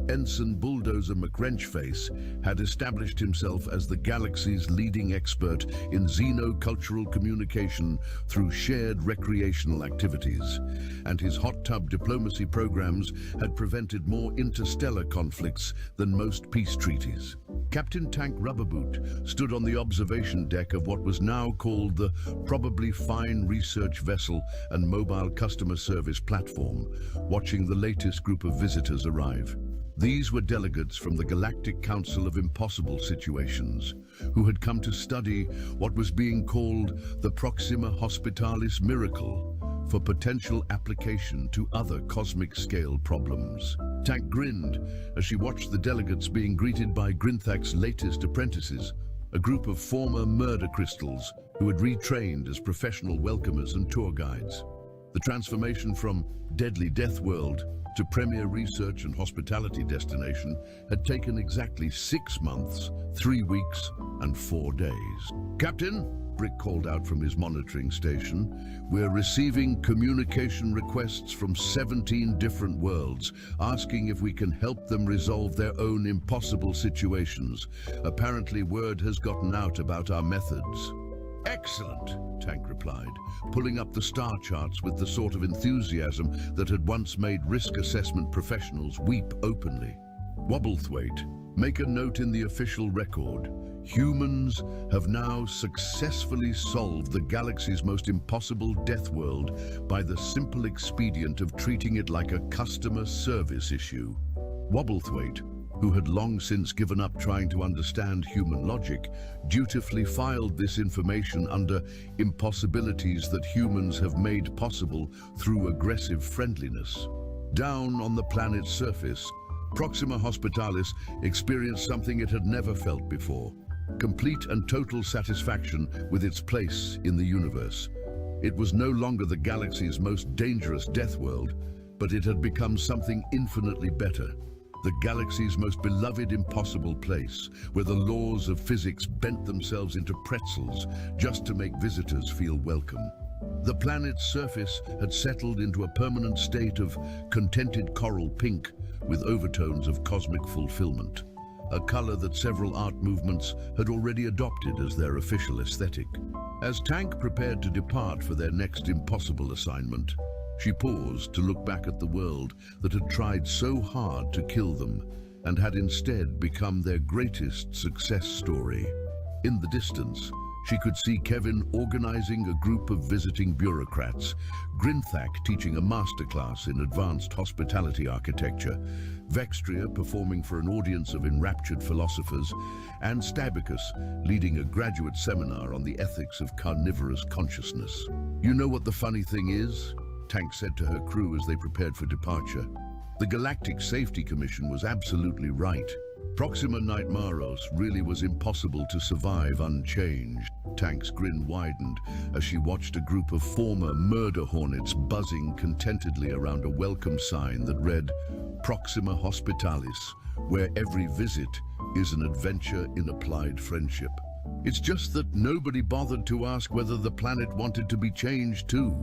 Ensign Bulldozer McWrenchface had established himself as the galaxy's leading expert in xenocultural communication through shared recreational activities, and his hot tub diplomacy programs had prevented more interstellar conflicts than most peace treaties. Captain Tank Rubberboot stood on the observation deck of what was now called the Probably Fine Research Vessel and Mobile Customer Service Platform, watching the latest group of visitors arrive. These were delegates from the Galactic Council of Impossible Situations, who had come to study what was being called the Proxima Hospitalis Miracle for potential application to other cosmic-scale problems. Tank grinned as she watched the delegates being greeted by Grinthak's latest apprentices, a group of former murder crystals who had retrained as professional welcomers and tour guides. The transformation from deadly death world to premier research and hospitality destination had taken exactly 6 months, 3 weeks, and 4 days. "Captain," Brick called out from his monitoring station, "we're receiving communication requests from 17 different worlds, asking if we can help them resolve their own impossible situations. Apparently word has gotten out about our methods." "Excellent," Tank replied, pulling up the star charts with the sort of enthusiasm that had once made risk assessment professionals weep openly. "Wobblethwaite, make a note in the official record. Humans have now successfully solved the galaxy's most impossible death world by the simple expedient of treating it like a customer service issue." Wobblethwaite, who had long since given up trying to understand human logic, dutifully filed this information under impossibilities that humans have made possible through aggressive friendliness. Down on the planet's surface, Proxima Hospitalis experienced something it had never felt before: complete and total satisfaction with its place in the universe. It was no longer the galaxy's most dangerous death world, but it had become something infinitely better. The galaxy's most beloved impossible place, where the laws of physics bent themselves into pretzels just to make visitors feel welcome. The planet's surface had settled into a permanent state of contented coral pink with overtones of cosmic fulfillment, a color that several art movements had already adopted as their official aesthetic. As Tank prepared to depart for their next impossible assignment, she paused to look back at the world that had tried so hard to kill them and had instead become their greatest success story. In the distance, She could see Kevin organizing a group of visiting bureaucrats, Grinthak teaching a masterclass in advanced hospitality architecture, Vextria performing for an audience of enraptured philosophers, and Stabicus leading a graduate seminar on the ethics of carnivorous consciousness. "You know what the funny thing is?" Tank said to her crew as they prepared for departure. "The Galactic Safety Commission was absolutely right. Proxima Nightmaros really was impossible to survive unchanged." Tank's grin widened as she watched a group of former murder hornets buzzing contentedly around a welcome sign that read, "Proxima Hospitalis, where every visit is an adventure in applied friendship." It's just that nobody bothered to ask whether the planet wanted to be changed too.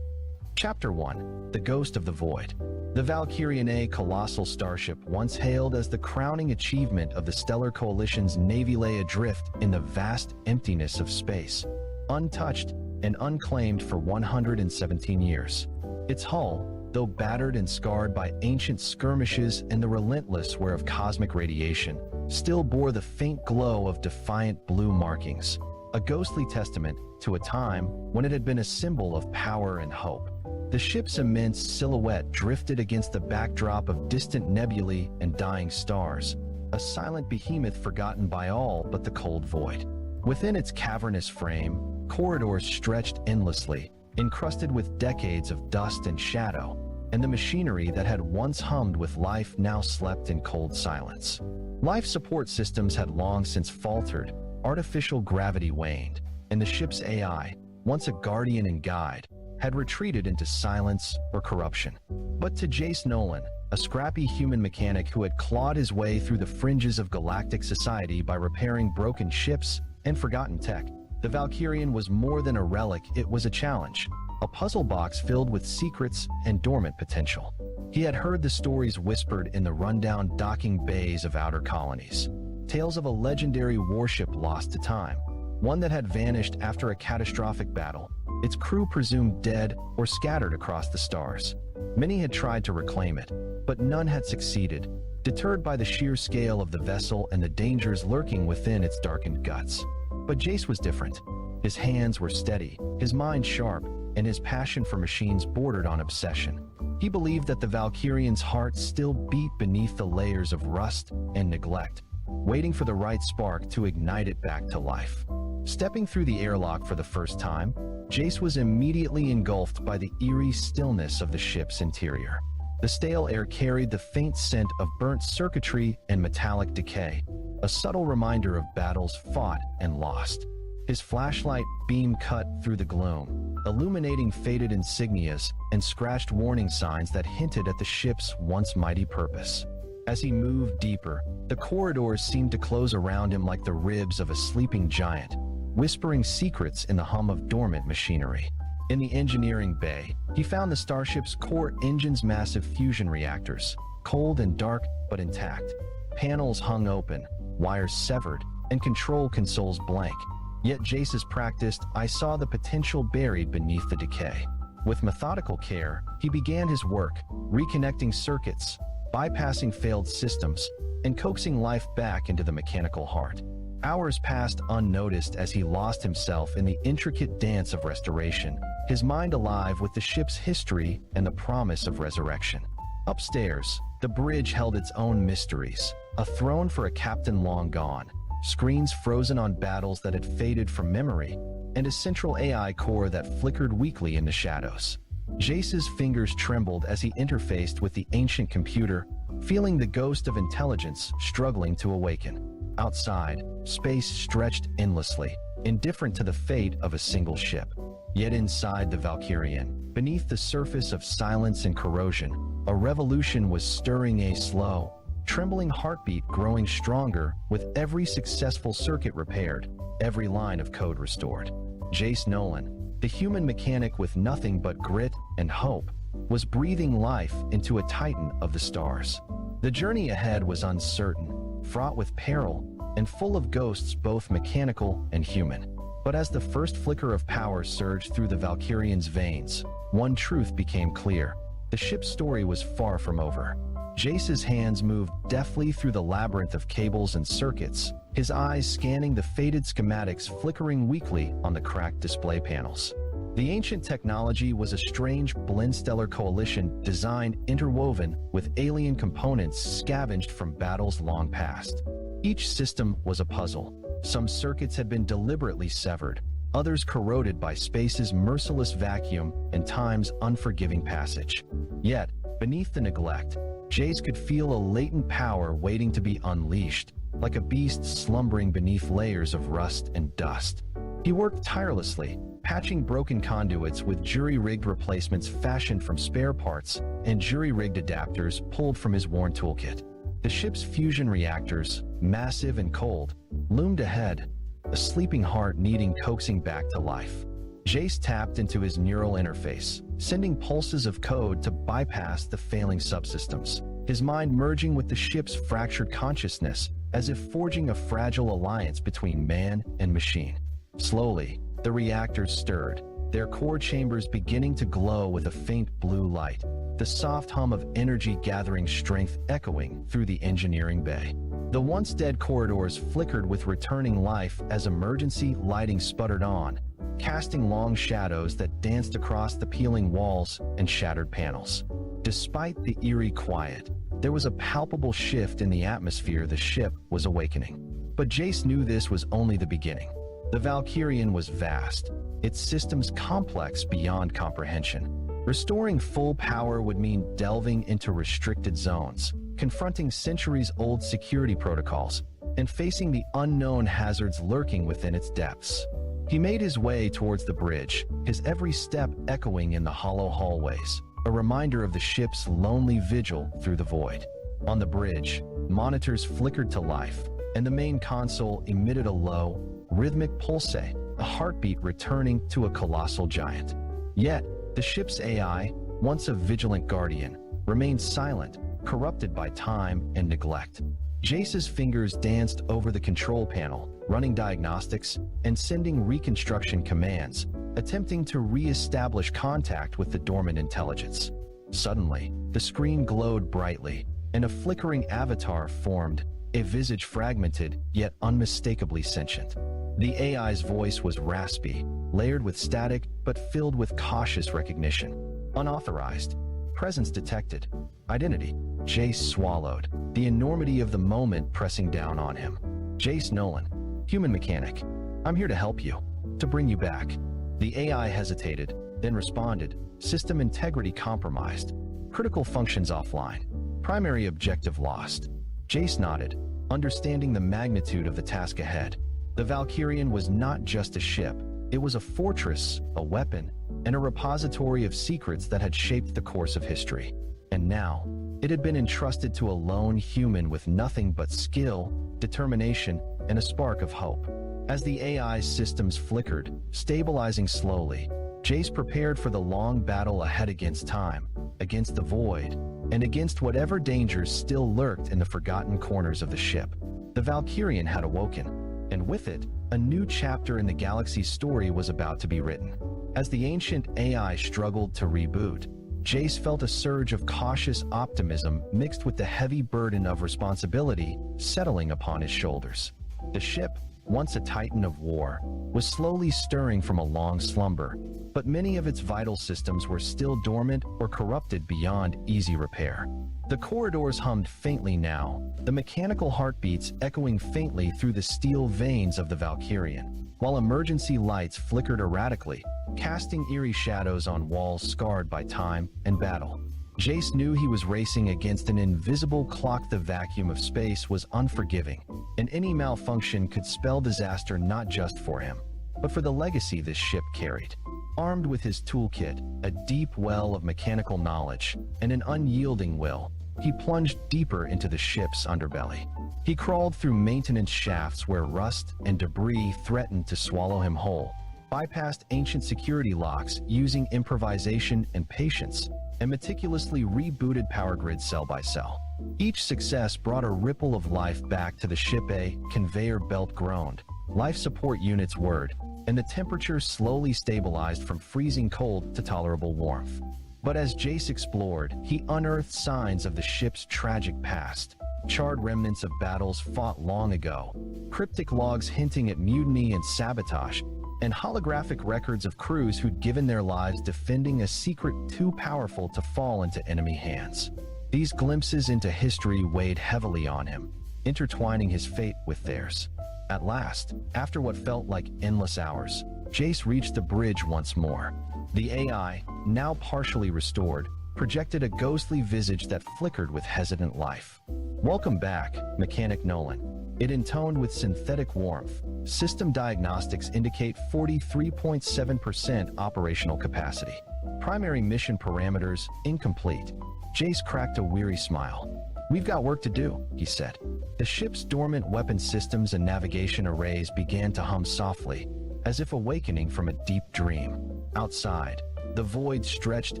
Chapter 1. The Ghost of the Void. The Valkyrian A colossal starship, once hailed as the crowning achievement of the Stellar Coalition's Navy, lay adrift in the vast emptiness of space, untouched and unclaimed for 117 years. Its hull, though battered and scarred by ancient skirmishes and the relentless wear of cosmic radiation, still bore the faint glow of defiant blue markings, a ghostly testament to a time when it had been a symbol of power and hope. The ship's immense silhouette drifted against the backdrop of distant nebulae and dying stars, a silent behemoth forgotten by all but the cold void. Within its cavernous frame, corridors stretched endlessly, encrusted with decades of dust and shadow, and the machinery that had once hummed with life now slept in cold silence. Life support systems had long since faltered, artificial gravity waned, and the ship's AI, once a guardian and guide, had retreated into silence or corruption. But to Jace Nolan, a scrappy human mechanic who had clawed his way through the fringes of galactic society by repairing broken ships and forgotten tech, the Valkyrian was more than a relic, it was a challenge, a puzzle box filled with secrets and dormant potential. He had heard the stories whispered in the rundown docking bays of outer colonies, tales of a legendary warship lost to time, one that had vanished after a catastrophic battle, its crew presumed dead or scattered across the stars. Many had tried to reclaim it, but none had succeeded, deterred by the sheer scale of the vessel and the dangers lurking within its darkened guts. But Jace was different. His hands were steady, his mind sharp, and his passion for machines bordered on obsession. He believed that the Valkyrian's heart still beat beneath the layers of rust and neglect, waiting for the right spark to ignite it back to life. Stepping through the airlock for the first time, Jace was immediately engulfed by the eerie stillness of the ship's interior. The stale air carried the faint scent of burnt circuitry and metallic decay, a subtle reminder of battles fought and lost. His flashlight beam cut through the gloom, illuminating faded insignias and scratched warning signs that hinted at the ship's once mighty purpose. As he moved deeper, the corridors seemed to close around him like the ribs of a sleeping giant, whispering secrets in the hum of dormant machinery. In the engineering bay, he found the starship's core engine's massive fusion reactors, cold and dark but intact. Panels hung open, wires severed, and control consoles blank. Yet Jace's practiced, I saw the potential buried beneath the decay. With methodical care, he began his work, reconnecting circuits, bypassing failed systems, and coaxing life back into the mechanical heart. Hours passed unnoticed as he lost himself in the intricate dance of restoration, his mind alive with the ship's history and the promise of resurrection. Upstairs, the bridge held its own mysteries, a throne for a captain long gone, screens frozen on battles that had faded from memory, and a central AI core that flickered weakly in the shadows. Jace's fingers trembled as he interfaced with the ancient computer, feeling the ghost of intelligence struggling to awaken. Outside, space stretched endlessly, indifferent to the fate of a single ship. Yet inside the Valkyrian, beneath the surface of silence and corrosion, a revolution was stirring, a slow, trembling heartbeat growing stronger with every successful circuit repaired, every line of code restored. Jace Nolan, the human mechanic with nothing but grit and hope, was breathing life into a titan of the stars. The journey ahead was uncertain, fraught with peril, and full of ghosts both mechanical and human. But as the first flicker of power surged through the Valkyrian's veins, one truth became clear. The ship's story was far from over. Jace's hands moved deftly through the labyrinth of cables and circuits, his eyes scanning the faded schematics flickering weakly on the cracked display panels. The ancient technology was a strange blend-stellar coalition designed interwoven with alien components scavenged from battles long past. Each system was a puzzle. Some circuits had been deliberately severed, others corroded by space's merciless vacuum and time's unforgiving passage. Yet, beneath the neglect, Jace could feel a latent power waiting to be unleashed, like a beast slumbering beneath layers of rust and dust. He worked tirelessly, patching broken conduits with jury-rigged replacements fashioned from spare parts and jury-rigged adapters pulled from his worn toolkit. The ship's fusion reactors, massive and cold, loomed ahead, a sleeping heart needing coaxing back to life. Jace tapped into his neural interface, sending pulses of code to bypass the failing subsystems, his mind merging with the ship's fractured consciousness as if forging a fragile alliance between man and machine. Slowly, the reactors stirred, their core chambers beginning to glow with a faint blue light, the soft hum of energy gathering strength echoing through the engineering bay. The once dead corridors flickered with returning life as emergency lighting sputtered on, casting long shadows that danced across the peeling walls and shattered panels. Despite the eerie quiet, there was a palpable shift in the atmosphere the ship was awakening. But Jace knew this was only the beginning. The Valkyrian was vast, its systems complex beyond comprehension. Restoring full power would mean delving into restricted zones, confronting centuries-old security protocols, and facing the unknown hazards lurking within its depths. He made his way towards the bridge, his every step echoing in the hollow hallways, a reminder of the ship's lonely vigil through the void. On the bridge, monitors flickered to life, and the main console emitted a low, rhythmic pulse, a heartbeat returning to a colossal giant. Yet, the ship's AI, once a vigilant guardian, remained silent, corrupted by time and neglect. Jace's fingers danced over the control panel, running diagnostics and sending reconstruction commands, attempting to re-establish contact with the dormant intelligence. Suddenly, the screen glowed brightly, and a flickering avatar formed, a visage fragmented yet unmistakably sentient. The AI's voice was raspy, layered with static but filled with cautious recognition. Unauthorized. Presence detected. Identity. Jace swallowed, the enormity of the moment pressing down on him. Jace Nolan, human mechanic. I'm here to help you, to bring you back. The AI hesitated, then responded, system integrity compromised. Critical functions offline. Primary objective lost. Jace nodded, understanding the magnitude of the task ahead. The Valkyrian was not just a ship, it was a fortress, a weapon, and a repository of secrets that had shaped the course of history. And now, it had been entrusted to a lone human with nothing but skill, determination, and a spark of hope. As the AI's systems flickered, stabilizing slowly, Jace prepared for the long battle ahead against time, against the void, and against whatever dangers still lurked in the forgotten corners of the ship. The Valkyrian had awoken, and with it, a new chapter in the galaxy's story was about to be written. As the ancient AI struggled to reboot, Jace felt a surge of cautious optimism mixed with the heavy burden of responsibility settling upon his shoulders. The ship, once a titan of war, was slowly stirring from a long slumber, but many of its vital systems were still dormant or corrupted beyond easy repair. The corridors hummed faintly now, the mechanical heartbeats echoing faintly through the steel veins of the Valkyrian, while emergency lights flickered erratically, casting eerie shadows on walls scarred by time and battle. Jace knew he was racing against an invisible clock. The vacuum of space was unforgiving, and any malfunction could spell disaster not just for him, but for the legacy this ship carried. Armed with his toolkit, a deep well of mechanical knowledge, and an unyielding will, he plunged deeper into the ship's underbelly. He crawled through maintenance shafts where rust and debris threatened to swallow him whole, bypassed ancient security locks using improvisation and patience, and meticulously rebooted power grids cell by cell. Each success brought a ripple of life back to the ship. A conveyor belt groaned, life support units whirred, and the temperature slowly stabilized from freezing cold to tolerable warmth. But as Jace explored, he unearthed signs of the ship's tragic past. charred remnants of battles fought long ago, cryptic logs hinting at mutiny and sabotage, and holographic records of crews who'd given their lives defending a secret too powerful to fall into enemy hands. These glimpses into history weighed heavily on him, intertwining his fate with theirs. At last, after what felt like endless hours, Jace reached the bridge once more. The AI, now partially restored, projected a ghostly visage that flickered with hesitant life. "Welcome back, Mechanic Nolan." It intoned with synthetic warmth. System diagnostics indicate 43.7% operational capacity. Primary mission parameters incomplete. Jace cracked a weary smile. "We've got work to do," he said. The ship's dormant weapon systems and navigation arrays began to hum softly, as if awakening from a deep dream. Outside, the void stretched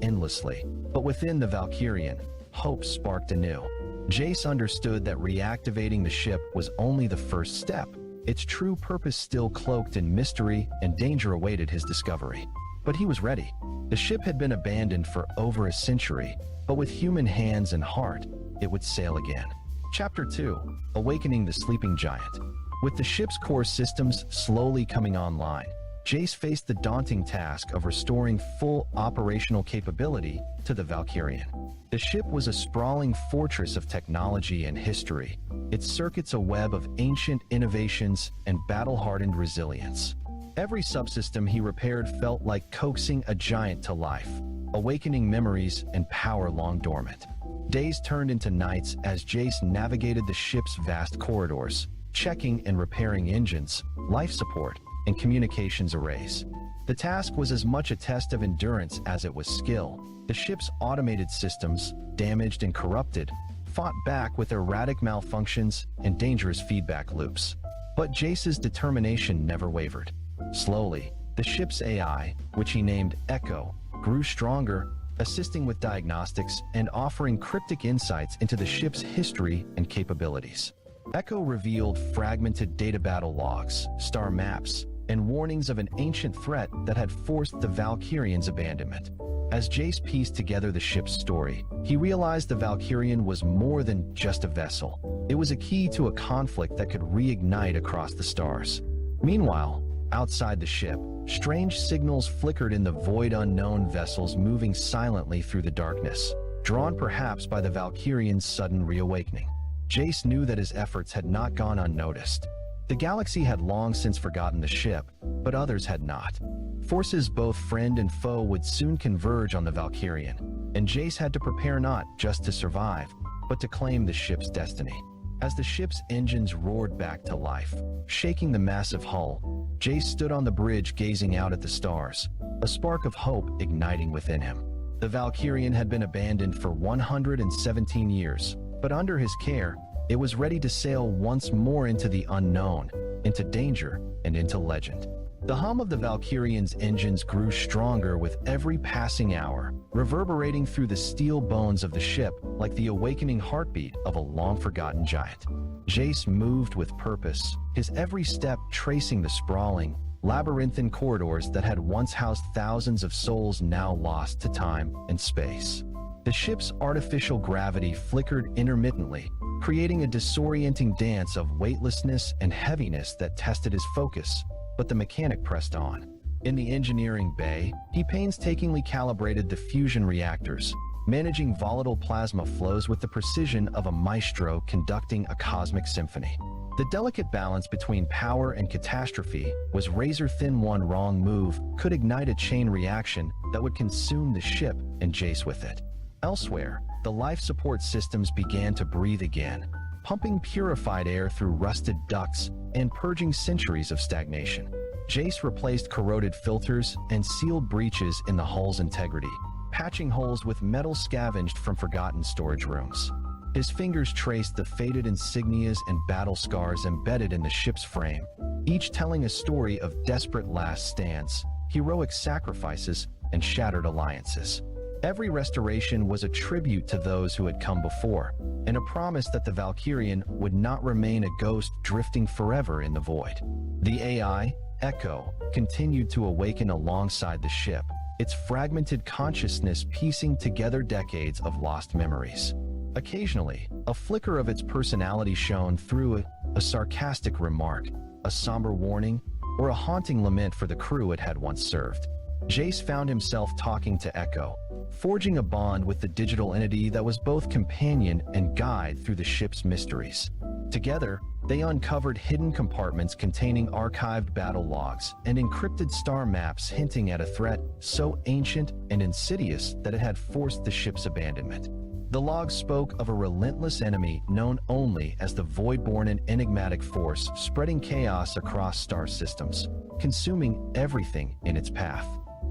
endlessly, but within the Valkyrian, hope sparked anew. Jace understood that reactivating the ship was only the first step. Its true purpose still cloaked in mystery, and danger awaited his discovery. But he was ready. The ship had been abandoned for over a century, but with human hands and heart, it would sail again. Chapter 2: Awakening the Sleeping Giant. With the ship's core systems slowly coming online, Jace faced the daunting task of restoring full operational capability to the Valkyrian. The ship was a sprawling fortress of technology and history, its circuits a web of ancient innovations and battle-hardened resilience. Every subsystem he repaired felt like coaxing a giant to life, awakening memories and power long dormant. Days turned into nights as Jace navigated the ship's vast corridors, checking and repairing engines, life support, and communications arrays. The task was as much a test of endurance as it was skill. The ship's automated systems, damaged and corrupted, fought back with erratic malfunctions and dangerous feedback loops. But Jace's determination never wavered. Slowly, the ship's AI, which he named Echo, grew stronger, assisting with diagnostics and offering cryptic insights into the ship's history and capabilities. Echo revealed fragmented data battle logs, star maps, and warnings of an ancient threat that had forced the Valkyrian's abandonment. As Jace pieced together the ship's story, he realized the Valkyrian was more than just a vessel. It was a key to a conflict that could reignite across the stars. Meanwhile, outside the ship, strange signals flickered in the void, unknown vessels moving silently through the darkness, drawn perhaps by the Valkyrian's sudden reawakening. Jace knew that his efforts had not gone unnoticed. The galaxy had long since forgotten the ship, but others had not. Forces both friend and foe would soon converge on the Valkyrian, and Jace had to prepare not just to survive, but to claim the ship's destiny. As the ship's engines roared back to life, shaking the massive hull, Jace stood on the bridge gazing out at the stars, a spark of hope igniting within him. The Valkyrian had been abandoned for 117 years, but under his care, it was ready to sail once more into the unknown, into danger, and into legend. The hum of the Valkyrian's engines grew stronger with every passing hour, reverberating through the steel bones of the ship like the awakening heartbeat of a long-forgotten giant. Jace moved with purpose, his every step tracing the sprawling, labyrinthine corridors that had once housed thousands of souls now lost to time and space. The ship's artificial gravity flickered intermittently, creating a disorienting dance of weightlessness and heaviness that tested his focus, but the mechanic pressed on. In the engineering bay, he painstakingly calibrated the fusion reactors, managing volatile plasma flows with the precision of a maestro conducting a cosmic symphony. The delicate balance between power and catastrophe was razor-thin. One wrong move could ignite a chain reaction that would consume the ship and Jace with it. Elsewhere, the life support systems began to breathe again, pumping purified air through rusted ducts and purging centuries of stagnation. Jace replaced corroded filters and sealed breaches in the hull's integrity, patching holes with metal scavenged from forgotten storage rooms. His fingers traced the faded insignias and battle scars embedded in the ship's frame, each telling a story of desperate last stands, heroic sacrifices, and shattered alliances. Every restoration was a tribute to those who had come before, and a promise that the Valkyrian would not remain a ghost drifting forever in the void. The AI, Echo, continued to awaken alongside the ship, its fragmented consciousness piecing together decades of lost memories. Occasionally, a flicker of its personality shone through a sarcastic remark, a somber warning, or a haunting lament for the crew it had once served. Jace found himself talking to Echo, forging a bond with the digital entity that was both companion and guide through the ship's mysteries. Together, they uncovered hidden compartments containing archived battle logs and encrypted star maps hinting at a threat so ancient and insidious that it had forced the ship's abandonment. The logs spoke of a relentless enemy known only as the Voidborn, and enigmatic force spreading chaos across star systems, consuming everything in its path.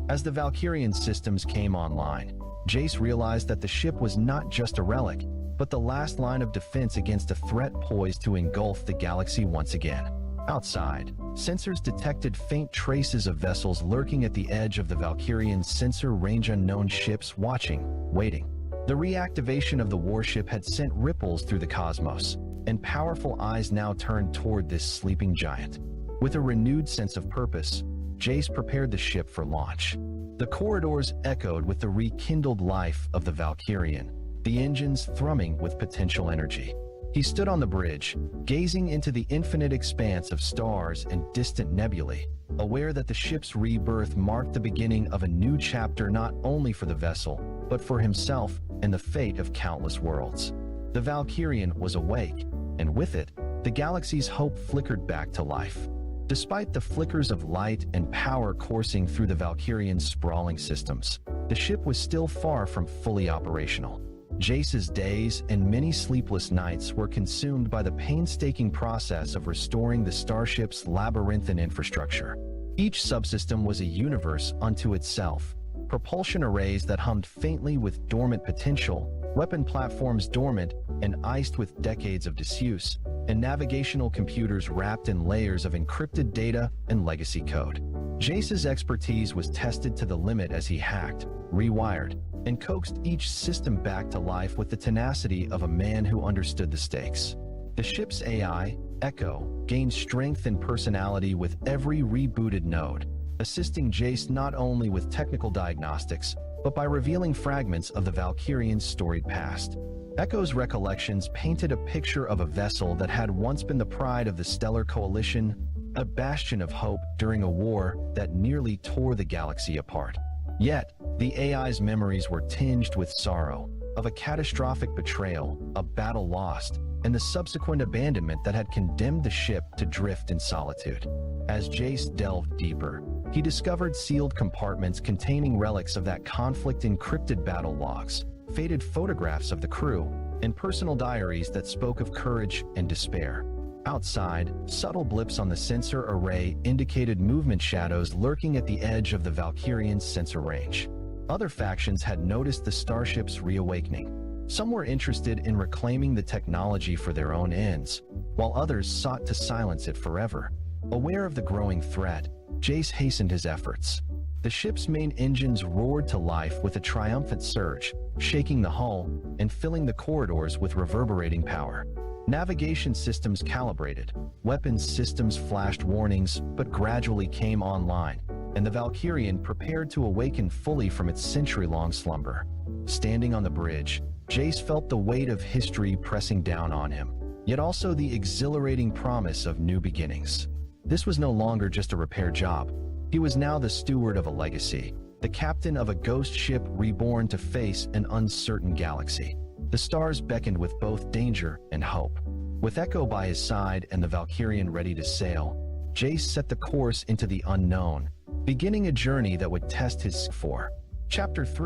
As the Valkyrian systems came online, Jace realized that the ship was not just a relic, but the last line of defense against a threat poised to engulf the galaxy once again. Outside, sensors detected faint traces of vessels lurking at the edge of the Valkyrian sensor range, unknown ships watching, waiting. The reactivation of the warship had sent ripples through the cosmos, and powerful eyes now turned toward this sleeping giant. With a renewed sense of purpose, Jace prepared the ship for launch. The corridors echoed with the rekindled life of the Valkyrian, the engines thrumming with potential energy. He stood on the bridge, gazing into the infinite expanse of stars and distant nebulae, aware that the ship's rebirth marked the beginning of a new chapter not only for the vessel, but for himself and the fate of countless worlds. The Valkyrian was awake, and with it, the galaxy's hope flickered back to life. Despite the flickers of light and power coursing through the Valkyrian's sprawling systems, the ship was still far from fully operational. Jace's days and many sleepless nights were consumed by the painstaking process of restoring the starship's labyrinthine infrastructure. Each subsystem was a universe unto itself, propulsion arrays that hummed faintly with dormant potential, weapon platforms dormant and iced with decades of disuse, and navigational computers wrapped in layers of encrypted data and legacy code. Jace's expertise was tested to the limit as he hacked, rewired, and coaxed each system back to life with the tenacity of a man who understood the stakes. The ship's AI, Echo, gained strength and personality with every rebooted node, assisting Jace not only with technical diagnostics, but by revealing fragments of the Valkyrian's storied past. Echo's recollections painted a picture of a vessel that had once been the pride of the Stellar Coalition, a bastion of hope during a war that nearly tore the galaxy apart. Yet, the AI's memories were tinged with sorrow, of a catastrophic betrayal, a battle lost, and the subsequent abandonment that had condemned the ship to drift in solitude. As Jace delved deeper, he discovered sealed compartments containing relics of that conflict, encrypted battle logs, faded photographs of the crew, and personal diaries that spoke of courage and despair. Outside, subtle blips on the sensor array indicated movement shadows lurking at the edge of the Valkyrian's sensor range. Other factions had noticed the starship's reawakening. Some were interested in reclaiming the technology for their own ends, while others sought to silence it forever. Aware of the growing threat, Jace hastened his efforts. The ship's main engines roared to life with a triumphant surge, shaking the hull and filling the corridors with reverberating power. Navigation systems calibrated, weapons systems flashed warnings but gradually came online, and the Valkyrian prepared to awaken fully from its century-long slumber. Standing on the bridge, Jace felt the weight of history pressing down on him, yet also the exhilarating promise of new beginnings. This was no longer just a repair job. He was now the steward of a legacy, the captain of a ghost ship reborn to face an uncertain galaxy. The stars beckoned with both danger and hope. With Echo by his side and the Valkyrian ready to sail, Jace set the course into the unknown, beginning a journey that would test his for. Chapter 3